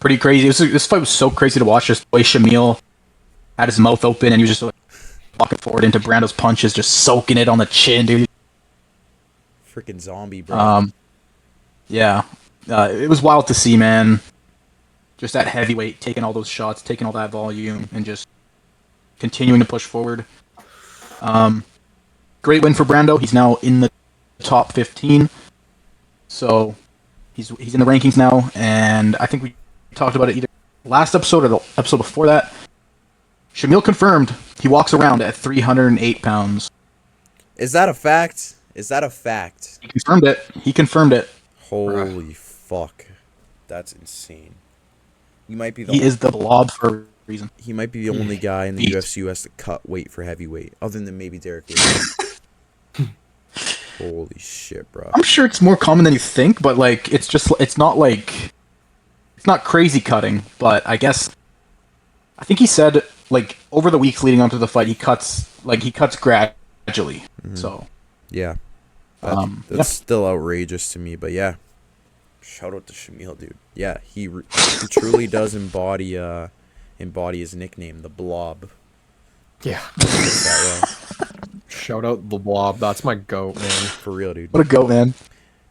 Speaker 3: Pretty crazy. This fight was so crazy to watch. Just the way Shamil had his mouth open, and he was just like, walking forward into Brando's punches, just soaking it on the chin, dude.
Speaker 1: Freaking zombie, bro.
Speaker 3: Yeah. It was wild to see, man. Just that heavyweight, taking all those shots, taking all that volume, and just continuing to push forward. Great win for Brando. He's now in the top 15. So he's in the rankings now, and I think we talked about it either last episode or the episode before that. Shamil confirmed he walks around at 308 pounds.
Speaker 1: Is that a fact? Is that a fact?
Speaker 3: He confirmed it.
Speaker 1: Holy fuck. That's insane. He might be
Speaker 3: He is the blob for a reason.
Speaker 1: He might be the only guy in the UFC who has to cut weight for heavyweight, other than maybe Derek Lewis. Holy shit, bro.
Speaker 3: I'm sure it's more common than you think, but like it's not crazy cutting, but I think he said like over the weeks leading up to the fight he cuts gradually.
Speaker 1: Mm-hmm.
Speaker 3: So
Speaker 1: yeah. That's still outrageous to me, but yeah. Shout out to Shamil, dude. Yeah, he truly does embody his nickname, the Blob.
Speaker 2: Yeah.
Speaker 1: That
Speaker 2: Shout out the Blob. That's my goat, man.
Speaker 1: for real, dude.
Speaker 3: what a goat, man.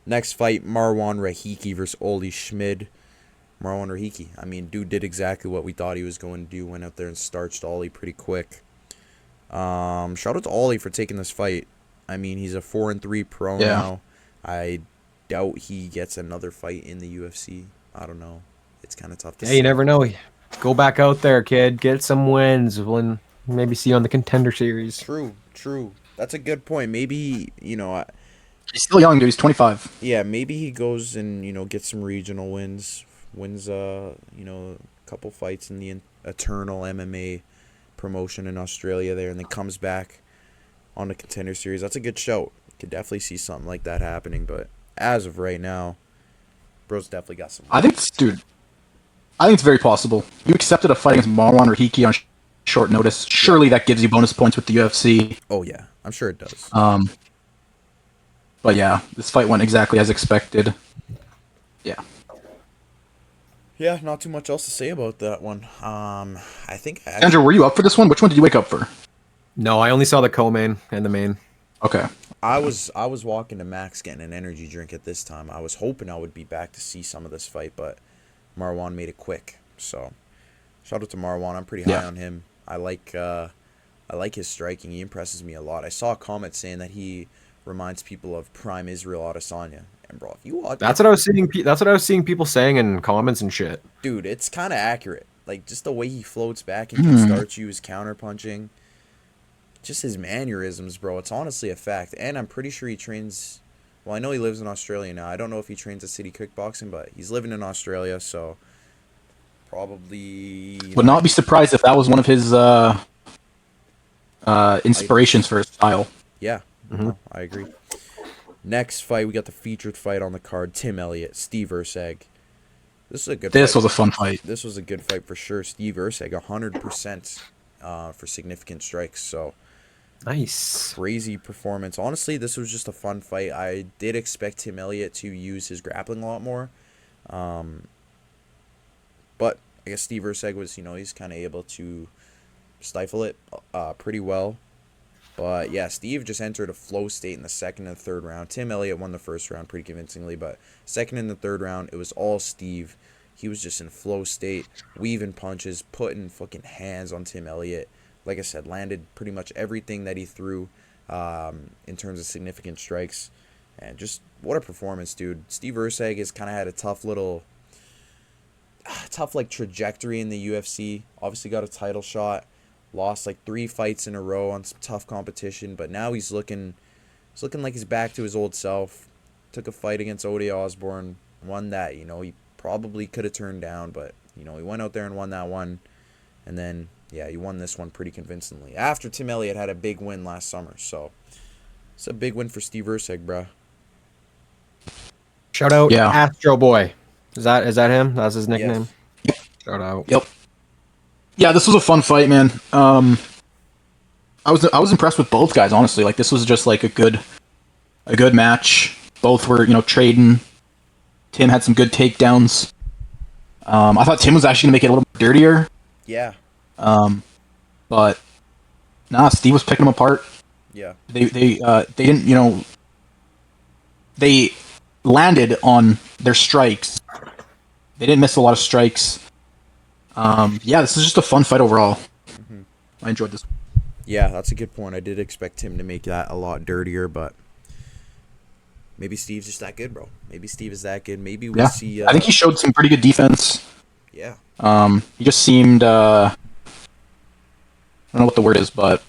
Speaker 1: Next fight, Marwan Rahiki versus Oli Schmid. Marwan Rahiki, I mean, dude did exactly what we thought he was going to do. Went out there and starched Oli pretty quick. Shout out to Oli for taking this fight. I mean, he's a 4-3 pro now. I doubt he gets another fight in the UFC. I don't know. It's kind of tough to say.
Speaker 2: You never know. Go back out there, kid. Get some wins. We'll maybe see you on the Contender Series.
Speaker 1: True. That's a good point. Maybe,
Speaker 3: He's still young, dude. He's 25.
Speaker 1: yeah, maybe he goes and, gets some regional wins. Wins, a couple fights in the Eternal MMA promotion in Australia there, and then comes back on the Contender Series. That's a good shout. Could definitely see something like that happening, but as of right now, bro's definitely got some.
Speaker 3: I think it's very possible. You accepted a fight against Marwan Rahiki on short notice. Surely that gives you bonus points with the UFC.
Speaker 1: Oh yeah, I'm sure it does.
Speaker 3: But yeah, this fight went exactly as expected. Yeah.
Speaker 1: Yeah, not too much else to say about that one. I think
Speaker 3: Andrew, were you up for this one? Which one did you wake up for?
Speaker 2: No, I only saw the co-main and the main.
Speaker 3: Okay.
Speaker 1: I was walking to Max getting an energy drink at this time. I was hoping I would be back to see some of this fight, but Marwan made it quick. So shout out to Marwan. I'm pretty high on him. I like his striking. He impresses me a lot. I saw a comment saying that he reminds people of prime Israel Adesanya. And bro, if you watch,
Speaker 2: That's what I was seeing people saying in comments and shit.
Speaker 1: dude, it's kind of accurate. Like just the way he floats back and can start you, his counter punching, just his mannerisms, bro. It's honestly a fact. And I'm pretty sure he trains. Well, I know he lives in Australia now. I don't know if he trains at City Kickboxing, but he's living in Australia, so probably
Speaker 3: Would not be surprised if that was one of his inspirations for his style.
Speaker 1: Yeah, no, I agree. Next fight, we got the featured fight on the card: Tim Elliott, Steve Erceg. This was a good.
Speaker 3: This
Speaker 1: fight.
Speaker 3: was a fun fight.
Speaker 1: This was a good fight for sure. Steve Erceg, 100% for significant strikes. So
Speaker 2: Nice.
Speaker 1: crazy performance. Honestly, this was just a fun fight. I did expect Tim Elliott to use his grappling a lot more, but I guess Steve Erceg was, he's kind of able to stifle it pretty well. But yeah, Steve just entered a flow state in the second and third round. Tim Elliott won the first round pretty convincingly, but second and the third round, it was all Steve. He was just in flow state, weaving punches, putting fucking hands on Tim Elliott. Like I said, landed pretty much everything that he threw in terms of significant strikes. And just what a performance, dude. Steve Erceg has kind of had a tough trajectory in the UFC. Obviously got a title shot. Lost like 3 fights in a row on some tough competition, but now he's looking like he's back to his old self. Took a fight against Ode Osborne, won that. He probably could have turned down, but he went out there and won that one, and then he won this one pretty convincingly. After Tim Elliott had a big win last summer, so it's a big win for Steve Erceg, bruh.
Speaker 2: Shout out
Speaker 3: Yeah.
Speaker 2: Astro Boy. Is that him? That's his nickname.
Speaker 1: Yes.
Speaker 2: Shout out.
Speaker 3: Yep. Yeah, this was a fun fight, man. I was impressed with both guys, honestly. Like this was just like a good match. Both were, trading. Tim had some good takedowns. I thought Tim was actually gonna make it a little dirtier.
Speaker 1: Yeah.
Speaker 3: But Nah, Steve was picking him apart.
Speaker 1: Yeah.
Speaker 3: They didn't, they landed on their strikes. They didn't miss a lot of strikes. Yeah, this is just a fun fight overall.
Speaker 1: Mm-hmm.
Speaker 3: I enjoyed this.
Speaker 1: Yeah, that's a good point. I did expect him to make that a lot dirtier, but maybe Steve's just that good, bro. Maybe Steve is that good. Maybe we see.
Speaker 3: I think he showed some pretty good defense.
Speaker 1: Yeah.
Speaker 3: He just seemed. I don't know what the word is, but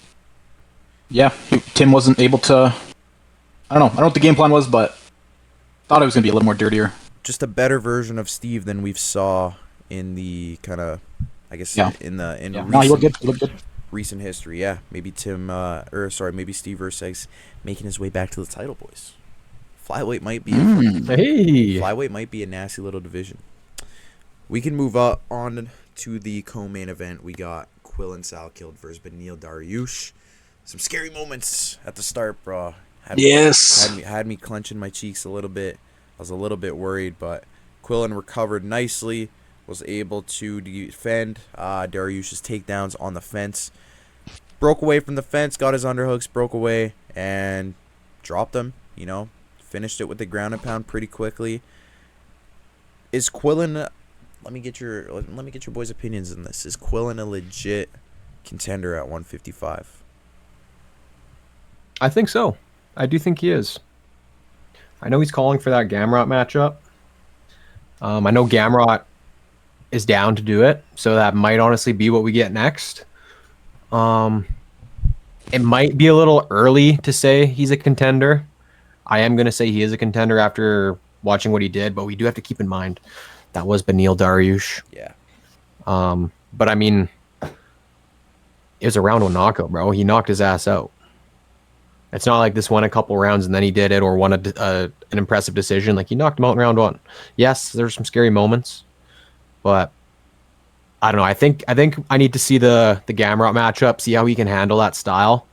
Speaker 3: yeah, Tim wasn't able to. I don't know what the game plan was, but thought it was gonna be a little more dirtier.
Speaker 1: Just a better version of Steve than we've saw in the kind of, I guess, in
Speaker 3: No, he looked good. He looked good.
Speaker 1: recent history. Yeah, maybe maybe Steve Versegs making his way back to the title, boys. Flyweight might be flyweight might be a nasty little division. We can move on to the co-main event. We got Quillan Salkeld versus Beneil Dariush. Some scary moments at the start, bro. Had me clenching my cheeks a little bit. I was a little bit worried, but Quillan recovered nicely. Was able to defend Dariush's takedowns on the fence. Broke away from the fence, got his underhooks, broke away, and dropped him. Finished it with the ground and pound pretty quickly. Is Quillan? Let me get your boys' opinions on this. Is Quillan a legit contender at 155?
Speaker 2: I think so. I do think he is. I know he's calling for that Gamrot matchup. I know Gamrot is down to do it, so that might honestly be what we get next. It might be a little early to say he's a contender. I am going to say he is a contender after watching what he did, but we do have to keep in mind that was Beneil Dariush.
Speaker 1: Yeah.
Speaker 2: But I mean, it was a round one knockout, bro. He knocked his ass out. It's not like this won a couple rounds and then he did it, or won an impressive decision. Like, he knocked him out in round one. Yes, there's some scary moments, but I don't know. I think I need to see the Gamrot matchup, see how he can handle that style.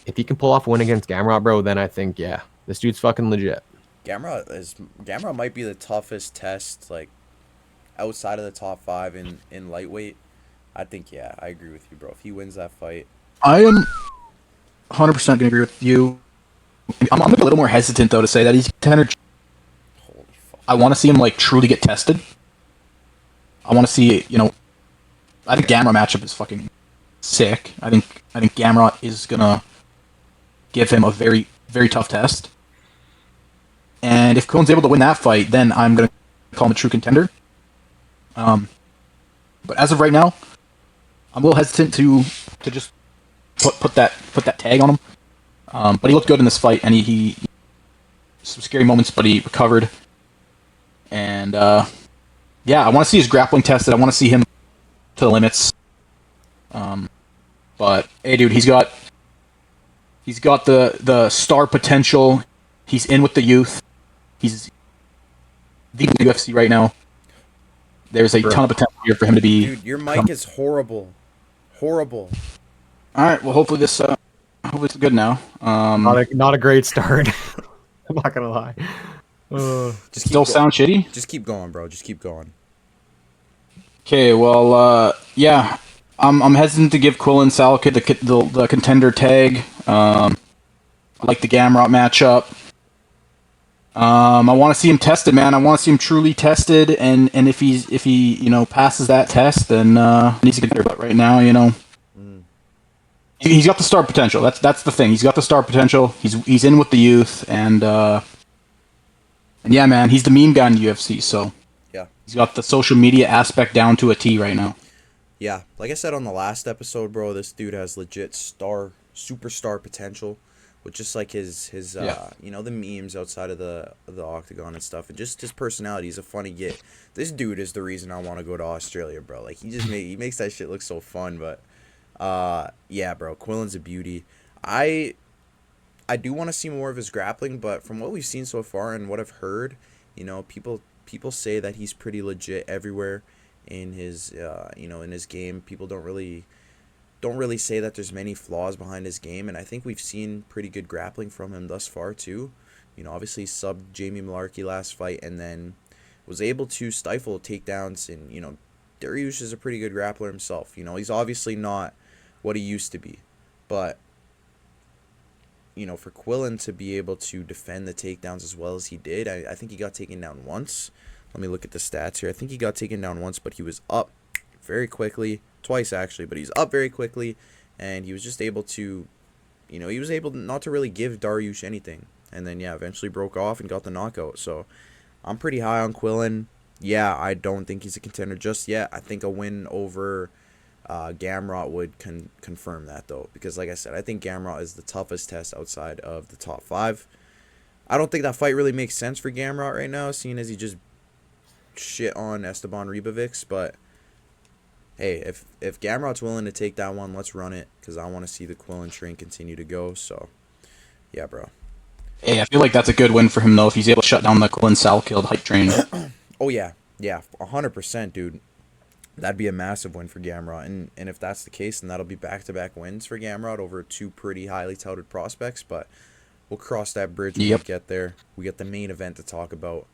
Speaker 2: If he can pull off a win against Gamrot, bro, then I think, yeah, this dude's fucking legit.
Speaker 1: Gamrot might be the toughest test, like, outside of the top 5 in lightweight. I think, yeah, I agree with you, bro. If he wins that fight,
Speaker 3: I am 100% going to agree with you. I'm a little more hesitant, though, to say that he's a contender.
Speaker 1: holy fuck.
Speaker 3: I want to see him, like, truly get tested. I want to see, I think Gamrot matchup is fucking sick. I think Gamrot is going to give him a very, very tough test. And if Quillan's able to win that fight, then I'm going to call him a true contender. But as of right now, I'm a little hesitant to just put that tag on him. But he looked good in this fight, and he some scary moments, but he recovered. And yeah, I want to see his grappling tested. I want to see him to the limits. But hey, dude, he's got the star potential. He's in with the youth. He's the UFC right now. There's a ton of potential here for him to be.
Speaker 1: Dude, your mic is horrible. Horrible.
Speaker 3: All right. Well, hopefully this. Hopefully it's good now.
Speaker 2: Not a great start. I'm not gonna lie.
Speaker 1: Just
Speaker 3: Still sound shitty?
Speaker 1: Just keep going, bro. Just keep going.
Speaker 3: Okay. Well, yeah. I'm hesitant to give Quillan Salkeld the contender tag. I like the Gamrot matchup. I want to see him tested, man. I want to see him truly tested, and if he passes that test, then he's a contender. But right now, he's got the star potential. That's the thing. He's got the star potential. He's in with the youth, and yeah, man, he's the meme guy in the UFC. So
Speaker 1: Yeah.
Speaker 3: he's got the social media aspect down to a T right now.
Speaker 1: Yeah. Like I said on the last episode, bro, this dude has legit superstar potential. With just like his the memes outside of the octagon and stuff, and just his personality. He's a funny git. This dude is the reason I want to go to Australia, bro. Like, he makes that shit look so fun. But yeah, bro, Quillan's a beauty. I do want to see more of his grappling, but from what we've seen so far and what I've heard, people say that he's pretty legit everywhere in his in his game. People don't really say that there's many flaws behind his game, and I think we've seen pretty good grappling from him thus far too. Obviously subbed Jamie Malarkey last fight, and then was able to stifle takedowns, and Dariush is a pretty good grappler himself. He's obviously not what he used to be, But, you know, for Quillen to be able to defend the takedowns as well as he did, I think he got taken down once. Let me look at the stats here. I think he got taken down once, but he was up very quickly. Twice, actually, but he's up very quickly. And he was just able to, you know, he was able not to really give Dariush anything. And then, yeah, eventually broke off and got the knockout. So, I'm pretty high on Quillen. Yeah, I don't think he's a contender just yet. I think a win over Gamrot would confirm that, though. Because, like I said, I think Gamrot is the toughest test outside of the top 5. I don't think that fight really makes sense for Gamrot right now, seeing as he just shit on Esteban Ribovics. But, hey, if Gamrot's willing to take that one, let's run it. Because I want to see the Quillen train continue to go. So, yeah, bro.
Speaker 3: Hey, I feel like that's a good win for him, though, if he's able to shut down the Quillen Salkilled hype train.
Speaker 1: Oh, yeah. Yeah, 100%, dude. That'd be a massive win for Gamrot. And if that's the case, then that'll be back-to-back wins for Gamrot over 2 pretty highly touted prospects. But we'll cross that bridge when we get there. We got the main event to talk about.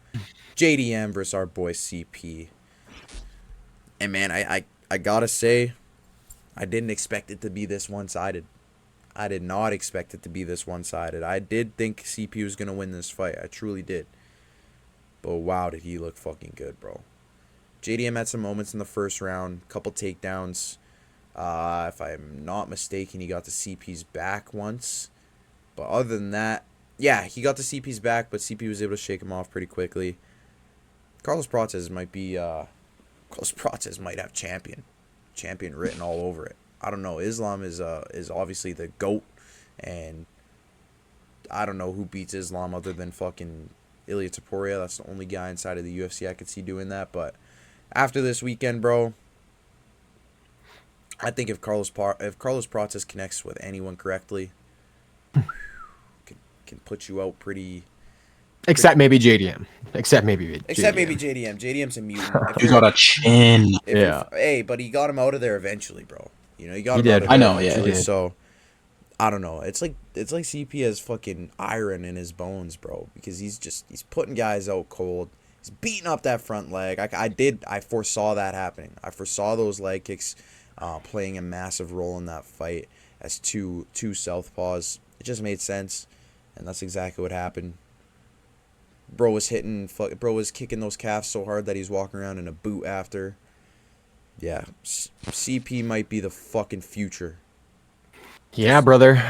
Speaker 1: JDM versus our boy CP. And, man, I gotta say, I didn't expect it to be this one-sided. I did not expect it to be this one-sided. I did think CP was going to win this fight. I truly did. But wow, did he look fucking good, bro. JDM had some moments in the first round. Couple takedowns. If I'm not mistaken, he got the CP's back once. But other than that, yeah, he got the CP's back, but CP was able to shake him off pretty quickly. Carlos Prates might be... Carlos Prates might have champion written all over it. I don't know. Islam is obviously the GOAT, and I don't know who beats Islam other than fucking Ilia Topuria. That's the only guy inside of the UFC I could see doing that. But after this weekend, bro, I think if Carlos Prates connects with anyone correctly, can put you out pretty.
Speaker 2: Except maybe JDM. Except maybe
Speaker 1: JDM. JDM's a mutant.
Speaker 3: He's got a chin.
Speaker 2: Yeah.
Speaker 1: Hey, but he got him out of there eventually, bro. You know, he got him
Speaker 2: did.
Speaker 1: out of there
Speaker 3: I know,
Speaker 1: eventually,
Speaker 3: yeah.
Speaker 1: So, I don't know. It's like CP has fucking iron in his bones, bro. Because he's putting guys out cold. He's beating up that front leg. I foresaw that happening. I foresaw those leg kicks playing a massive role in that fight as two southpaws. It just made sense, and that's exactly what happened. Bro was kicking those calves so hard that he's walking around in a boot after. Yeah, CP might be the fucking future.
Speaker 2: Yeah, brother.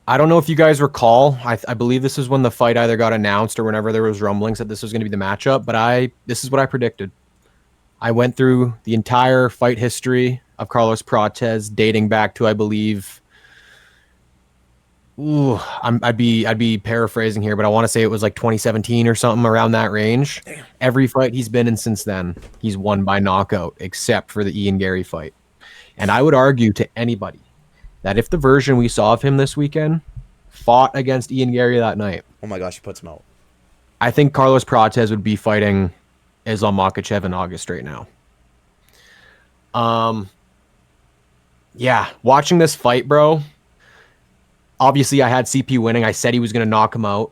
Speaker 2: I don't know if you guys recall. I believe this is when the fight either got announced or whenever there was rumblings that this was going to be the matchup. But this is what I predicted. I went through the entire fight history of Carlos Prates, dating back to, I believe. I'd be paraphrasing here, but I want to say it was like 2017 or something around that range.
Speaker 1: Damn.
Speaker 2: Every fight he's been in since then, he's won by knockout, except for the Ian Gary fight. And I would argue to anybody that if the version we saw of him this weekend fought against Ian Gary that night,
Speaker 1: Oh my gosh, he puts him out.
Speaker 2: I think Carlos Prates would be fighting Islam Makhachev in August right now. Yeah, watching this fight, bro. Obviously, I had CP winning. I said he was going to knock him out.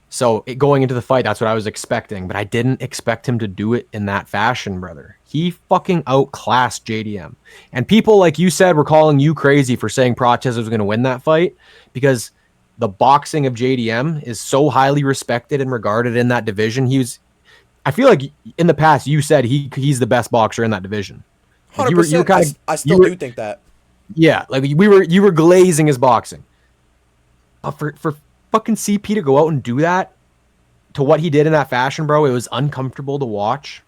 Speaker 2: So going into the fight, that's what I was expecting. But I didn't expect him to do it in that fashion, brother. He fucking outclassed JDM. And people, like you said, were calling you crazy for saying Prates was going to win that fight because the boxing of JDM is so highly respected and regarded in that division. I feel like in the past you said he's the best boxer in that division. Like
Speaker 1: 100%. I still do think that.
Speaker 2: Yeah, like you were glazing his boxing. For fucking CP to go out and do that to what he did in that fashion, bro, it was uncomfortable to watch.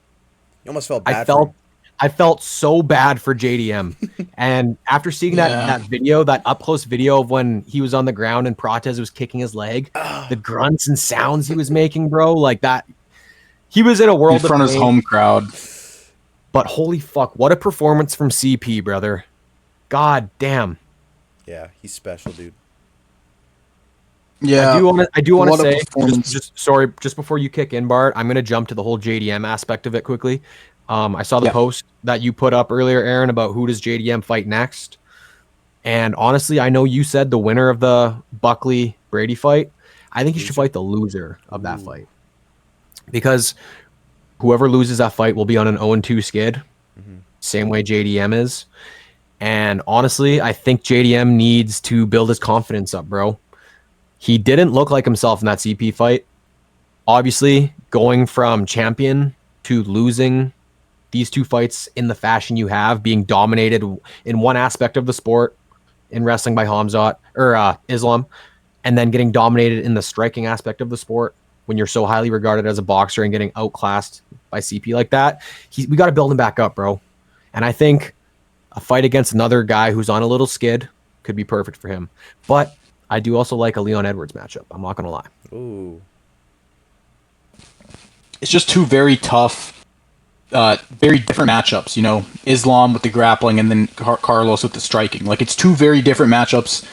Speaker 1: You almost felt bad for him.
Speaker 2: I felt so bad for JDM. And after seeing that video, that up close video of when he was on the ground and Prates was kicking his leg, the grunts and sounds he was making, bro, like that. He was in a world
Speaker 3: in front of his home crowd.
Speaker 2: But holy fuck, what a performance from CP, brother. God damn.
Speaker 1: Yeah, he's special, dude.
Speaker 3: Yeah,
Speaker 2: I do want to say, just before you kick in, Bart, I'm going to jump to the whole JDM aspect of it quickly. I saw the post that you put up earlier, Aaron, about who does JDM fight next. And honestly, I know you said the winner of the Buckley-Brady fight. I think you should fight the loser of that fight. Because whoever loses that fight will be on an 0-2 skid, same way JDM is. And honestly, I think JDM needs to build his confidence up, bro. He didn't look like himself in that CP fight. Obviously, going from champion to losing these two fights in the fashion you have, being dominated in one aspect of the sport, in wrestling by Hamzat or Islam, and then getting dominated in the striking aspect of the sport when you're so highly regarded as a boxer and getting outclassed by CP like that, we got to build him back up, bro. And I think a fight against another guy who's on a little skid could be perfect for him. But I do also like a Leon Edwards matchup. I'm not going to lie.
Speaker 1: Ooh.
Speaker 3: It's just two very tough, very different matchups. You know, Islam with the grappling and then Carlos with the striking. Like, it's two very different matchups.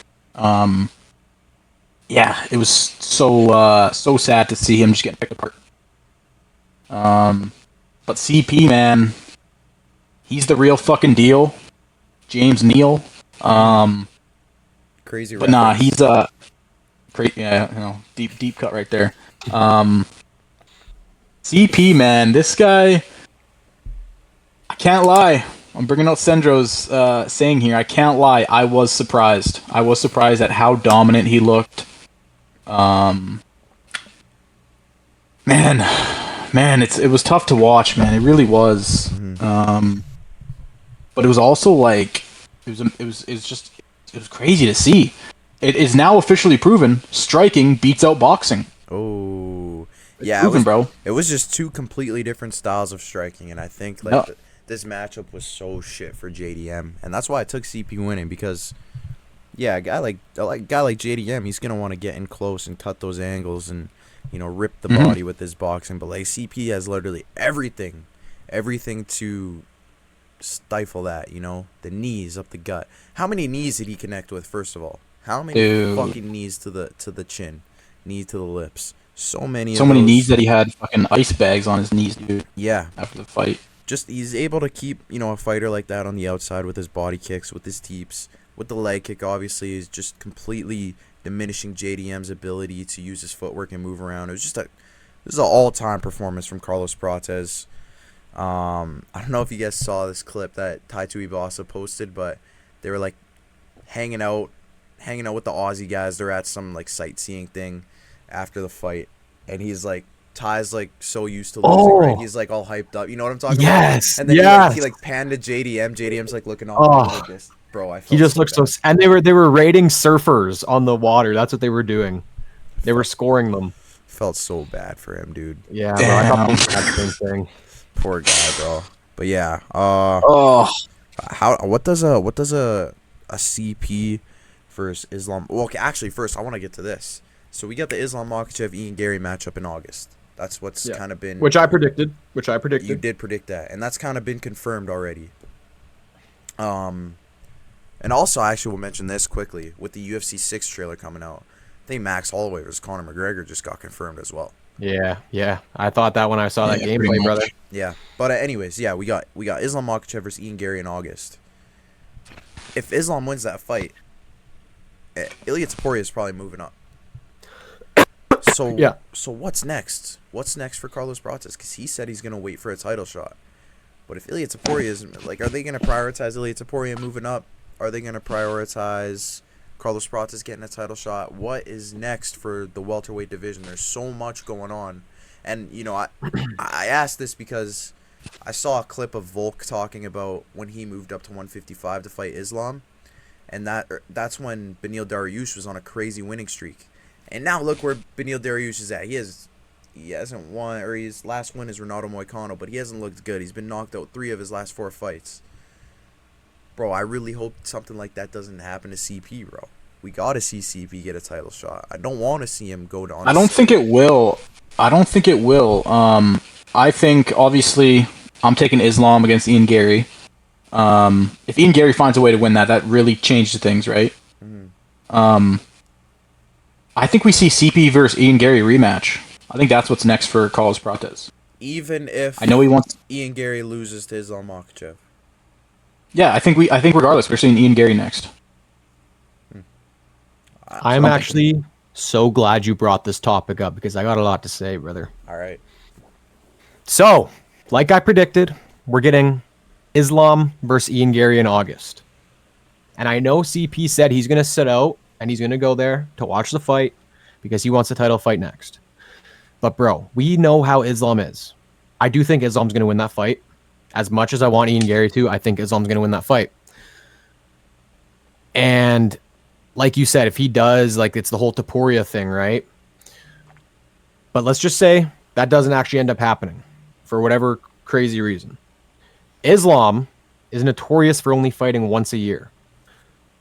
Speaker 3: Yeah, it was so sad to see him just get picked apart. But CP, man, he's the real fucking deal. James Neal.
Speaker 1: Crazy.
Speaker 3: But nah, he's yeah, you know, deep cut right there. CP, man, this guy, I can't lie. I'm bringing out Sandro's saying here. I can't lie. I was surprised. I was surprised at how dominant he looked. Man, it was tough to watch, man. It really was. Mm-hmm. But it was also like it was crazy to see. It is now officially proven striking beats out boxing.
Speaker 1: Oh, yeah,
Speaker 3: proven, bro.
Speaker 1: It was just two completely different styles of striking, and I think like this matchup was so shit for JDM, and that's why I took CP winning because, yeah, a guy like JDM, he's gonna want to get in close and cut those angles and, you know, rip the body with his boxing, but like CP has literally everything to stifle that, you know, the knees up the gut. How many knees did he connect with, first of all? How many fucking knees to the chin, knee to the lips? So many
Speaker 3: knees that he had fucking ice bags on his knees, dude.
Speaker 1: Yeah,
Speaker 3: after the fight.
Speaker 1: Just he's able to keep, you know, a fighter like that on the outside with his body kicks, with his teeps, with the leg kick. Obviously, is just completely diminishing JDM's ability to use his footwork and move around. It was just this is an all-time performance from Carlos Prates. I don't know if you guys saw this clip that Tai Tuivasa posted, but they were like hanging out with the Aussie guys. They're at some like sightseeing thing after the fight, and he's like, Ty's like so used to losing, right? He's like all hyped up. You know what I'm talking about?
Speaker 2: Yes.
Speaker 1: And then he like panned to JDM. JDM's like looking off like this. Bro,
Speaker 2: he just looks so. And they were raiding surfers on the water. That's what they were doing. They were scoring them.
Speaker 1: Felt so bad for him, dude.
Speaker 2: Yeah, bro, I thought both had the same thing.
Speaker 1: Poor guy, bro. But yeah. What does a CP versus Islam? Well, okay, actually, first I want to get to this. So we got the Islam Makhachev Ian Gary matchup in August. That's what's kind of been...
Speaker 2: Which I predicted.
Speaker 1: You did predict that. And that's kind of been confirmed already. And also, I actually will mention this quickly. With the UFC 6 trailer coming out, I think Max Holloway versus Conor McGregor just got confirmed as well.
Speaker 2: Yeah. I thought that when I saw that gameplay, brother.
Speaker 1: Yeah. But anyways, yeah, we got Islam Makhachev versus Ian Gary in August. If Islam wins that fight, Ilia Topuria is probably moving up. So So what's next? What's next for Carlos Prates? Because he said he's gonna wait for a title shot. But if Ilia Topuria is like, are they gonna prioritize Ilia Topuria moving up? Are they gonna prioritize Carlos Prates getting a title shot? What is next for the welterweight division? There's so much going on, and you know, I asked this because I saw a clip of Volk talking about when he moved up to 155 to fight Islam, and that's when Beneil Dariush was on a crazy winning streak. And now look where Beneil Dariush is at. He hasn't won, or his last win is Renato Moicano, but he hasn't looked good. He's been knocked out 3 of his last 4 fights. Bro, I really hope something like that doesn't happen to CP, bro. We gotta see CP get a title shot. I don't want to see him go down.
Speaker 3: I don't think it will. I think, obviously, I'm taking Islam against Ian Gary. If Ian Gary finds a way to win that really changes things, right? Mm-hmm. I think we see CP versus Ian Gary rematch. I think that's what's next for Carlos Prates.
Speaker 1: Even if
Speaker 3: I know he wants
Speaker 1: Ian Gary loses to Islam Makhachev.
Speaker 3: Yeah, I think regardless we're seeing Ian Gary next.
Speaker 2: I'm actually so glad you brought this topic up because I got a lot to say, brother.
Speaker 1: All right.
Speaker 2: So, like I predicted, we're getting Islam versus Ian Gary in August. And I know CP said he's going to sit out and he's going to go there to watch the fight because he wants the title fight next. But, bro, we know how Islam is. I do think Islam's going to win that fight. As much as I want Ian Gary to, I think Islam's going to win that fight. And like you said, if he does, like, it's the whole Taporia thing, right? But let's just say that doesn't actually end up happening for whatever crazy reason. Islam is notorious for only fighting once a year.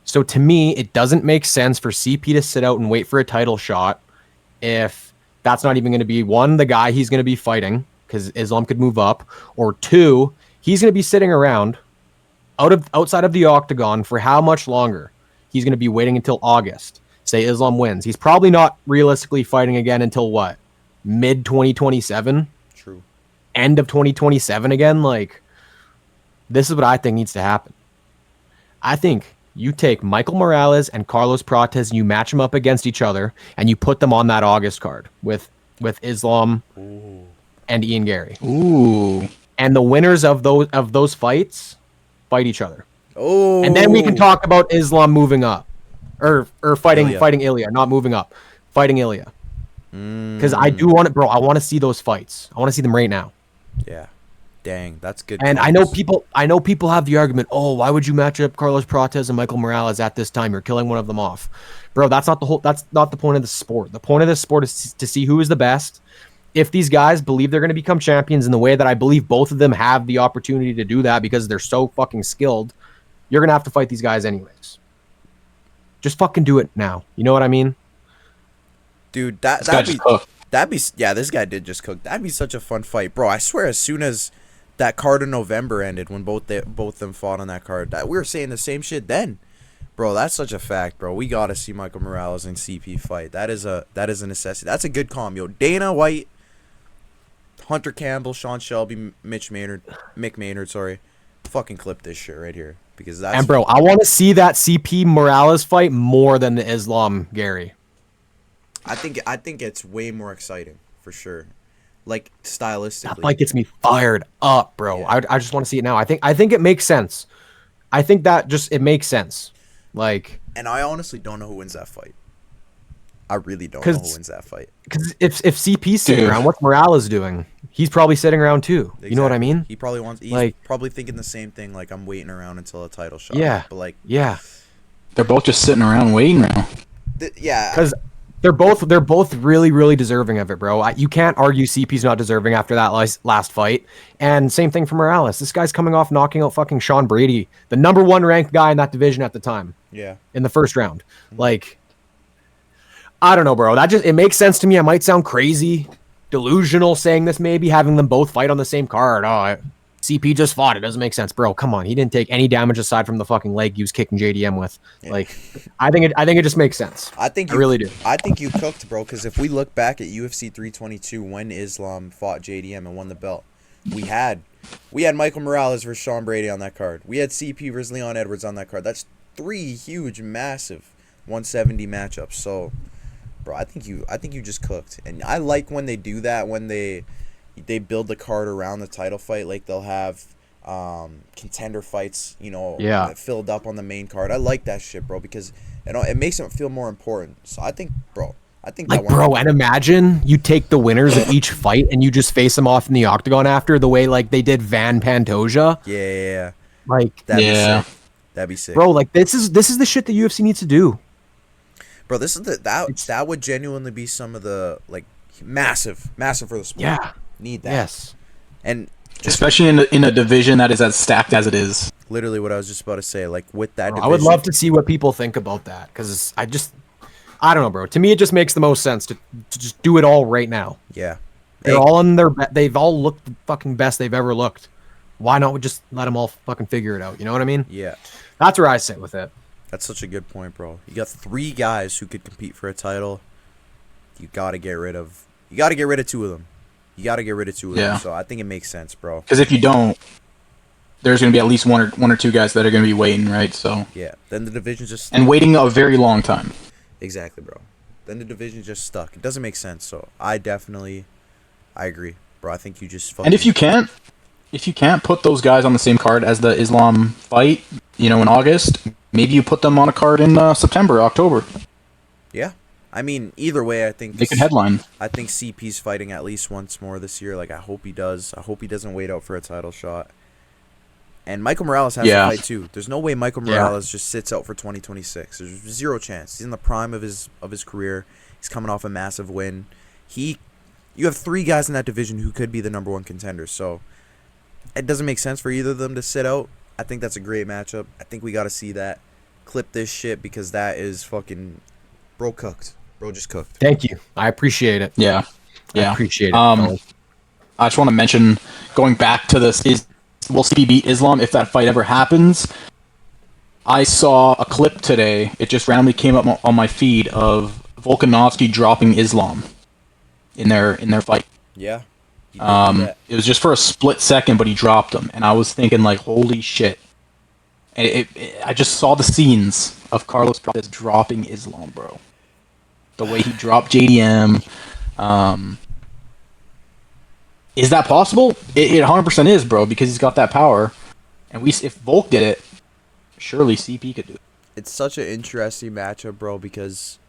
Speaker 2: So to me, it doesn't make sense for CP to sit out and wait for a title shot if that's not even going to be, one, the guy he's going to be fighting, because Islam could move up, or two, he's going to be sitting around outside of the octagon for how much longer? He's going to be waiting until August. Say Islam wins. He's probably not realistically fighting again until what? Mid 2027?
Speaker 1: True.
Speaker 2: End of 2027 again? Like, this is what I think needs to happen. I think you take Michael Morales and Carlos Prates and you match them up against each other and you put them on that August card with Islam and Ian Gary.
Speaker 3: Ooh.
Speaker 2: And the winners of those fights fight each other.
Speaker 1: Oh.
Speaker 2: And then we can talk about Islam moving up. Or fighting Ilya, not moving up. Fighting Ilya. Because I do want it, bro. I want to see those fights. I want to see them right now.
Speaker 1: Yeah. Dang, that's good.
Speaker 2: And I know people have the argument, oh, why would you match up Carlos Prates and Michael Morales at this time? You're killing one of them off. Bro, that's not the point of the sport. The point of the sport is to see who is the best. If these guys believe they're going to become champions in the way that I believe both of them have the opportunity to do that because they're so fucking skilled, you're going to have to fight these guys anyways. Just fucking do it now. You know what I mean?
Speaker 1: Dude,
Speaker 3: this
Speaker 1: guy did just cook. That'd be such a fun fight, bro. I swear, as soon as that card in November ended, when both them fought on that card, that we were saying the same shit then, bro. That's such a fact, bro. We gotta see Michael Morales and CP fight. That is a necessity. That's a good combo. Yo, Dana White, Hunter Campbell, Sean Shelby, Mick Maynard, sorry. Fucking clip this shit right here because that's.
Speaker 2: And bro, I want to see that CP Morales fight more than the Islam Gary.
Speaker 1: I think it's way more exciting for sure, like stylistically.
Speaker 2: That fight gets me fired up, bro. Yeah. I just want to see it now. I think it makes sense. I think that it makes sense. Like,
Speaker 1: and I honestly don't know who wins that fight. I really don't know who wins that fight.
Speaker 2: Because if CP's sitting around, what's Morales doing? He's probably sitting around too. Exactly. You know what I mean?
Speaker 1: He probably wants. He's probably thinking the same thing. Like, I'm waiting around until a title shot.
Speaker 2: Yeah.
Speaker 1: But like,
Speaker 2: yeah,
Speaker 3: they're both just sitting around waiting now.
Speaker 1: Yeah.
Speaker 2: Because they're both really, really deserving of it, bro. You can't argue CP's not deserving after that last fight. And same thing for Morales. This guy's coming off knocking out fucking Sean Brady, the #1 ranked guy in that division at the time.
Speaker 1: Yeah.
Speaker 2: In the first round. Like, I don't know, bro. It makes sense to me. I might sound crazy, delusional saying this maybe, having them both fight on the same card. Oh, CP just fought. It doesn't make sense, bro. Come on. He didn't take any damage aside from the fucking leg he was kicking JDM with. Yeah. Like, I think it just makes sense. I really do.
Speaker 1: I think you cooked, bro, because if we look back at UFC 322 when Islam fought JDM and won the belt, we had Michael Morales versus Sean Brady on that card. We had CP versus Leon Edwards on that card. That's 3 huge, massive 170 matchups. So, bro, I think you just cooked. And I like when they do that, when they build the card around the title fight. Like, they'll have contender fights, filled up on the main card. I like that shit, bro, because it makes them feel more important. So I think, bro,
Speaker 2: and imagine you take the winners of each fight and you just face them off in the octagon after, the way like they did Van Pantoja.
Speaker 1: Yeah.
Speaker 2: Like,
Speaker 1: that'd be sick,
Speaker 2: bro. Like, this is the shit that UFC needs to do,
Speaker 1: bro. This is that would genuinely be some of the, like, massive for the sport.
Speaker 2: Yeah,
Speaker 1: need that.
Speaker 2: Yes,
Speaker 3: and especially in a division that is as stacked as it is.
Speaker 1: Literally, what I was just about to say. Like, with that division,
Speaker 2: I would love to see what people think about that, because I don't know, bro. To me, it just makes the most sense to just do it all right now.
Speaker 1: Yeah,
Speaker 2: they're all they've all looked the fucking best they've ever looked. Why not just let them all fucking figure it out? You know what I mean?
Speaker 1: Yeah,
Speaker 2: that's where I sit with it.
Speaker 1: That's such a good point, bro. You got 3 guys who could compete for a title. You got to get rid of 2 of them.
Speaker 3: Yeah.
Speaker 1: So I think it makes sense, bro.
Speaker 3: Because if you don't, there's going to be at least one or two guys that are going to be waiting, right? So
Speaker 1: yeah, then the division's just stuck.
Speaker 3: And waiting a very long time.
Speaker 1: Exactly, bro. Then the division's just stuck. It doesn't make sense. So I agree, bro. I think you just fucking...
Speaker 3: And if you can't, if you can't put those guys on the same card as the Islam fight, in August, maybe you put them on a card in September, October.
Speaker 1: Yeah. I mean, either way, I think
Speaker 3: They could headline.
Speaker 1: I think CP's fighting at least once more this year. Like, I hope he does. I hope he doesn't wait out for a title shot. And Michael Morales has to fight too. There's no way Michael Morales just sits out for 2026. There's zero chance. He's in the prime of his career. He's coming off a massive win. You have 3 guys in that division who could be the number 1 contenders. So it doesn't make sense for either of them to sit out. I think that's a great matchup. I think we got to see that. Clip this shit because that is fucking bro cooked. Bro just cooked.
Speaker 2: Thank you. I appreciate it.
Speaker 3: Yeah.
Speaker 2: I appreciate it.
Speaker 3: I just want to mention, going back to this, will CP beat Islam if that fight ever happens? I saw a clip today. It just randomly came up on my feed of Volkanovski dropping Islam in their fight.
Speaker 1: Yeah.
Speaker 3: It was just for a split second, but he dropped him, and I was thinking, like, holy shit. And I just saw the scenes of Carlos Prates dropping Islam, bro. The way he dropped JDM. Is that possible? It 100% is, bro, because he's got that power. And if Volk did it, surely CP could do it.
Speaker 1: It's such an interesting matchup, bro, because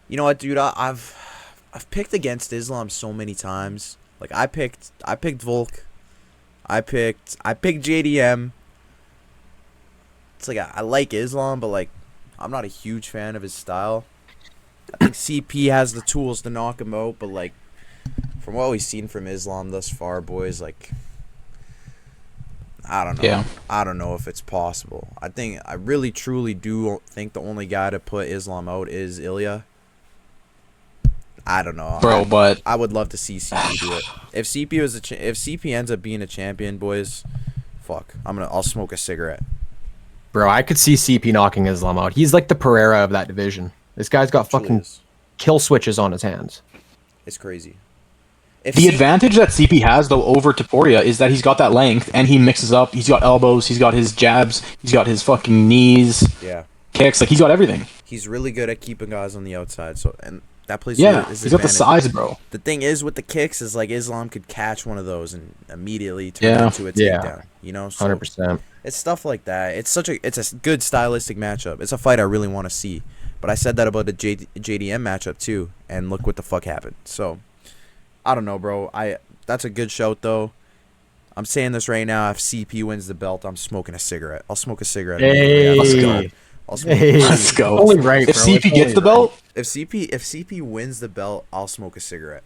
Speaker 1: you know what, dude, I've picked against Islam so many times. Like I picked Volk. I picked JDM. It's like I like Islam, but like I'm not a huge fan of his style. I think CP has the tools to knock him out, but like from what we've seen from Islam thus far, boys, like I don't know.
Speaker 3: Yeah.
Speaker 1: I don't know if it's possible. I really truly do think the only guy to put Islam out is Ilya. I don't know,
Speaker 3: bro, but
Speaker 1: I would love to see CP do it. If CP ends up being a champion, boys, fuck, I'll smoke a cigarette.
Speaker 2: Bro, I could see CP knocking Islam out. He's like the Pereira of that division. This guy's got fucking kill switches on his hands.
Speaker 1: It's crazy.
Speaker 3: The advantage that CP has, though, over Topuria is that he's got that length, and he mixes up. He's got elbows, he's got his jabs, he's got his fucking knees, kicks. Like, he's got everything.
Speaker 1: He's really good at keeping guys on the outside. So, and that plays.
Speaker 3: Yeah, he's got the size, bro.
Speaker 1: The thing is with the kicks is like Islam could catch one of those and immediately turn it into a takedown. You know, so
Speaker 2: 100%.
Speaker 1: It's stuff like that. It's a good stylistic matchup. It's a fight I really want to see. But I said that about the JDM matchup too, and look what the fuck happened. So, I don't know, bro. That's a good shout though. I'm saying this right now. If CP wins the belt, I'm smoking a cigarette. I'll smoke a cigarette.
Speaker 2: Hey,
Speaker 3: let's go. Let's go.
Speaker 2: Only right,
Speaker 3: if
Speaker 2: bro.
Speaker 3: CP gets the belt,
Speaker 1: if CP wins the belt, I'll smoke a cigarette.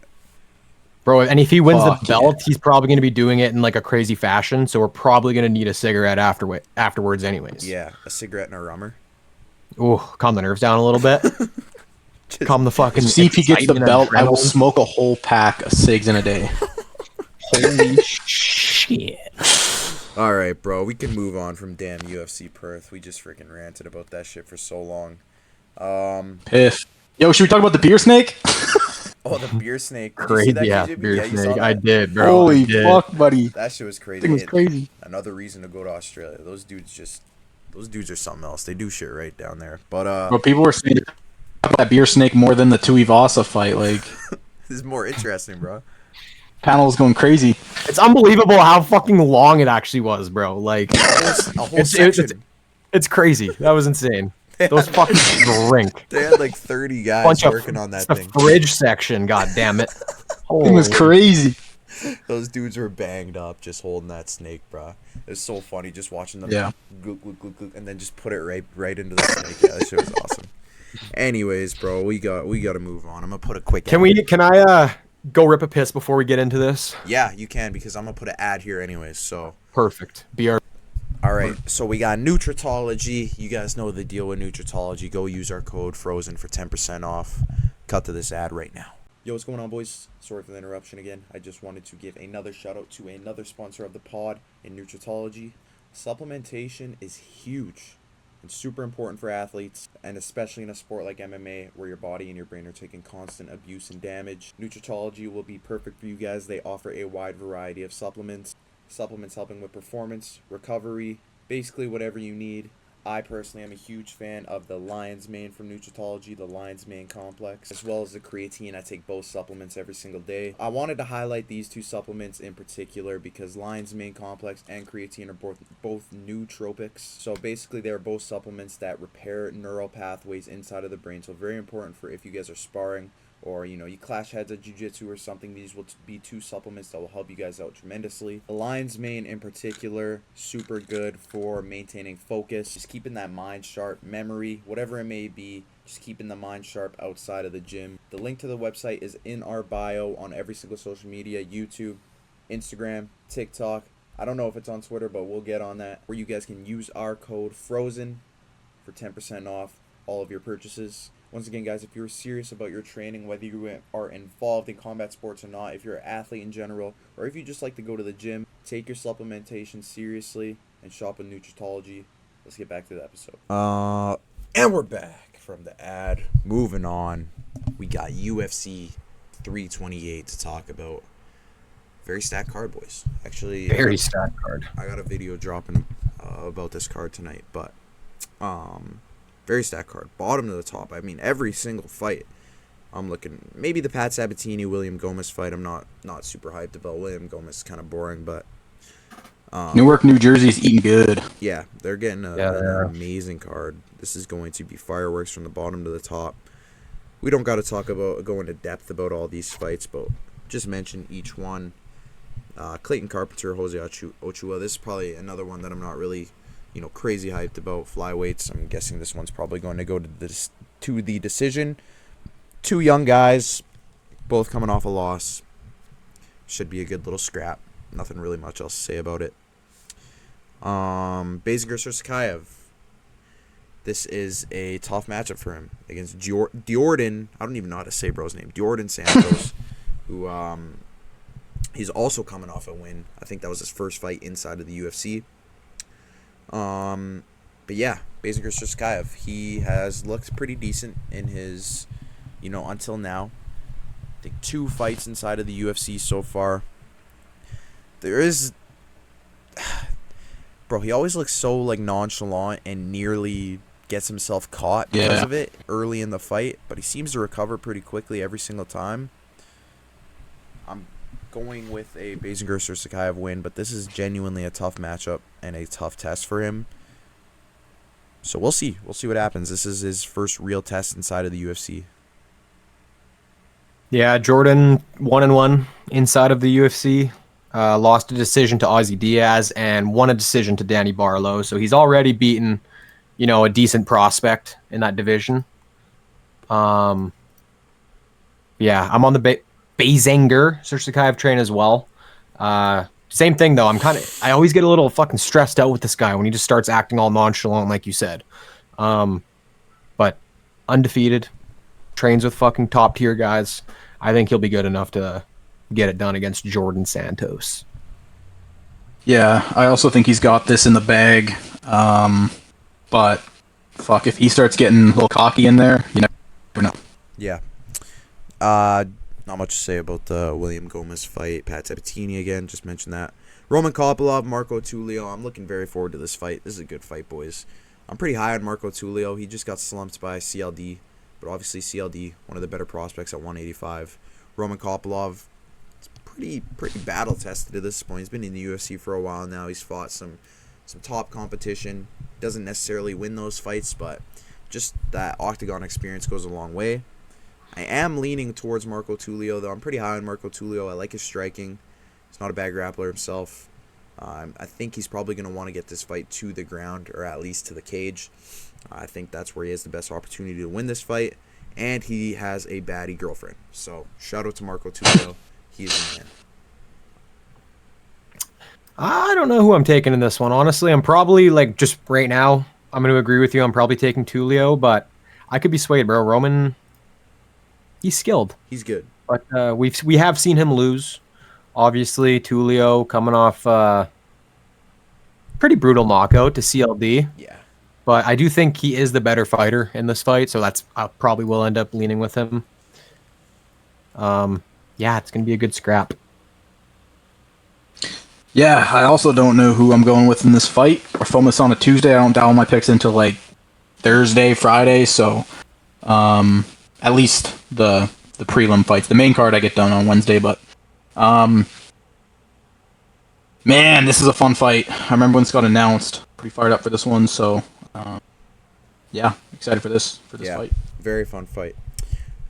Speaker 2: Bro, and if he wins the belt, he's probably going to be doing it in like a crazy fashion. So we're probably going to need a cigarette afterwards, anyways.
Speaker 1: Yeah, a cigarette and a rummer.
Speaker 2: Ooh, calm the nerves down a little bit. Calm the fucking.
Speaker 3: if CP gets the belt, I will
Speaker 2: adrenaline.
Speaker 3: smoke a whole pack of cigs in a day.
Speaker 2: Holy shit.
Speaker 1: All right, bro. We can move on from damn UFC Perth. We just freaking ranted about that shit for so long.
Speaker 3: Piff. Yo, should we talk about the beer snake?
Speaker 1: Oh, the beer snake. Did you see
Speaker 2: Crazy,
Speaker 1: that,
Speaker 2: yeah,
Speaker 1: KJB?
Speaker 2: beer
Speaker 1: Yeah, you saw
Speaker 2: snake.
Speaker 1: that?
Speaker 2: I did, bro.
Speaker 3: Holy
Speaker 2: I did.
Speaker 3: fuck, buddy.
Speaker 1: That shit was crazy.
Speaker 3: It was crazy.
Speaker 1: Another reason to go to Australia. Those dudes are something else. They do shit right down there. But
Speaker 3: But people were saying about that beer snake more than the Tuivasa fight. Like,
Speaker 1: this is more interesting, bro.
Speaker 3: panel was going crazy.
Speaker 2: It's unbelievable how fucking long it actually was, bro. Like,
Speaker 1: A whole section.
Speaker 2: it's crazy. That was insane. Those fucking drink.
Speaker 1: They had like 30 guys
Speaker 2: Bunch
Speaker 1: working on that
Speaker 2: the
Speaker 1: thing.
Speaker 2: fridge section, god damn it.
Speaker 3: It was crazy.
Speaker 1: Those dudes were banged up just holding that snake, bro. It was so funny just watching them glook, glook, glook, glook, and then just put it right into the snake. Yeah, that shit was awesome. Anyways, bro, we got to move on. I'm gonna put a quick
Speaker 2: Can I go rip a piss before we get into this?
Speaker 1: Yeah, you can, because I'm gonna put an ad here anyways. So
Speaker 2: Perfect.
Speaker 1: all right, so we got Nutritology. You guys know the deal with Nutritology. Go use our code Frozen for 10% off. Cut to this ad right now. Yo, what's going on, boys? Sorry for the interruption again. I just wanted to give another shout out to another sponsor of the pod in Nutritology. Supplementation is huge and super important for athletes, and especially in a sport like MMA where your body and your brain are taking constant abuse and damage. Nutritology will be perfect for you guys. They offer a wide variety of supplements helping with performance, recovery, basically whatever you need. I personally am a huge fan of the Lion's Mane from Nutritology, the Lion's Mane Complex, as well as the creatine. I take both supplements every single day. I wanted to highlight these two supplements in particular because Lion's Mane Complex and creatine are both nootropics. So basically they're both supplements that repair neural pathways inside of the brain. So very important for if you guys are sparring or you clash heads at jiu-jitsu or something. These will be two supplements that will help you guys out tremendously. The Lion's Mane in particular, super good for maintaining focus, just keeping that mind sharp, memory, whatever it may be, just keeping the mind sharp outside of the gym. The link to the website is in our bio on every single social media: YouTube, Instagram, TikTok. I don't know if it's on Twitter, but we'll get on that, where you guys can use our code FROZEN for 10% off all of your purchases. Once again, guys, if you're serious about your training, whether you are involved in combat sports or not, if you're an athlete in general, or if you just like to go to the gym, take your supplementation seriously and shop with Nutritology. Let's get back to the episode. And we're back from the ad. Moving on, we got UFC 328 to talk about. Very stacked card, boys. Actually,
Speaker 2: Very stacked card.
Speaker 1: I got a video dropping about this card tonight, but very stacked card, bottom to the top. I mean, every single fight I'm looking. Maybe the Pat Sabatini William Gomez fight, I'm not super hyped about. William Gomez is kind of boring, but
Speaker 3: Newark, New Jersey's eating good.
Speaker 1: yeah, they're getting an amazing card. This is going to be fireworks from the bottom to the top. We don't got to go into depth about all these fights, but just mention each one. Clayton Carpenter, Jose Ochoa. This is probably another one that I'm not really crazy hyped about. Flyweights, I'm guessing this one's probably going to go to the decision. Two young guys, both coming off a loss. Should be a good little scrap. Nothing really much else to say about it. Basinger Sakayev. This is a tough matchup for him against Diordan. I don't even know how to say bro's name. Diordan Santos, who he's also coming off a win. I think that was his first fight inside of the UFC. But yeah, Basinger Sakayev, he has looked pretty decent in his, until now. I think 2 fights inside of the UFC so far. There is, bro, he always looks so nonchalant and nearly gets himself caught because of it early in the fight, but he seems to recover pretty quickly every single time. I'm going with a Basinger Sakayev win, but this is genuinely a tough matchup and a tough test for him. So we'll see. We'll see what happens. This is his first real test inside of the UFC.
Speaker 2: Yeah, Jordan 1-1 inside of the UFC. Lost a decision to Ozzy Diaz and won a decision to Danny Barlow. So he's already beaten, a decent prospect in that division. Yeah, I'm on the Basinger Sakayev train as well. Same thing though. I always get a little fucking stressed out with this guy when he just starts acting all nonchalant, like you said. But undefeated, trains with fucking top tier guys. I think he'll be good enough to get it done against Jordan Santos.
Speaker 3: Yeah, I also think he's got this in the bag. But fuck, if he starts getting a little cocky in there, you never know.
Speaker 1: Yeah. Not much to say about the William Gomez fight. Pat Sabatini again, just mentioned that. Roman Kopylov, Marco Tulio. I'm looking very forward to this fight. This is a good fight, boys. I'm pretty high on Marco Tulio. He just got slumped by CLD, but obviously CLD, one of the better prospects at 185. Roman Kopylov, it's pretty battle tested at this point. He's been in the UFC for a while now. He's fought some top competition. Doesn't necessarily win those fights, but just that octagon experience goes a long way. I am leaning towards Marco Tulio, though. I'm pretty high on Marco Tulio. I like his striking. He's not a bad grappler himself. I think he's probably going to want to get this fight to the ground, or at least to the cage. I think that's where he has the best opportunity to win this fight. And he has a baddie girlfriend. So, shout out to Marco Tulio. He is the man.
Speaker 2: I don't know who I'm taking in this one. Honestly, I'm probably, just right now, I'm going to agree with you. I'm probably taking Tulio, but I could be swayed, bro. Roman, he's skilled.
Speaker 1: He's good.
Speaker 2: But we have seen him lose. Obviously, Tulio coming off pretty brutal knockout to CLD.
Speaker 1: Yeah.
Speaker 2: But I do think he is the better fighter in this fight, so I probably will end up leaning with him. Yeah, it's going to be a good scrap.
Speaker 3: Yeah, I also don't know who I'm going with in this fight. We're filming this on a Tuesday. I don't dial my picks until like Thursday, Friday, so at least the prelim fights. The main card I get done on Wednesday, but man, this is a fun fight. I remember when this got announced. Pretty fired up for this one, so yeah, excited for this fight.
Speaker 1: Very fun fight.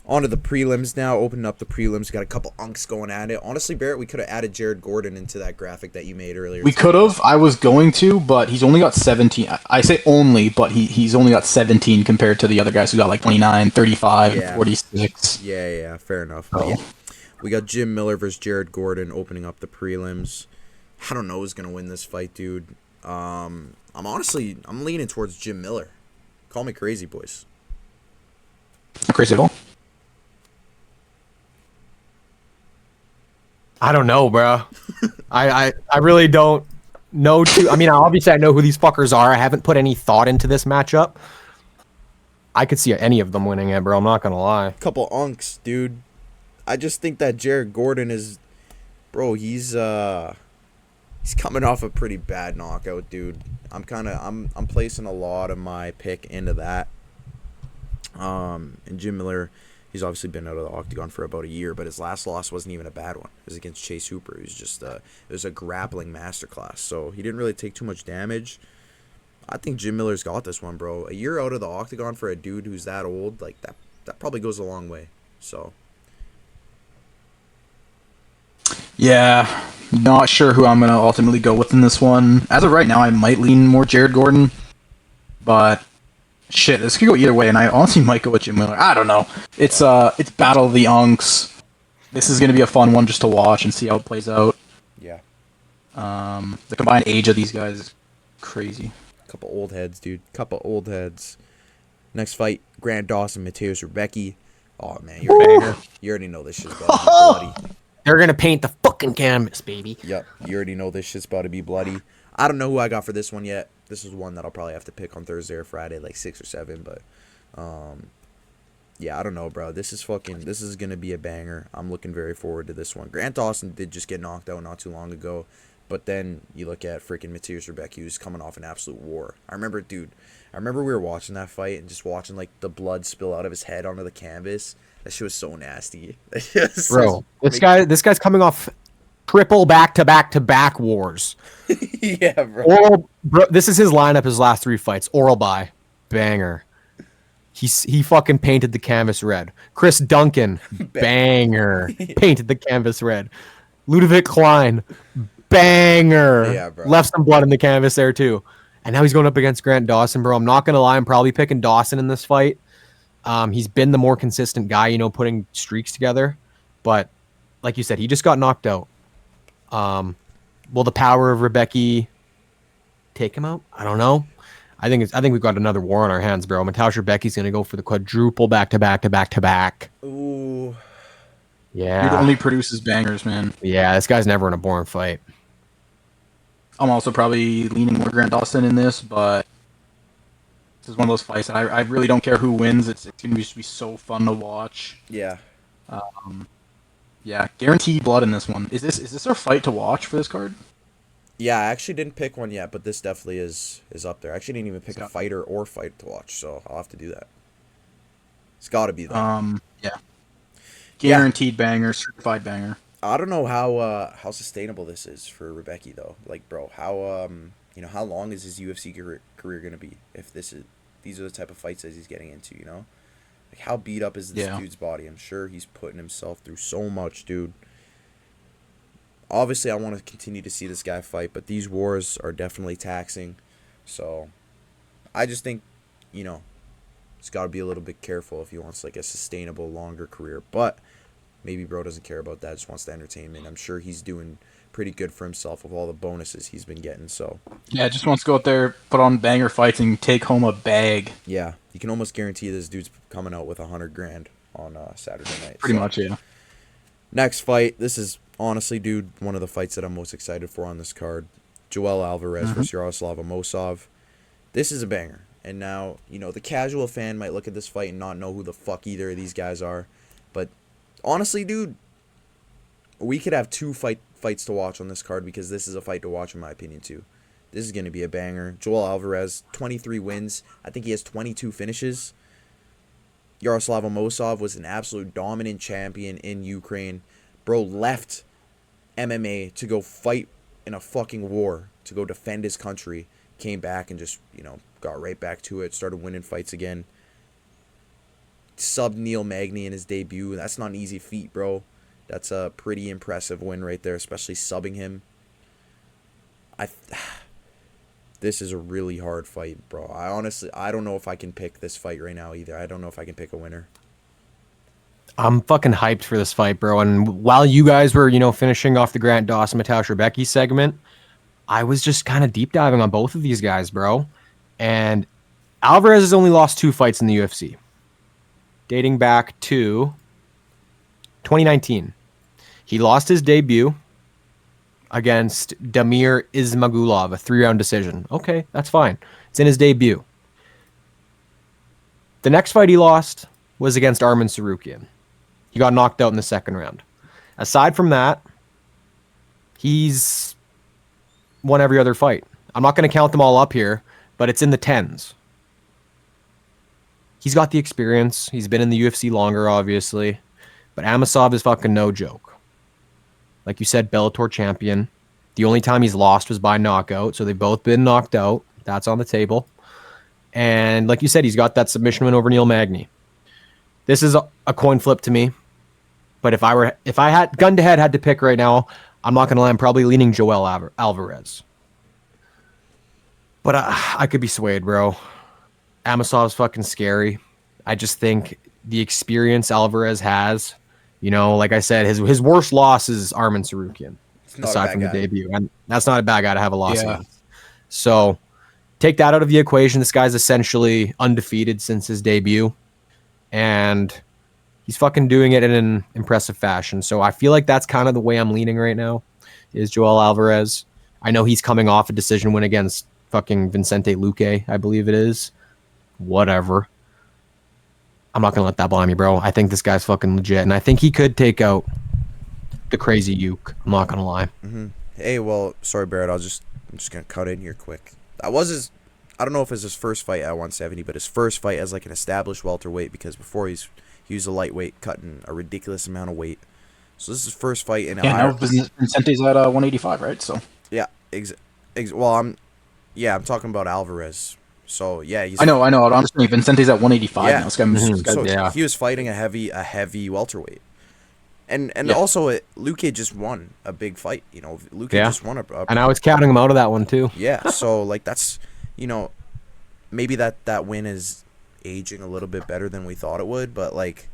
Speaker 1: On to the prelims now. Opening up the prelims. Got a couple unks going at it. Honestly, Barrett, we could have added Jared Gordon into that graphic that you made earlier.
Speaker 3: We could have. I was going to, but he's only got 17. I say only, but he's only got 17 compared to the other guys who got like 29, 35,
Speaker 1: Yeah.
Speaker 3: 46.
Speaker 1: Yeah, fair enough.
Speaker 3: Oh.
Speaker 1: But yeah, we got Jim Miller versus Jared Gordon opening up the prelims. I don't know who's gonna win this fight, dude. I'm leaning towards Jim Miller. Call me crazy, boys.
Speaker 3: Not crazy at all.
Speaker 2: I don't know, bro. I really don't know. I mean, obviously I know who these fuckers are. I haven't put any thought into this matchup. I could see any of them winning it, bro. I'm not gonna lie.
Speaker 1: Couple unks, dude. I just think that Jared Gordon is, bro. He's coming off a pretty bad knockout, dude. I'm placing a lot of my pick into that. And Jim Miller, he's obviously been out of the octagon for about a year, but his last loss wasn't even a bad one. It was against Chase Hooper. It was just it was a grappling masterclass. So he didn't really take too much damage. I think Jim Miller's got this one, bro. A year out of the octagon for a dude who's that old, like that probably goes a long way. So
Speaker 3: Yeah, not sure who I'm going to ultimately go with in this one. As of right now, I might lean more Jared Gordon, but shit, this could go either way, and I honestly might go with Jim Miller. I don't know. It's Battle of the Unks. This is going to be a fun one just to watch and see how it plays out.
Speaker 1: yeah,
Speaker 3: The combined age of these guys is crazy.
Speaker 1: couple old heads, dude. Couple old heads. Next fight, Grant Dawson, Mateusz Rebecki. Oh man, you already know this shit's about to be bloody.
Speaker 2: They're gonna paint the fucking canvas, baby.
Speaker 1: Yep, you already know this shit's about to be bloody. I don't know who I got for this one yet. This is one that I'll probably have to pick on Thursday or Friday, like 6 or 7. But, yeah, I don't know, bro. This is gonna be a banger. I'm looking very forward to this one. Grant Dawson did just get knocked out not too long ago, but then you look at freaking Mateusz Rebecki, who's coming off an absolute war. I remember we were watching that fight and just watching like the blood spill out of his head onto the canvas. That shit was so nasty.
Speaker 2: Bro, this guy's coming off triple back-to-back wars.
Speaker 1: Yeah, bro.
Speaker 2: Bro, this is his lineup, his last 3 fights. Oral by, banger. He fucking painted the canvas red. Chris Duncan, banger. Painted the canvas red. Ludovic Klein, banger.
Speaker 1: Yeah, bro.
Speaker 2: Left some blood in the canvas there too. And now he's going up against Grant Dawson, bro. I'm not gonna lie, I'm probably picking Dawson in this fight. He's been the more consistent guy, putting streaks together. But like you said, he just got knocked out. Will the power of Rebecki take him out? I don't know. I think we've got another war on our hands, bro. Mateusz Rebecki's gonna go for the quadruple back-to-back.
Speaker 1: Ooh.
Speaker 2: Yeah.
Speaker 3: Dude only produces bangers, man.
Speaker 2: Yeah, this guy's never in a boring fight.
Speaker 3: I'm also probably leaning more Grant Dawson in this, but this is one of those fights that I really don't care who wins. It's going to be so fun to watch.
Speaker 1: Yeah.
Speaker 3: Yeah, guaranteed blood in this one. Is this our fight to watch for this card?
Speaker 1: Yeah, I actually didn't pick one yet, but this definitely is up there. I actually didn't even pick a fighter or fight to watch, so I'll have to do that. It's got to be that.
Speaker 3: Yeah. Guaranteed banger, certified banger.
Speaker 1: I don't know how sustainable this is for Rebecki though. Like, bro, how how long is his UFC career gonna be if these are the type of fights that he's getting into? Like, how beat up is this dude's body? I'm sure he's putting himself through so much, dude. Obviously, I want to continue to see this guy fight, but these wars are definitely taxing. So, I just think, he's got to be a little bit careful if he wants like a sustainable, longer career. But maybe bro doesn't care about that, just wants the entertainment. I'm sure he's doing pretty good for himself with all the bonuses he's been getting. So
Speaker 3: yeah, just wants to go out there, put on banger fights, and take home a bag.
Speaker 1: Yeah, you can almost guarantee this dude's coming out with $100,000 on Saturday night.
Speaker 3: Pretty much, yeah.
Speaker 1: Next fight, this is honestly, dude, one of the fights that I'm most excited for on this card. Joel Alvarez versus Yaroslav Amosov. This is a banger. And now, the casual fan might look at this fight and not know who the fuck either of these guys are. But honestly, dude, we could have two fights to watch on this card because this is a fight to watch in my opinion too. This is going to be a banger. Joel Alvarez, 23 wins. I think he has 22 finishes. Yaroslav Amosov was an absolute dominant champion in Ukraine. Bro left MMA to go fight in a fucking war, to go defend his country. Came back and just, got right back to it. Started winning fights again. Subbed Neil Magny in his debut. That's not an easy feat, bro. That's a pretty impressive win right there, especially subbing him. This is a really hard fight, bro. I don't know if I can pick this fight right now either. I don't know if I can pick a winner.
Speaker 2: I'm fucking hyped for this fight, bro. And while you guys were, finishing off the Grant Dawson, Mateusz Rebecki segment, I was just kind of deep diving on both of these guys, bro. And Alvarez has only lost 2 fights in the UFC, dating back to 2019. He lost his debut against Damir Ismagulov, a 3-round decision. Okay, that's fine. It's in his debut. The next fight he lost was against Arman Tsarukyan. He got knocked out in the 2nd round. Aside from that, he's won every other fight. I'm not going to count them all up here, but it's in the 10s. He's got the experience. He's been in the UFC longer, obviously. But Amosov is fucking no joke. Like you said, Bellator champion. The only time he's lost was by knockout, so they've both been knocked out. That's on the table. And like you said, he's got that submission win over Neil Magny. This is a coin flip to me. But if I had gun to head had to pick right now, I'm not gonna lie, I'm probably leaning Joel Alvarez. But I could be swayed, bro. Amosov's fucking scary. I just think the experience Alvarez has, like I said, his worst loss is Arman Tsarukyan, aside from the debut. And that's not a bad guy to have a loss against. So take that out of the equation. This guy's essentially undefeated since his debut. And he's fucking doing it in an impressive fashion. So I feel like that's kind of the way I'm leaning right now, is Joel Alvarez. I know he's coming off a decision win against fucking Vicente Luque, I believe it is. Whatever. I'm not going to let that blind me, bro. I think this guy's fucking legit, and I think he could take out the crazy Uke. I'm not going to lie.
Speaker 1: Mm-hmm. Hey, well, sorry, Barrett. I'm just going to cut in here quick. That was I don't know if it's his first fight at 170, but his first fight as like an established welterweight, because before he was a lightweight cutting a ridiculous amount of weight. So this is his first fight in
Speaker 3: now Vicente's at 185, right? So
Speaker 1: yeah, well, I'm talking about Alvarez. So yeah,
Speaker 3: I know. I'm just saying Vicente's at 185 now. This guy,
Speaker 1: he was fighting a heavy welterweight, and also Luque just won a big fight. Luque just won
Speaker 2: and I was counting him out of that one too.
Speaker 1: Yeah, so like that's maybe that win is aging a little bit better than we thought it would, but like,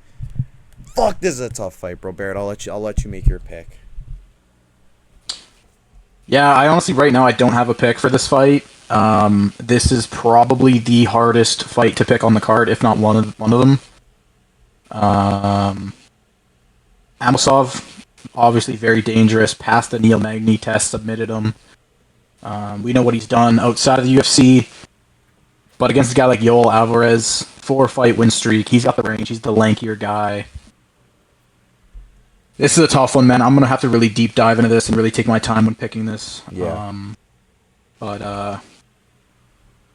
Speaker 1: fuck, this is a tough fight, bro. Barrett, I'll let you make your pick.
Speaker 3: Yeah, I honestly right now I don't have a pick for this fight. This is probably the hardest fight to pick on the card, if not one of them. Amosov, obviously very dangerous. Passed the Neil Magny test, submitted him. We know what he's done outside of the UFC, but against a guy like Joel Alvarez, 4-fight win streak. He's got the range. He's the lankier guy. This is a tough one, man. I'm gonna have to really deep dive into this and really take my time when picking this.
Speaker 1: Yeah.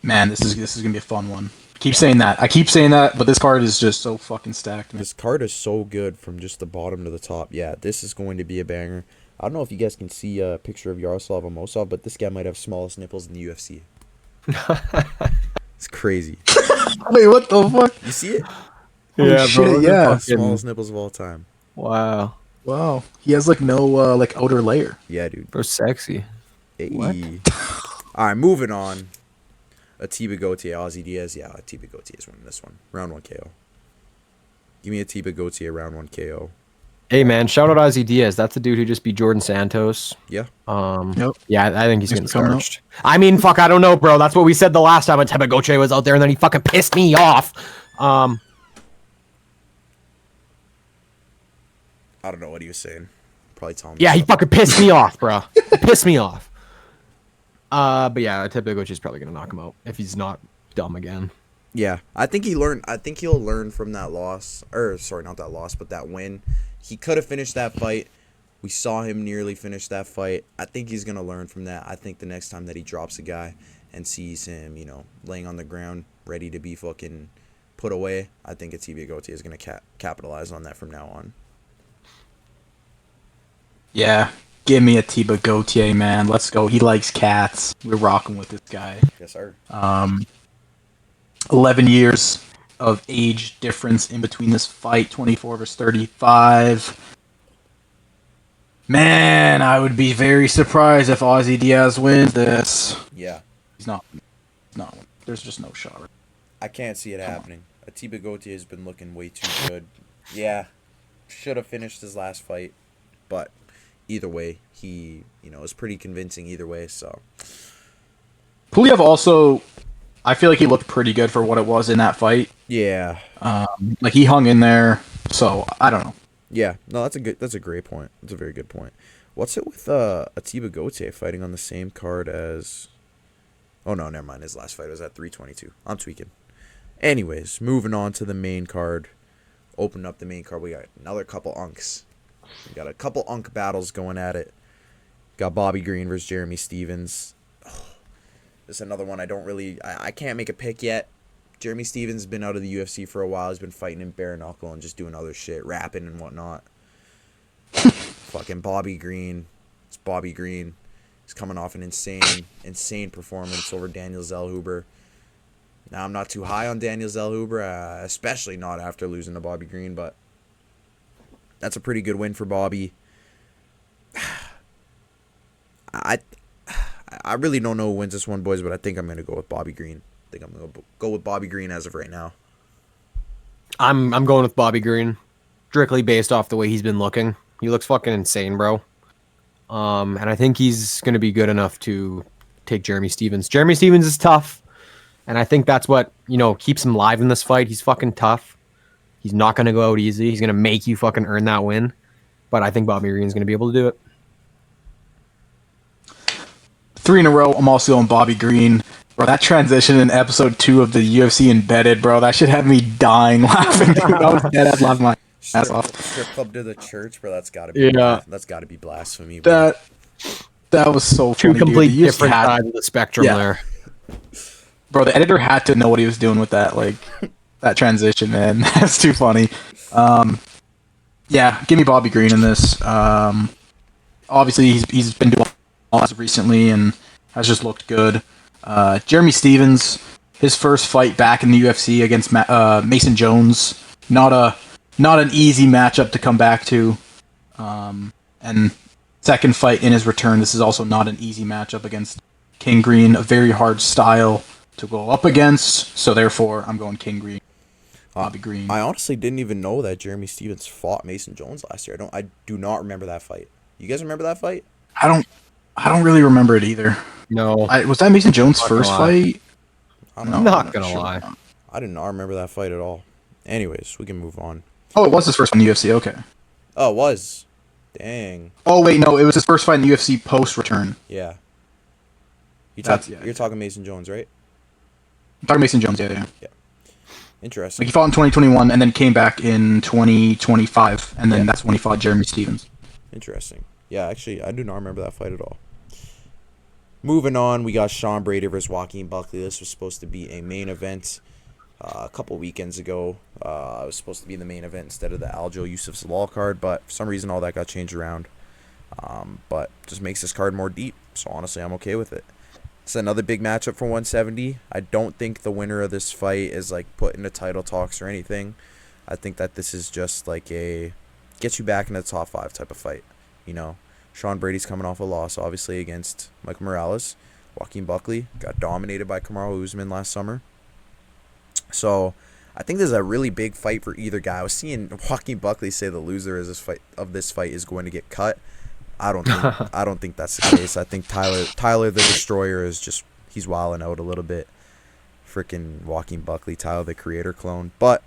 Speaker 3: Man, this is gonna be a fun one. I keep saying that, but this card is just so fucking stacked, man.
Speaker 1: This card is so good from just the bottom to the top. Yeah, this is going to be a banger. I don't know if you guys can see a picture of Yaroslav Amosov, but this guy might have smallest nipples in the UFC. It's crazy.
Speaker 3: Wait, what the fuck?
Speaker 1: You see it?
Speaker 3: Yeah, bro. Yeah.
Speaker 1: Smallest nipples of all time.
Speaker 2: Wow.
Speaker 3: He has like no like outer layer.
Speaker 1: Yeah, dude.
Speaker 2: Bro, sexy.
Speaker 1: Hey.
Speaker 3: What?
Speaker 1: All right, moving on. Atiba Gauthier, Ozzy Diaz. Yeah, Atiba Gauthier is winning this one. Round 1 KO. Give me Atiba Gauthier, round 1 KO.
Speaker 2: Hey, man, shout out Ozzy Diaz. That's the dude who just beat Jordan Santos.
Speaker 1: Yeah.
Speaker 3: Yep.
Speaker 2: Yeah, I think he's getting starched. I mean, fuck, I don't know, bro. That's what we said the last time Atiba Gauthier was out there, and then he fucking pissed me off.
Speaker 1: I don't know what he was saying. Probably telling me.
Speaker 2: Yeah, he fucking pissed me off, bro. He pissed me off. But yeah, Atiba Gauthier is probably gonna knock him out if he's not dumb again.
Speaker 1: Yeah, I think he'll learn from that loss. Or sorry, not that loss, but that win. He could have finished that fight. We saw him nearly finish that fight. I think he's going to learn from that. I think the next time that he drops a guy and sees him, laying on the ground, ready to be fucking put away, I think Atiba Gauthier is going to capitalize on that from now on.
Speaker 3: Yeah, give me Atiba Gauthier, man. Let's go. He likes cats. We're rocking with this guy.
Speaker 1: Yes, sir.
Speaker 3: 11 years of age difference in between this fight, 24 versus 35. Man, I would be very surprised if Ozzy Diaz wins this.
Speaker 1: Yeah.
Speaker 3: He's not. No, there's just no shot.
Speaker 1: I can't see it happening. Atiba Gauthier has been looking way too good. Yeah, should have finished his last fight, but either way, he, is pretty convincing either way, so.
Speaker 3: Pulev also, I feel like he looked pretty good for what it was in that fight.
Speaker 1: Yeah.
Speaker 3: Like, he hung in there, so I don't know.
Speaker 1: Yeah, no, that's a great point. That's a very good point. What's it with Atiba Gauthier fighting on the same card as... Oh, no, never mind. His last fight was at 322. I'm tweaking. Anyways, moving on to the main card. Open up the main card. We got another couple unks. We got a couple unk battles going at it. Got Bobby Green versus Jeremy Stephens. This is another one I can't make a pick yet. Jeremy Stephens has been out of the UFC for a while. He's been fighting in bare knuckle and just doing other shit, rapping and whatnot. Fucking Bobby Green. It's Bobby Green. He's coming off an insane performance over Daniel Zellhuber. Now, I'm not too high on Daniel Zellhuber, especially not after losing to Bobby Green, but that's a pretty good win for Bobby. I really don't know who wins this one, boys, but I think I'm going to go with Bobby Green. I think I'm going to go with Bobby Green as of right now.
Speaker 2: I'm going with Bobby Green, strictly based off the way he's been looking. He looks fucking insane, bro. And I think he's going to be good enough to take Jeremy Stephens. Jeremy Stephens is tough, and I think that's what, keeps him live in this fight. He's fucking tough. He's not going to go out easy. He's going to make you fucking earn that win. But I think Bobby Green's going to be able to do it.
Speaker 3: 3 in a row, I'm also on Bobby Green. Bro, that transition in episode 2 of the UFC Embedded, bro, that shit had me dying laughing, dude. I was dead ass laughing my ass off.
Speaker 1: Strip club to the church, bro. That's gotta be blasphemy. Bro.
Speaker 3: That was so funny.
Speaker 2: 2 complete
Speaker 3: dude.
Speaker 2: different sides of the spectrum there.
Speaker 3: Bro, the editor had to know what he was doing with that, that transition, man. That's too funny. Yeah, give me Bobby Green in this. Obviously, he's been doing a lot recently and has just looked good. Jeremy Stephens, his first fight back in the UFC against Mason Jones, not an easy matchup to come back to. And second fight in his return, this is also not an easy matchup against King Green, a very hard style to go up against. So therefore, I'm going King Green, Bobby Green.
Speaker 1: I honestly didn't even know that Jeremy Stephens fought Mason Jones last year. I do not remember that fight. You guys remember that fight?
Speaker 3: I don't really remember it either.
Speaker 2: No.
Speaker 3: Was that Mason Jones' first fight?
Speaker 2: I'm not gonna lie.
Speaker 1: I did not remember that fight at all. Anyways, we can move on.
Speaker 3: Oh, it was his first one in the UFC, okay.
Speaker 1: Oh, it was? Dang.
Speaker 3: Oh, wait, no, it was his first fight in the UFC post-return.
Speaker 1: Yeah. You're talking Mason Jones, right?
Speaker 3: I'm talking Mason Jones, yeah.
Speaker 1: Interesting.
Speaker 3: He fought in 2021 and then came back in 2025, and then that's when he fought Jeremy Stephens.
Speaker 1: Interesting. Yeah, actually, I do not remember that fight at all. Moving on, we got Sean Brady versus Joaquin Buckley. This was supposed to be a main event a couple weekends ago. It was supposed to be the main event instead of the Aljo Yusuf Zalal card, but for some reason all that got changed around. But just makes this card more deep, so honestly, I'm okay with it. It's another big matchup for 170. I don't think the winner of this fight is put into title talks or anything. I think that this is just a get you back in the top 5 type of fight. Sean Brady's coming off a loss, obviously, against Michael Morales. Joaquin Buckley got dominated by Kamaru Usman last summer. So I think there's a really big fight for either guy. I was seeing Joaquin Buckley say the loser of this fight is going to get cut. I don't think that's the case. I think Tyler the Destroyer he's wilding out a little bit. Freaking Joaquin Buckley, Tyler the Creator clone. But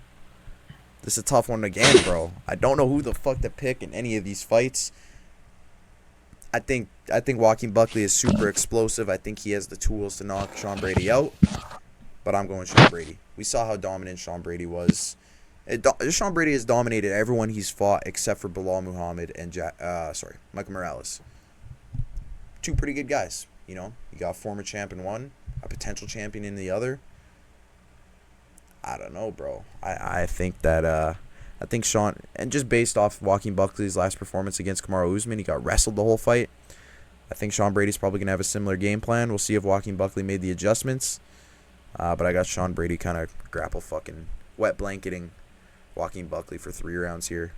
Speaker 1: this is a tough one again, bro. I don't know who the fuck to pick in any of these fights. I think Joaquin Buckley is super explosive. I think he has the tools to knock Sean Brady out. But I'm going Sean Brady. We saw how dominant Sean Brady was Sean Brady has dominated everyone he's fought except for Bilal Muhammad and Michael Morales. Two pretty good guys. You know, you got a former champ in one, a potential champion in the other. I don't know, bro. I think that I think Sean, and just based off Joaquin Buckley's last performance against Kamaru Usman, he got wrestled the whole fight. I think Sean Brady's probably gonna have a similar game plan. We'll see if Joaquin Buckley made the adjustments. But I got Sean Brady kind of grapple fucking wet blanketing Joaquin Buckley for 3 rounds here.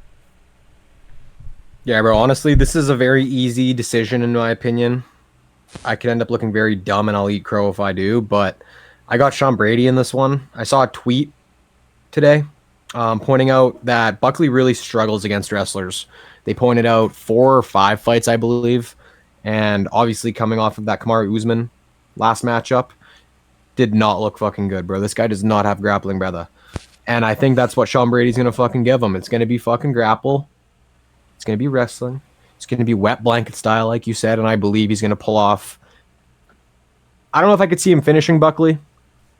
Speaker 2: Yeah, bro. Honestly, this is a very easy decision in my opinion. I could end up looking very dumb, and I'll eat crow if I do. But I got Sean Brady in this one. I saw a tweet today pointing out that Buckley really struggles against wrestlers. They pointed out 4 or 5 fights, I believe, and obviously coming off of that Kamaru Usman last matchup, did not look fucking good, bro. This guy does not have grappling, brother. And I think that's what Sean Brady's going to fucking give him. It's going to be fucking grapple. It's going to be wrestling. It's going to be wet blanket style, like you said, and I believe he's going to pull off. I don't know if I could see him finishing Buckley.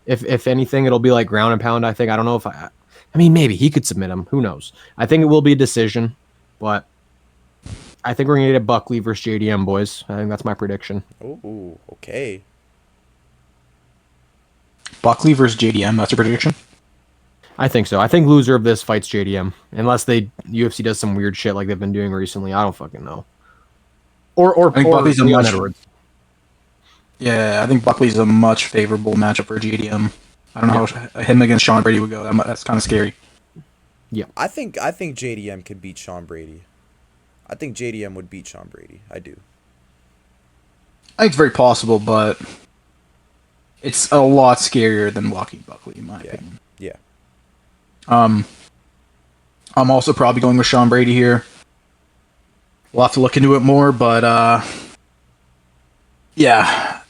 Speaker 2: If anything, it'll be like ground and pound, I think. I don't know if I mean, maybe he could submit him. Who knows? I think it will be a decision, but I think we're going to get a Buckley versus JDM, boys. I think that's my prediction.
Speaker 1: Oh, okay.
Speaker 3: Buckley versus JDM, that's your prediction?
Speaker 2: I think so. I think loser of this fights JDM, unless UFC does some weird shit like they've been doing recently. I don't fucking know. Or
Speaker 3: I think Buckley's
Speaker 2: Leon Edwards.
Speaker 3: Yeah, I think Buckley's a much favorable matchup for JDM. I don't know how him against Sean Brady would go. That's kind of scary.
Speaker 2: Yeah,
Speaker 1: I think JDM could beat Sean Brady. I think JDM would beat Sean Brady. I do.
Speaker 3: I think it's very possible, but it's a lot scarier than Joaquin Buckley, in my opinion.
Speaker 1: Yeah.
Speaker 3: I'm also probably going with Sean Brady here. We'll have to look into it more, but yeah,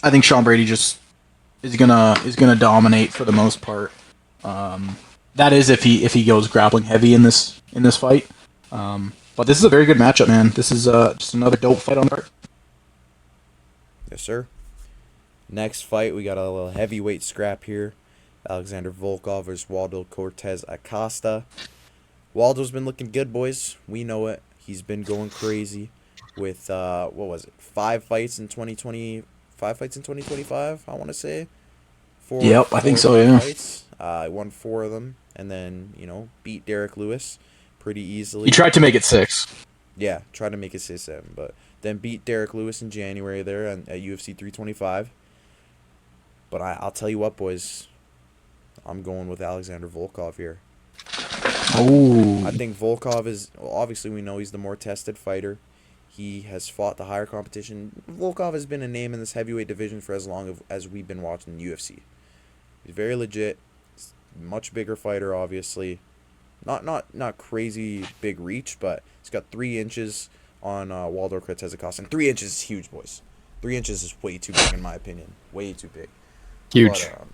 Speaker 3: I think Sean Brady just is gonna dominate for the most part. That is if he goes grappling heavy in this fight. But this is a very good matchup, man. This is just another dope fight on the card.
Speaker 1: Yes, sir. Next fight, we got a little heavyweight scrap here. Alexander Volkov versus Waldo Cortez Acosta. Waldo's been looking good, boys. We know it. He's been going crazy with, 5 fights in 2020, 5 fights in 2025, I want to say.
Speaker 3: I think so, yeah.
Speaker 1: Fights. I won 4 of them, and then, beat Derek Lewis pretty easily.
Speaker 3: He tried to make it 6.
Speaker 1: Yeah, tried to make it 6-7, but then beat Derek Lewis in January there at UFC 325. But I'll tell you what, boys. I'm going with Alexander Volkov here.
Speaker 3: Oh.
Speaker 1: I think Volkov is, obviously we know he's the more tested fighter. He has fought the higher competition. Volkov has been a name in this heavyweight division for as long as we've been watching the UFC. He's very legit. He's a much bigger fighter, obviously. Not crazy big reach, but he's got 3 inches on Waldo Cortez Acosta. And 3 inches is huge, boys. 3 inches is way too big in my opinion. Way too big.
Speaker 2: Huge.
Speaker 1: But,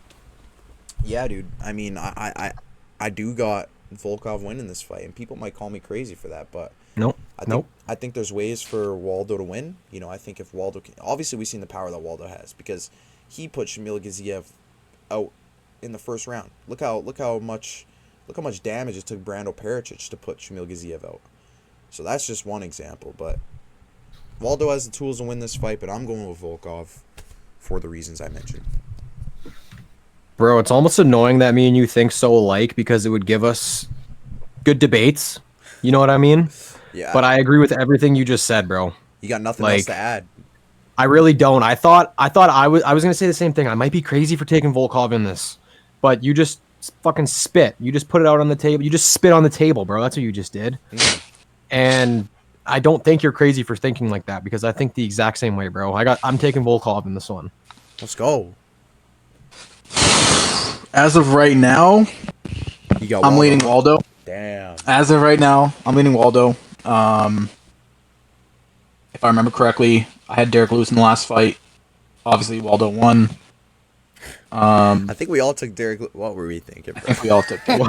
Speaker 1: yeah, dude. I mean, I do got Volkov winning this fight, and people might call me crazy for that, but I think there's ways for Waldo to win. I think if Waldo can, obviously we've seen the power that Waldo has because he put Shamil Gaziev out in the first round. Look how much damage it took Brando Pericic to put Shamil Gaziev out. So that's just one example, but Waldo has the tools to win this fight, but I'm going with Volkov for the reasons I mentioned.
Speaker 2: bro. It's almost annoying that me and you think so alike because it would give us good debates. You know what I mean?
Speaker 1: Yeah.
Speaker 2: But I agree with everything you just said, bro.
Speaker 1: You got nothing else to add.
Speaker 2: I really don't. I thought I was gonna say the same thing. I might be crazy for taking Volkov in this, but you just fucking spit. You just put it out on the table. You just spit on the table, bro. That's what you just did. And I don't think you're crazy for thinking like that because I think the exact same way, bro. I'm taking Volkov in this one.
Speaker 1: Let's go.
Speaker 3: As of right now, I'm leaning Waldo.
Speaker 1: Damn.
Speaker 3: As of right now, I'm leaning Waldo. If I remember correctly, I had Derek Lewis in the last fight. Obviously, Waldo won.
Speaker 1: I think we all took Derek. What were we thinking, bro?
Speaker 3: I think we all took Derek.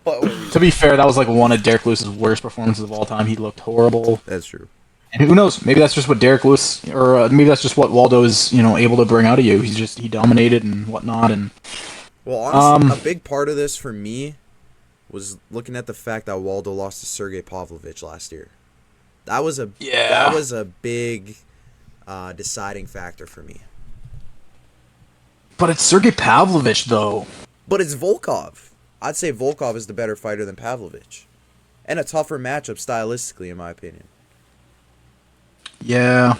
Speaker 1: What were we
Speaker 3: To be fair, that was like one of Derek Lewis's worst performances of all time. He looked horrible.
Speaker 1: That's true.
Speaker 3: And who knows? Maybe that's just what Derek Lewis, or maybe that's just what Waldo is, able to bring out of you. He dominated and whatnot. And
Speaker 1: Well, honestly, a big part of this for me was looking at the fact that Waldo lost to Sergey Pavlovich last year. That was a big deciding factor for me.
Speaker 3: But it's Sergey Pavlovich, though.
Speaker 1: But it's Volkov. I'd say Volkov is the better fighter than Pavlovich. And a tougher matchup stylistically, in my opinion.
Speaker 3: Yeah.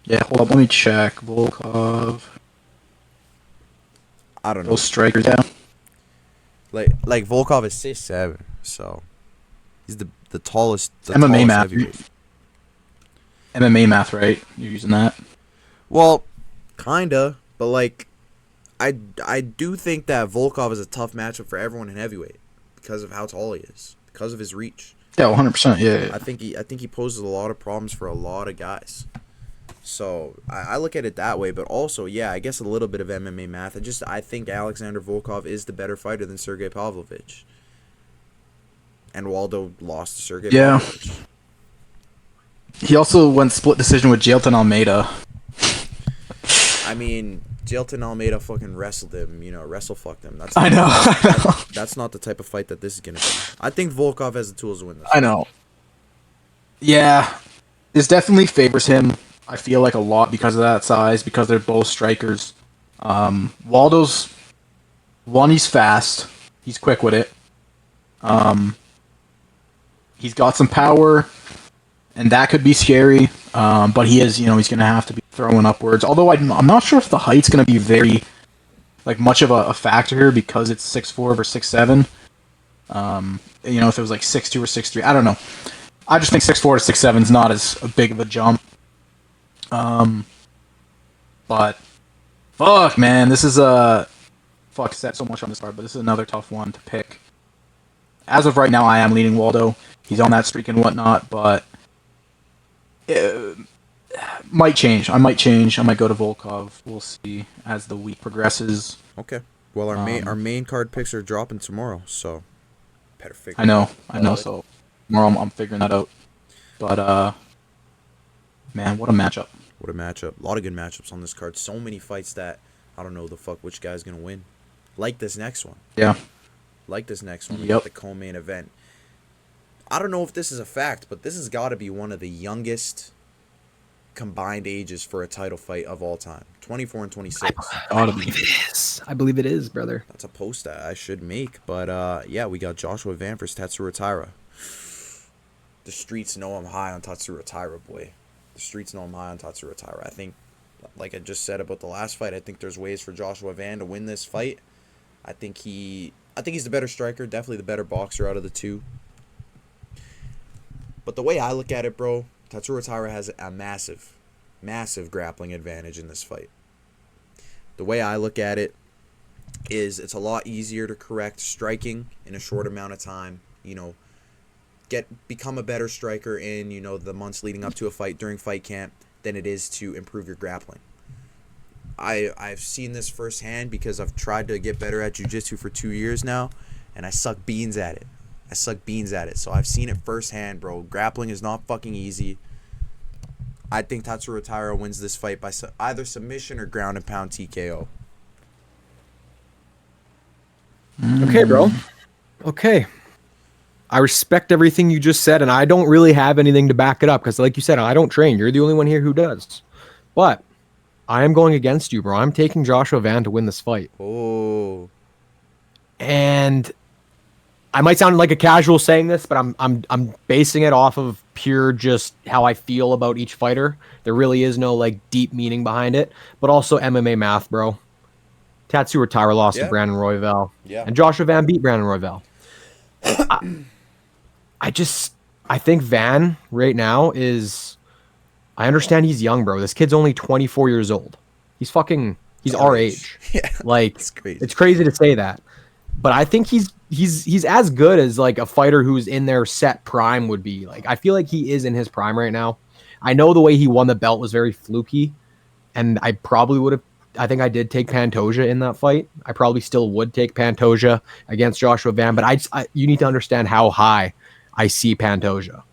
Speaker 3: Yeah, hold up, let me check. Volkov.
Speaker 1: I don't know.
Speaker 3: Those strikers, yeah.
Speaker 1: Like Volkov is 6'7", so he's the tallest. The
Speaker 3: MMA
Speaker 1: tallest
Speaker 3: math.
Speaker 1: heavyweight.
Speaker 3: MMA math, right? You're using that?
Speaker 1: Well, kinda, but like, I do think that Volkov is a tough matchup for everyone in heavyweight because of how tall he is, because of his reach.
Speaker 3: Yeah, 100%. Yeah.
Speaker 1: I think he poses a lot of problems for a lot of guys. So I look at it that way, but also, yeah, I guess a little bit of MMA math. I think Alexander Volkov is the better fighter than Sergey Pavlovich. And Waldo lost to Sergey Pavlovich.
Speaker 3: He also went split decision with Jailton Almeida.
Speaker 1: I mean, Jailton Almeida fucking wrestled him, wrestle fucked him.
Speaker 3: I know.
Speaker 1: That's not the type of fight that this is going to be. I think Volkov has the tools to win this.
Speaker 3: I know. Yeah. This definitely favors him, I feel like, a lot because of that size, because they're both strikers. Waldo's, one, he's fast. He's quick with it. He's got some power, and that could be scary. But he is, he's going to have to be throwing upwards. Although I'm not sure if the height's going to be very, much of a factor here because it's 6'4" versus 6'7". If it was 6'2" or 6'3", I don't know. I just think 6'4" to 6'7" is not as big of a jump. But fuck, man, this is said so much on this card, but this is another tough one to pick. As of right now, I am leaning Waldo. He's on that streak and whatnot, but it might change. I might change. I might go to Volkov. We'll see as the week progresses.
Speaker 1: Okay. Well, our main card picks are dropping tomorrow, so better figure.
Speaker 3: I know. So tomorrow I'm figuring that out. But man, what a matchup.
Speaker 1: What a matchup. A lot of good matchups on this card. So many fights that I don't know which guy's going to win. Like this next one.
Speaker 3: Yeah.
Speaker 1: Like this next one.
Speaker 3: Yep.
Speaker 1: The co-main event. I don't know if this is a fact, but this has got to be one of the youngest combined ages for a title fight of all time. 24 and 26.
Speaker 2: I believe it is. I believe it is, brother.
Speaker 1: That's a post that I should make. But, yeah, we got Joshua Van versus Tatsuro Taira. The streets know I'm high on Tatsuro Taira, boy. The streets know I'm high on Tatsuro Taira. I think, like I just said about the last fight, I think there's ways for Joshua Van to win this fight. I think he's the better striker, definitely the better boxer out of the two. But the way I look at it, bro, Tatsuro Taira has a massive, massive grappling advantage in this fight. The way I look at it is it's a lot easier to correct striking in a short amount of time, become a better striker in, the months leading up to a fight during fight camp than it is to improve your grappling. I've seen this firsthand because I've tried to get better at jiu-jitsu for 2 years now, and I suck beans at it. So I've seen it firsthand, bro. Grappling is not fucking easy. I think Tatsuro Taira wins this fight by either submission or ground and pound TKO.
Speaker 2: Okay, bro. Okay. I respect everything you just said, and I don't really have anything to back it up because, like you said, I don't train. You're the only one here who does. But I am going against you, bro. I'm taking Joshua Van to win this fight.
Speaker 1: Oh.
Speaker 2: And I might sound like a casual saying this, but I'm basing it off of pure just how I feel about each fighter. There really is no deep meaning behind it, but also MMA math, bro. Tatsuro Taira lost to Brandon Royval, and Joshua Van beat Brandon Royval. I think Van right now is. I understand he's young, bro. This kid's only 24 years old. He's our age.
Speaker 1: Yeah,
Speaker 2: it's crazy. It's crazy to say that, but I think he's as good as a fighter who's in their set prime would be. I feel like he is in his prime right now. I know the way he won the belt was very fluky, and I probably would have. I think I did take Pantoja in that fight. I probably still would take Pantoja against Joshua Van, but you need to understand how high I see Pantoja.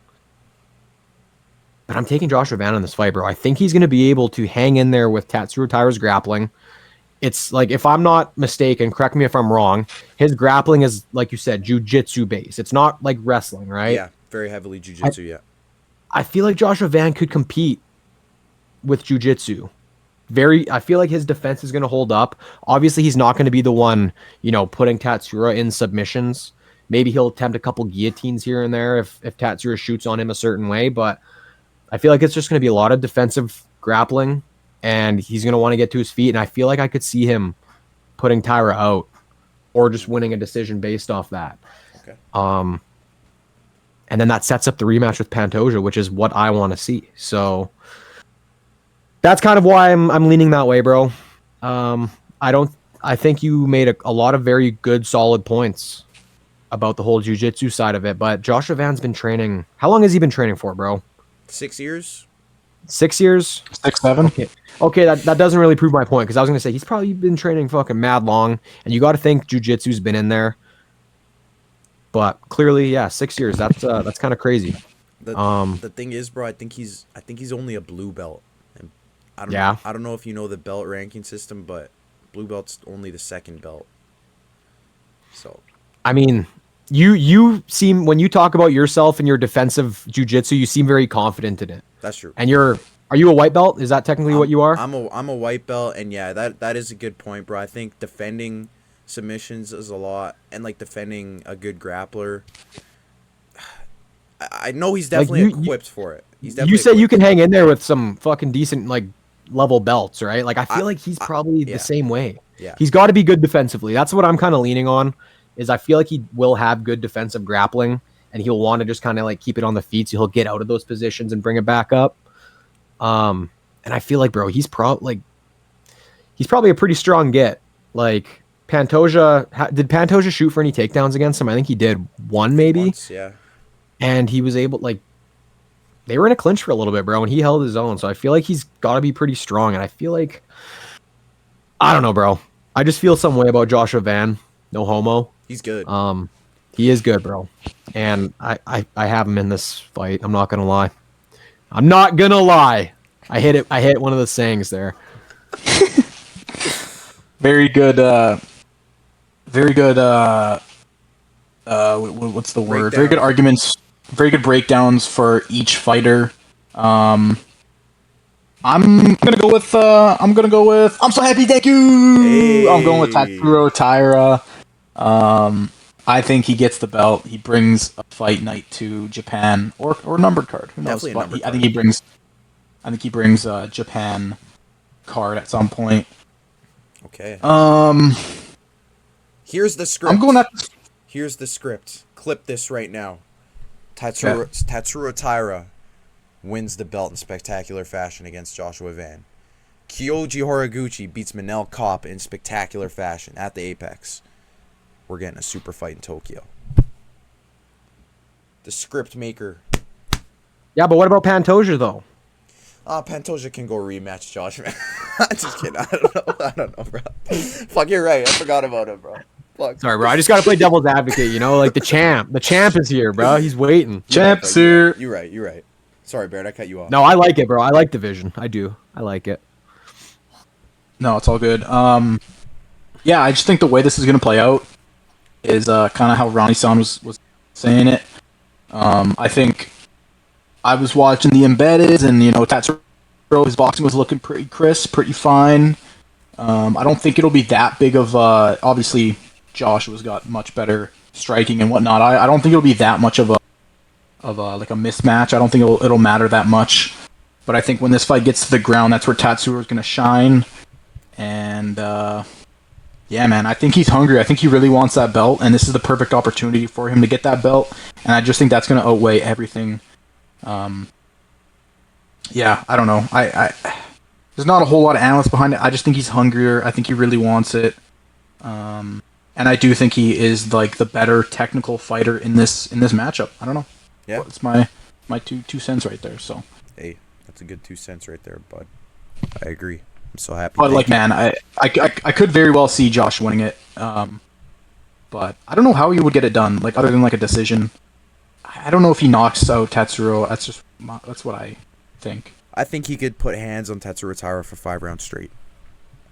Speaker 2: But I'm taking Joshua Van in this fight, bro. I think he's going to be able to hang in there with Tatsuro Taira's grappling it's like, if I'm not mistaken, correct me if I'm wrong, his grappling is, like you said, jiu-jitsu based. It's not like wrestling, right?
Speaker 1: Yeah, very heavily jiu-jitsu, yeah.
Speaker 2: I feel like Joshua Van could compete with jiu-jitsu. I feel like his defense is going to hold up. Obviously, he's not going to be the one, putting Tatsura in submissions. Maybe he'll attempt a couple guillotines here and there if Tatsura shoots on him a certain way, but I feel like it's just going to be a lot of defensive grappling, and he's going to want to get to his feet, and I feel like I could see him putting Taira out or just winning a decision based off that.
Speaker 1: Okay.
Speaker 2: And then that sets up the rematch with Pantoja, which is what I want to see. So that's kind of why I'm leaning that way, bro. I think you made a lot of very good, solid points about the whole jiu-jitsu side of it, but Joshua Van's been training. How long has he been training for, bro?
Speaker 1: 6 years?
Speaker 2: 6 years?
Speaker 3: 6, 7.
Speaker 2: Okay, that doesn't really prove my point, because I was going to say he's probably been training fucking mad long, and you got to think jiu-jitsu's been in there. But clearly, yeah, 6 years. That's kind of crazy.
Speaker 1: The thing is, bro, I think he's only a blue belt. And I don't know if you know the belt ranking system, but blue belt's only the second belt. So,
Speaker 2: I mean, you seem, when you talk about yourself and your defensive jiu-jitsu, you seem very confident in it.
Speaker 1: that's true.
Speaker 2: And are you a white belt? Is that technically what you are?
Speaker 1: I'm a white belt, and yeah, that is a good point, bro. I think defending submissions is a lot, and like defending a good grappler. I know he's definitely equipped for it. He's definitely
Speaker 2: you say you
Speaker 1: equipped.
Speaker 2: can hang in there with some fucking decent like level belts, right? Like I feel like he's probably
Speaker 1: yeah.
Speaker 2: the same way.
Speaker 1: Yeah.
Speaker 2: He's got to be good defensively. That's what I'm kind of leaning on. Is I feel like he will have good defensive grappling, and he'll want to just kind of like keep it on the feet, so he'll get out of those positions and bring it back up. And I feel like, bro, he's probably a pretty strong get. Like Pantoja, did Pantoja shoot for any takedowns against him? I think he did one, maybe.
Speaker 1: Once, yeah.
Speaker 2: And he was able, like, they were in a clinch for a little bit, bro, and he held his own. So I feel like he's got to be pretty strong. And I feel like, I don't know, bro. I just feel some way about Joshua Van. No homo.
Speaker 1: He's good.
Speaker 2: He is good, bro. And I have him in this fight. I'm not gonna lie. I'm not gonna lie. I hit one of the sayings there.
Speaker 3: Very good. Very good. What's the word?
Speaker 1: Breakdown.
Speaker 3: Very good arguments. Very good breakdowns for each fighter. I'm gonna go with. I'm so happy. Thank you.
Speaker 1: Hey.
Speaker 3: I'm going with Tatsuro Taira. I think he gets the belt. He brings a fight night to Japan or numbered card. Who knows?
Speaker 1: Definitely a
Speaker 3: But
Speaker 1: numbered
Speaker 3: I think he brings a Japan card at some point.
Speaker 1: Okay. Here's the script.
Speaker 3: I'm going at.
Speaker 1: Here's the script. Clip this right now. Tatsuro Taira wins the belt in spectacular fashion against Joshua Van. Kyoji Horiguchi beats Manel Kopp in spectacular fashion at the Apex. We're getting a super fight in Tokyo. The script maker.
Speaker 2: Yeah, but what about Pantoja though?
Speaker 1: Pantoja can go rematch Joshua. Just kidding. I don't know, bro. Fuck, you're right. I forgot about him, bro. Fuck.
Speaker 2: Sorry, bro. I just gotta play devil's advocate. Like the champ. The champ is here, bro. He's waiting.
Speaker 3: Champ's here.
Speaker 1: You're right. Sorry, Barrett. I cut you off.
Speaker 2: No, I like it, bro. I like Division. I do. I like it.
Speaker 3: No, it's all good. Yeah, I just think the way this is going to play out is kind of how Ronnie-san was saying it. I think I was watching the embeddeds, and Tatsuro, his boxing was looking pretty crisp, pretty fine. I don't think it'll be that big of obviously Joshua's got much better striking and whatnot. I don't think it'll be that much of a like a mismatch. I don't think it'll matter that much. But I think when this fight gets to the ground, that's where Tatsuro is going to shine. And yeah, man, I think he's hungry. I think he really wants that belt, and this is the perfect opportunity for him to get that belt. And I just think that's going to outweigh everything. Yeah, I don't know. I there's not a whole lot of analysts behind it. I just think he's hungrier. I think he really wants it. And I do think he is like the better technical fighter in this matchup. I don't know.
Speaker 1: Yeah,
Speaker 3: it's my two cents right there. So
Speaker 1: hey, that's a good 2 cents right there, bud. I agree. I'm so happy.
Speaker 3: But like, man, I could very well see Josh winning it. But I don't know how he would get it done. Like other than like a decision. I don't know if he knocks out Tatsuro. That's what I think.
Speaker 1: I think he could put hands on Tatsuro Taira for 5 rounds straight.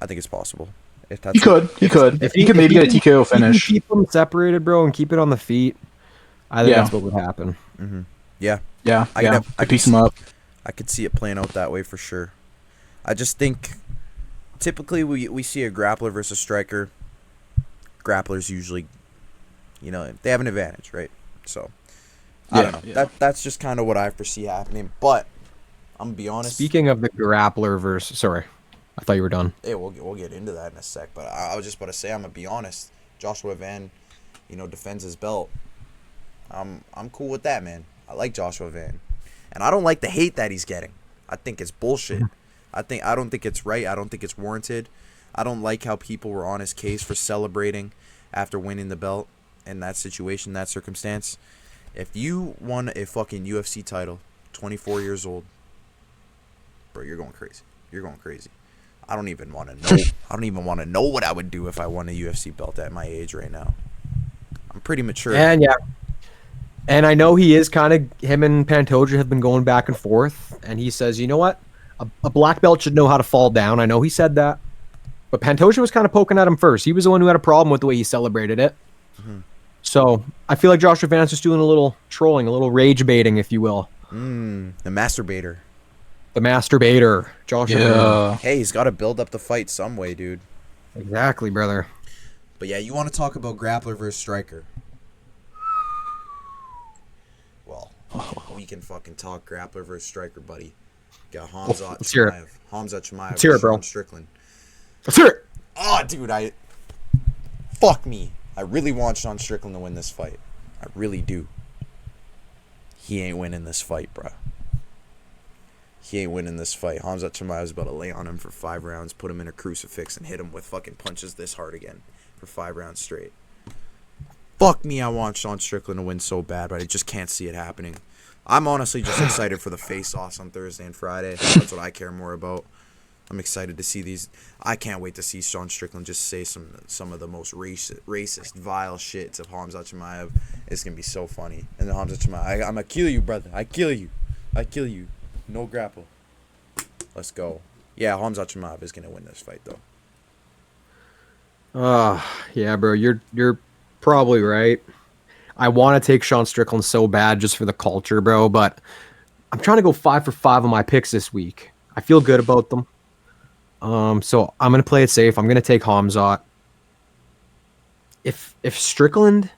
Speaker 1: I think it's possible. If that's
Speaker 3: He could. He could.
Speaker 2: If
Speaker 3: He could maybe get a TKO
Speaker 2: if he can
Speaker 3: finish.
Speaker 2: keep them separated, bro, and keep it on the feet, I think
Speaker 3: Yeah.
Speaker 2: that's what would happen.
Speaker 1: Yeah,
Speaker 3: Yeah.
Speaker 1: I
Speaker 3: Yeah.
Speaker 1: could- I
Speaker 3: Could piece
Speaker 1: could
Speaker 3: him up.
Speaker 1: I could see it playing out that way for sure. I just think typically we see a grappler versus striker. Grapplers usually, they have an advantage, right? So I don't know.
Speaker 3: Yeah.
Speaker 1: That's just kind of what I foresee happening. But I'm gonna be honest.
Speaker 2: Speaking of the grappler versus, sorry, I thought you were done.
Speaker 1: Hey, we'll get into that in a sec. But I was just about to say, I'm gonna be honest. Joshua Van, defends his belt. I'm cool with that, man. I like Joshua Van, and I don't like the hate that he's getting. I think it's bullshit. I don't think it's right. I don't think it's warranted. I don't like how people were on his case for celebrating after winning the belt in that situation, that circumstance. If you won a fucking UFC title, 24 years old, bro, you're going crazy. You're going crazy. I don't even want to know. I don't even want to know what I would do if I won a UFC belt at my age right now. I'm pretty mature.
Speaker 2: And yeah, and I know he is kind of, him and Pantoja have been going back and forth, and he says, you know what, a black belt should know how to fall down. I know he said that, but Pantoja was kind of poking at him first. He was the one who had a problem with the way he celebrated it. So I feel like Joshua Van's just doing a little trolling, a little rage baiting, if you will.
Speaker 1: The masturbator.
Speaker 2: The masturbator, Joshua Van.
Speaker 3: Yeah.
Speaker 1: Hey, he's got to build up the fight some way, dude.
Speaker 2: Exactly, brother.
Speaker 1: But yeah, you want to talk about grappler versus striker. Well, we can fucking talk grappler versus striker, buddy. Got Hamzat
Speaker 2: let's hear it.
Speaker 1: Chimaev. Hamzat Chimaev.
Speaker 2: Let's hear it, bro.
Speaker 1: Sean Strickland.
Speaker 2: Let's hear it.
Speaker 1: Oh, dude, fuck me. I really want Sean Strickland to win this fight. I really do. He ain't winning this fight, bro. He ain't winning this fight. Hamzat Chimaev's about to lay on him for 5 rounds, put him in a crucifix, and hit him with fucking punches this hard again for 5 rounds straight. Fuck me, I want Sean Strickland to win so bad, but I just can't see it happening. I'm honestly just excited for the face-offs on Thursday and Friday. That's what I care more about. I'm excited to see these. I can't wait to see Sean Strickland just say some of the most racist, vile shit to Hamzat Chimaev. It's going to be so funny. And then Hamzat Chimaev, I'm going to kill you, brother. I kill you. No grapple. Let's go. Yeah, Hamzat Chimaev is going to win this fight, though.
Speaker 2: Yeah, bro, you're probably right. I want to take Sean Strickland so bad just for the culture, bro, but I'm trying to go 5 for 5 on my picks this week. I feel good about them. So I'm gonna play it safe. I'm gonna take Hamzat. If Strickland,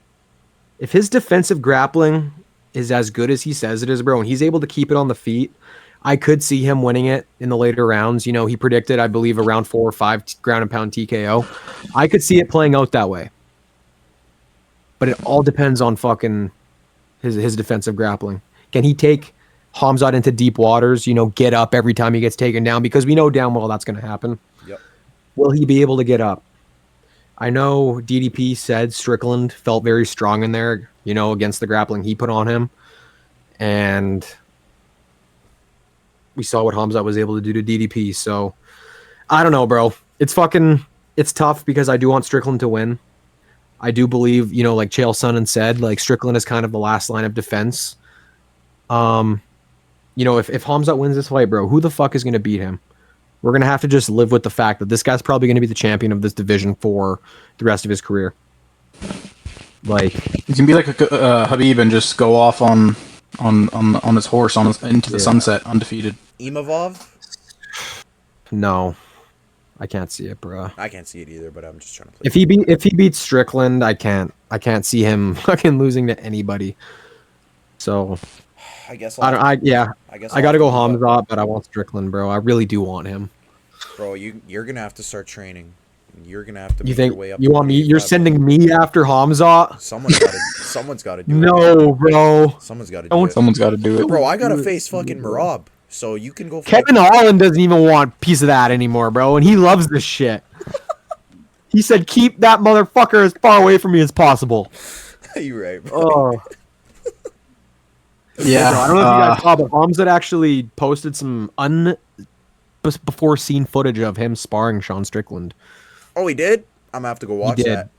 Speaker 2: if his defensive grappling is as good as he says it is, bro, and he's able to keep it on the feet, I could see him winning it in the later rounds. You know, he predicted, I believe, around 4 or 5 ground and pound TKO. I could see it playing out that way. But it all depends on fucking his defensive grappling. Can he take Hamzat into deep waters, get up every time he gets taken down? Because we know damn well that's going to happen.
Speaker 1: Yep.
Speaker 2: Will he be able to get up? I know DDP said Strickland felt very strong in there, against the grappling he put on him. And we saw what Hamzat was able to do to DDP. So, I don't know, bro. It's tough because I do want Strickland to win. I do believe, like Chael Sonnen said, like Strickland is kind of the last line of defense. If Hamzat wins this fight, bro, who the fuck is going to beat him? We're going to have to just live with the fact that this guy's probably going to be the champion of this division for the rest of his career. Like,
Speaker 3: He's gonna be like Habib and just go off on his horse into the sunset undefeated.
Speaker 1: Imavov?
Speaker 2: no, I can't see it, bro.
Speaker 1: I can't see it either, but I'm just trying to play.
Speaker 2: If he beats Strickland, I can't see him fucking losing to anybody. So
Speaker 1: I guess
Speaker 2: I
Speaker 1: I'll
Speaker 2: got to go
Speaker 1: have to
Speaker 2: Hamzat, but I want Strickland, bro. I really do want him.
Speaker 1: Bro, you're gonna have to start training. You're gonna have to.
Speaker 2: You
Speaker 1: make
Speaker 2: think
Speaker 1: your way up
Speaker 2: you
Speaker 1: to
Speaker 2: want me?
Speaker 1: 25,
Speaker 2: You're sending me after Hamzat?
Speaker 1: Someone's got to do it.
Speaker 2: No, bro.
Speaker 1: Someone's got to do
Speaker 2: Don't-
Speaker 1: it.
Speaker 3: Someone's got to do it.
Speaker 1: Bro, I gotta face fucking Marab, so you can go.
Speaker 2: Kevin Holland doesn't even want a piece of that anymore, bro, and he loves this shit. He said, "Keep that motherfucker as far away from me as possible."
Speaker 1: You're right, bro.
Speaker 2: Oh.
Speaker 3: Yeah.
Speaker 2: Bro, I don't know if you guys saw, but Hamzat actually posted some before seen footage of him sparring Sean Strickland.
Speaker 1: Oh, he did. I'm gonna have to go watch
Speaker 2: did.
Speaker 1: that.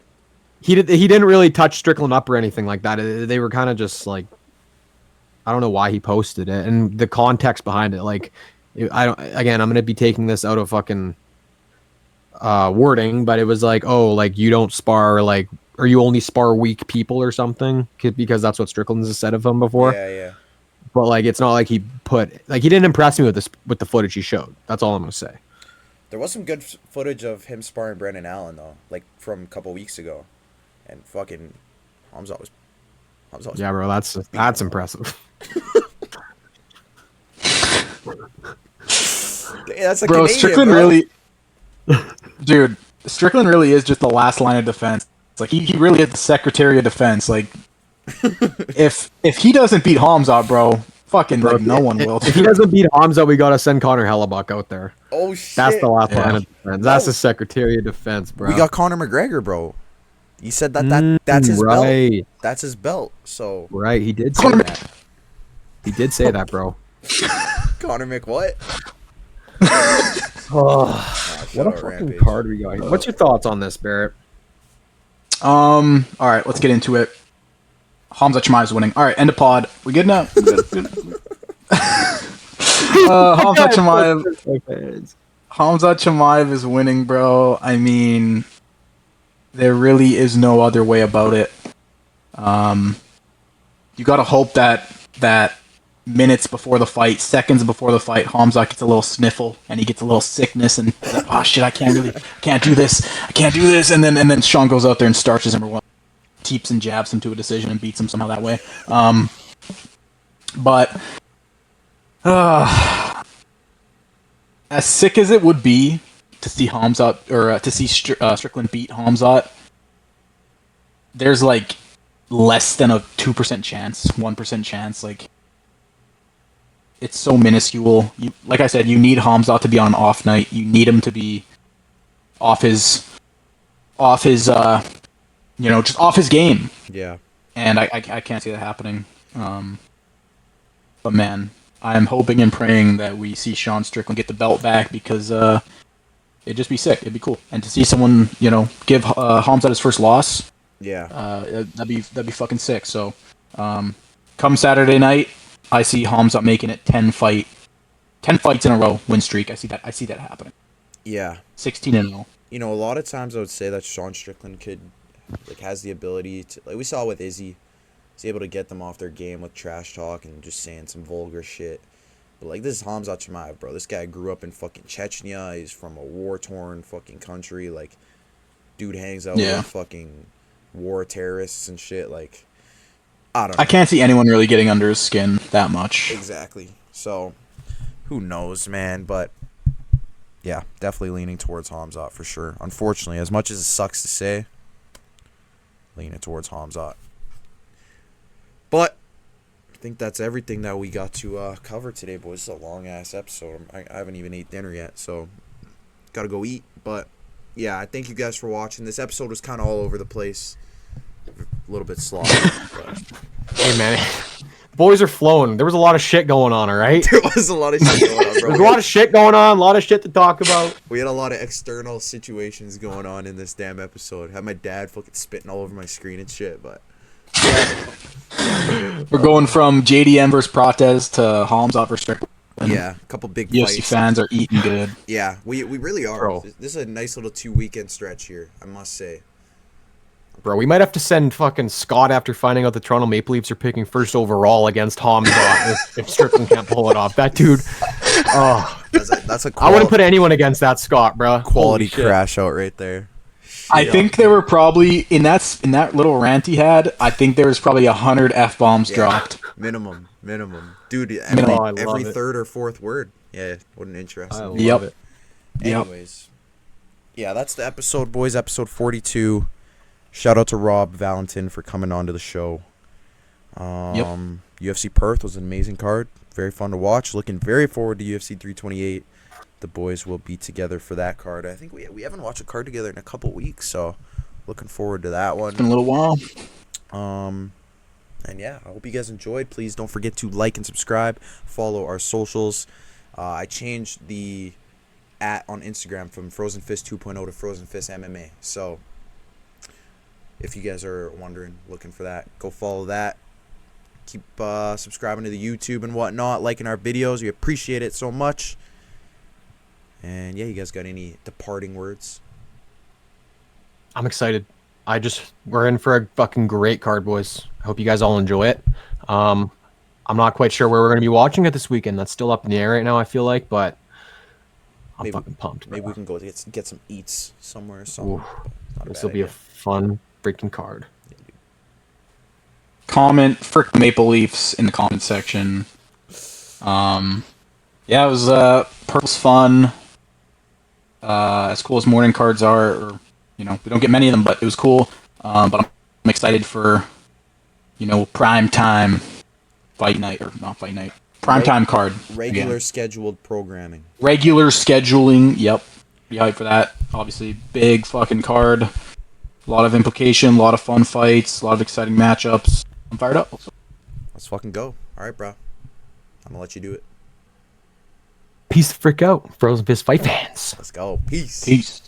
Speaker 2: He didn't really touch Strickland up or anything like that. They were kind of just like, I don't know why he posted it and the context behind it. Like, I'm gonna be taking this out of fucking wording, but it was like, oh, like you don't spar like, or you only spar weak people or something, because that's what Strickland's has said of him before.
Speaker 1: Yeah.
Speaker 2: But like, it's not like he didn't impress me with the footage he showed. That's all I'm gonna say.
Speaker 1: There was some good footage of him sparring Brendan Allen though, like from a couple weeks ago, and fucking Hamzat was.
Speaker 2: Yeah, bro, that's impressive.
Speaker 1: That's a
Speaker 3: Bro,
Speaker 1: Canadian,
Speaker 3: Strickland
Speaker 1: bro.
Speaker 3: really, dude. Strickland really is just the last line of defense. It's like he really is the Secretary of Defense. Like, if he doesn't beat Hamzat, bro, fucking like no one will.
Speaker 2: If he doesn't beat Hamza, we gotta send Connor Hellebuck out there.
Speaker 1: Oh shit!
Speaker 2: That's the last
Speaker 3: Yeah.
Speaker 2: line of defense. That's the Secretary of Defense, bro.
Speaker 1: We got Conor McGregor, bro. You said that's his belt.
Speaker 2: right.
Speaker 1: That's his belt. So
Speaker 2: Right, he did say that. He did say that, bro.
Speaker 1: Conor Mc what?
Speaker 2: Oh,
Speaker 1: Shut
Speaker 2: what a
Speaker 1: up,
Speaker 2: fucking
Speaker 1: Rampage.
Speaker 2: card we got here. What's your thoughts on this, Barrett?
Speaker 3: All right, let's get into it. Hamzat Chimaev's winning. All right, end of pod. We good now? Good. Hamzat Chimaev is winning, bro. I mean, there really is no other way about it. You gotta hope that minutes before the fight, seconds before the fight, Hamzat gets a little sniffle and he gets a little sickness and oh shit, I can't do this, and then Sean goes out there and starches him or what, teeps and jabs him to a decision and beats him somehow that way. But as sick as it would be to see Hamzat or to see Strickland beat Hamzat, there's like less than a 2% chance, 1% chance. Like, it's so minuscule. Like I said, you need Hamzat to be on an off night. You need him to be off his just off his game.
Speaker 1: Yeah.
Speaker 3: And I can't see that happening. But man, I'm hoping and praying that we see Sean Strickland get the belt back because it'd just be sick. It'd be cool. And to see someone, give Hamzat his first loss,
Speaker 1: Yeah.
Speaker 3: that'd be fucking sick. So, come Saturday night, I see Hamzat making it 10 fights in a row win streak. I see that happening.
Speaker 1: Yeah.
Speaker 3: 16-0.
Speaker 1: A lot of times I would say that Sean Strickland has the ability to, like we saw with Izzy, he's able to get them off their game with trash talk and just saying some vulgar shit. But like, this is Hamzat Chimaev, bro. This guy grew up in fucking Chechnya. He's from a war-torn fucking country. Like, dude hangs out with fucking war terrorists and shit. Like, I don't know.
Speaker 3: I can't see anyone really getting under his skin that much.
Speaker 1: Exactly. So, who knows, man? But yeah, definitely leaning towards Hamzat for sure. Unfortunately, as much as it sucks to say, leaning towards Hamzat. But I think that's everything that we got to cover today, boys. It's a long-ass episode. I haven't even ate dinner yet, so got to go eat. But yeah, I thank you guys for watching. This episode was kind of all over the place. A little bit sloppy. But
Speaker 2: Hey, man. Boys are flowing. There was a lot of shit going on, all right?
Speaker 1: there was a lot of shit going on, bro.
Speaker 2: There's a lot of shit going on, a lot of shit to talk about.
Speaker 1: We had a lot of external situations going on in this damn episode. Had my dad fucking spitting all over my screen and shit, but
Speaker 3: We're going from JDM versus Protez to Hamzat versus Strickland.
Speaker 1: yeah, a couple big
Speaker 3: UFC
Speaker 1: fights.
Speaker 3: fans are eating good.
Speaker 1: Yeah, we really are.
Speaker 2: Bro.
Speaker 1: This is a nice little 2-weekend stretch here, I must say.
Speaker 2: Bro, we might have to send fucking Scott after finding out the Toronto Maple Leafs are picking first overall against Hamzat if Strickland can't pull it off. That dude, oh,
Speaker 1: That's a
Speaker 2: I wouldn't put anyone against that Scott, bro.
Speaker 1: quality
Speaker 2: Holy shit.
Speaker 1: crash out right there.
Speaker 3: I think there were probably in that little rant he had. I think there was probably 100 f-bombs dropped.
Speaker 1: Minimum. Dude,
Speaker 2: Oh, I love
Speaker 1: every
Speaker 2: it.
Speaker 1: third or fourth word. Yeah, what an interesting.
Speaker 2: I love
Speaker 3: Yep.
Speaker 2: it.
Speaker 3: Yep.
Speaker 1: Anyways, yeah, that's the episode, boys. Episode 42. Shout out to Rob Valentin for coming on to the show. UFC Perth was an amazing card. Very fun to watch. Looking very forward to UFC 328. The boys will be together for that card. I think we haven't watched a card together in a couple weeks, so looking forward to that one.
Speaker 3: Been a little while.
Speaker 1: And yeah, I hope you guys enjoyed. Please don't forget to like and subscribe. Follow our socials. I changed the @ on Instagram from Frozen Fist 2.0 to Frozen Fists MMA. So if you guys are wondering, looking for that, go follow that. Keep subscribing to the YouTube and whatnot, liking our videos. We appreciate it so much. And yeah, you guys got any departing words?
Speaker 2: I'm excited. We're in for a fucking great card, boys. I hope you guys all enjoy it. I'm not quite sure where we're going to be watching it this weekend. That's still up in the air right now, I feel like, but I'm fucking pumped.
Speaker 1: Maybe we can go get some eats somewhere or something.
Speaker 2: This will be a fun freaking card.
Speaker 3: Comment frick Maple Leafs in the comment section. Yeah, it was Perth was fun. As cool as morning cards are, or, we don't get many of them, but it was cool. But I'm excited for, prime time fight night, or not fight night, prime time card.
Speaker 1: Regular scheduled programming.
Speaker 3: Regular scheduling, yep. Be hyped for that. Obviously, big fucking card. A lot of implication, a lot of fun fights, a lot of exciting matchups. I'm fired up.
Speaker 1: Let's fucking go. All right, bro. I'm going to let you do it.
Speaker 2: Peace the frick out, Frozen Fist fight fans.
Speaker 1: Let's go. Peace.
Speaker 3: Peace.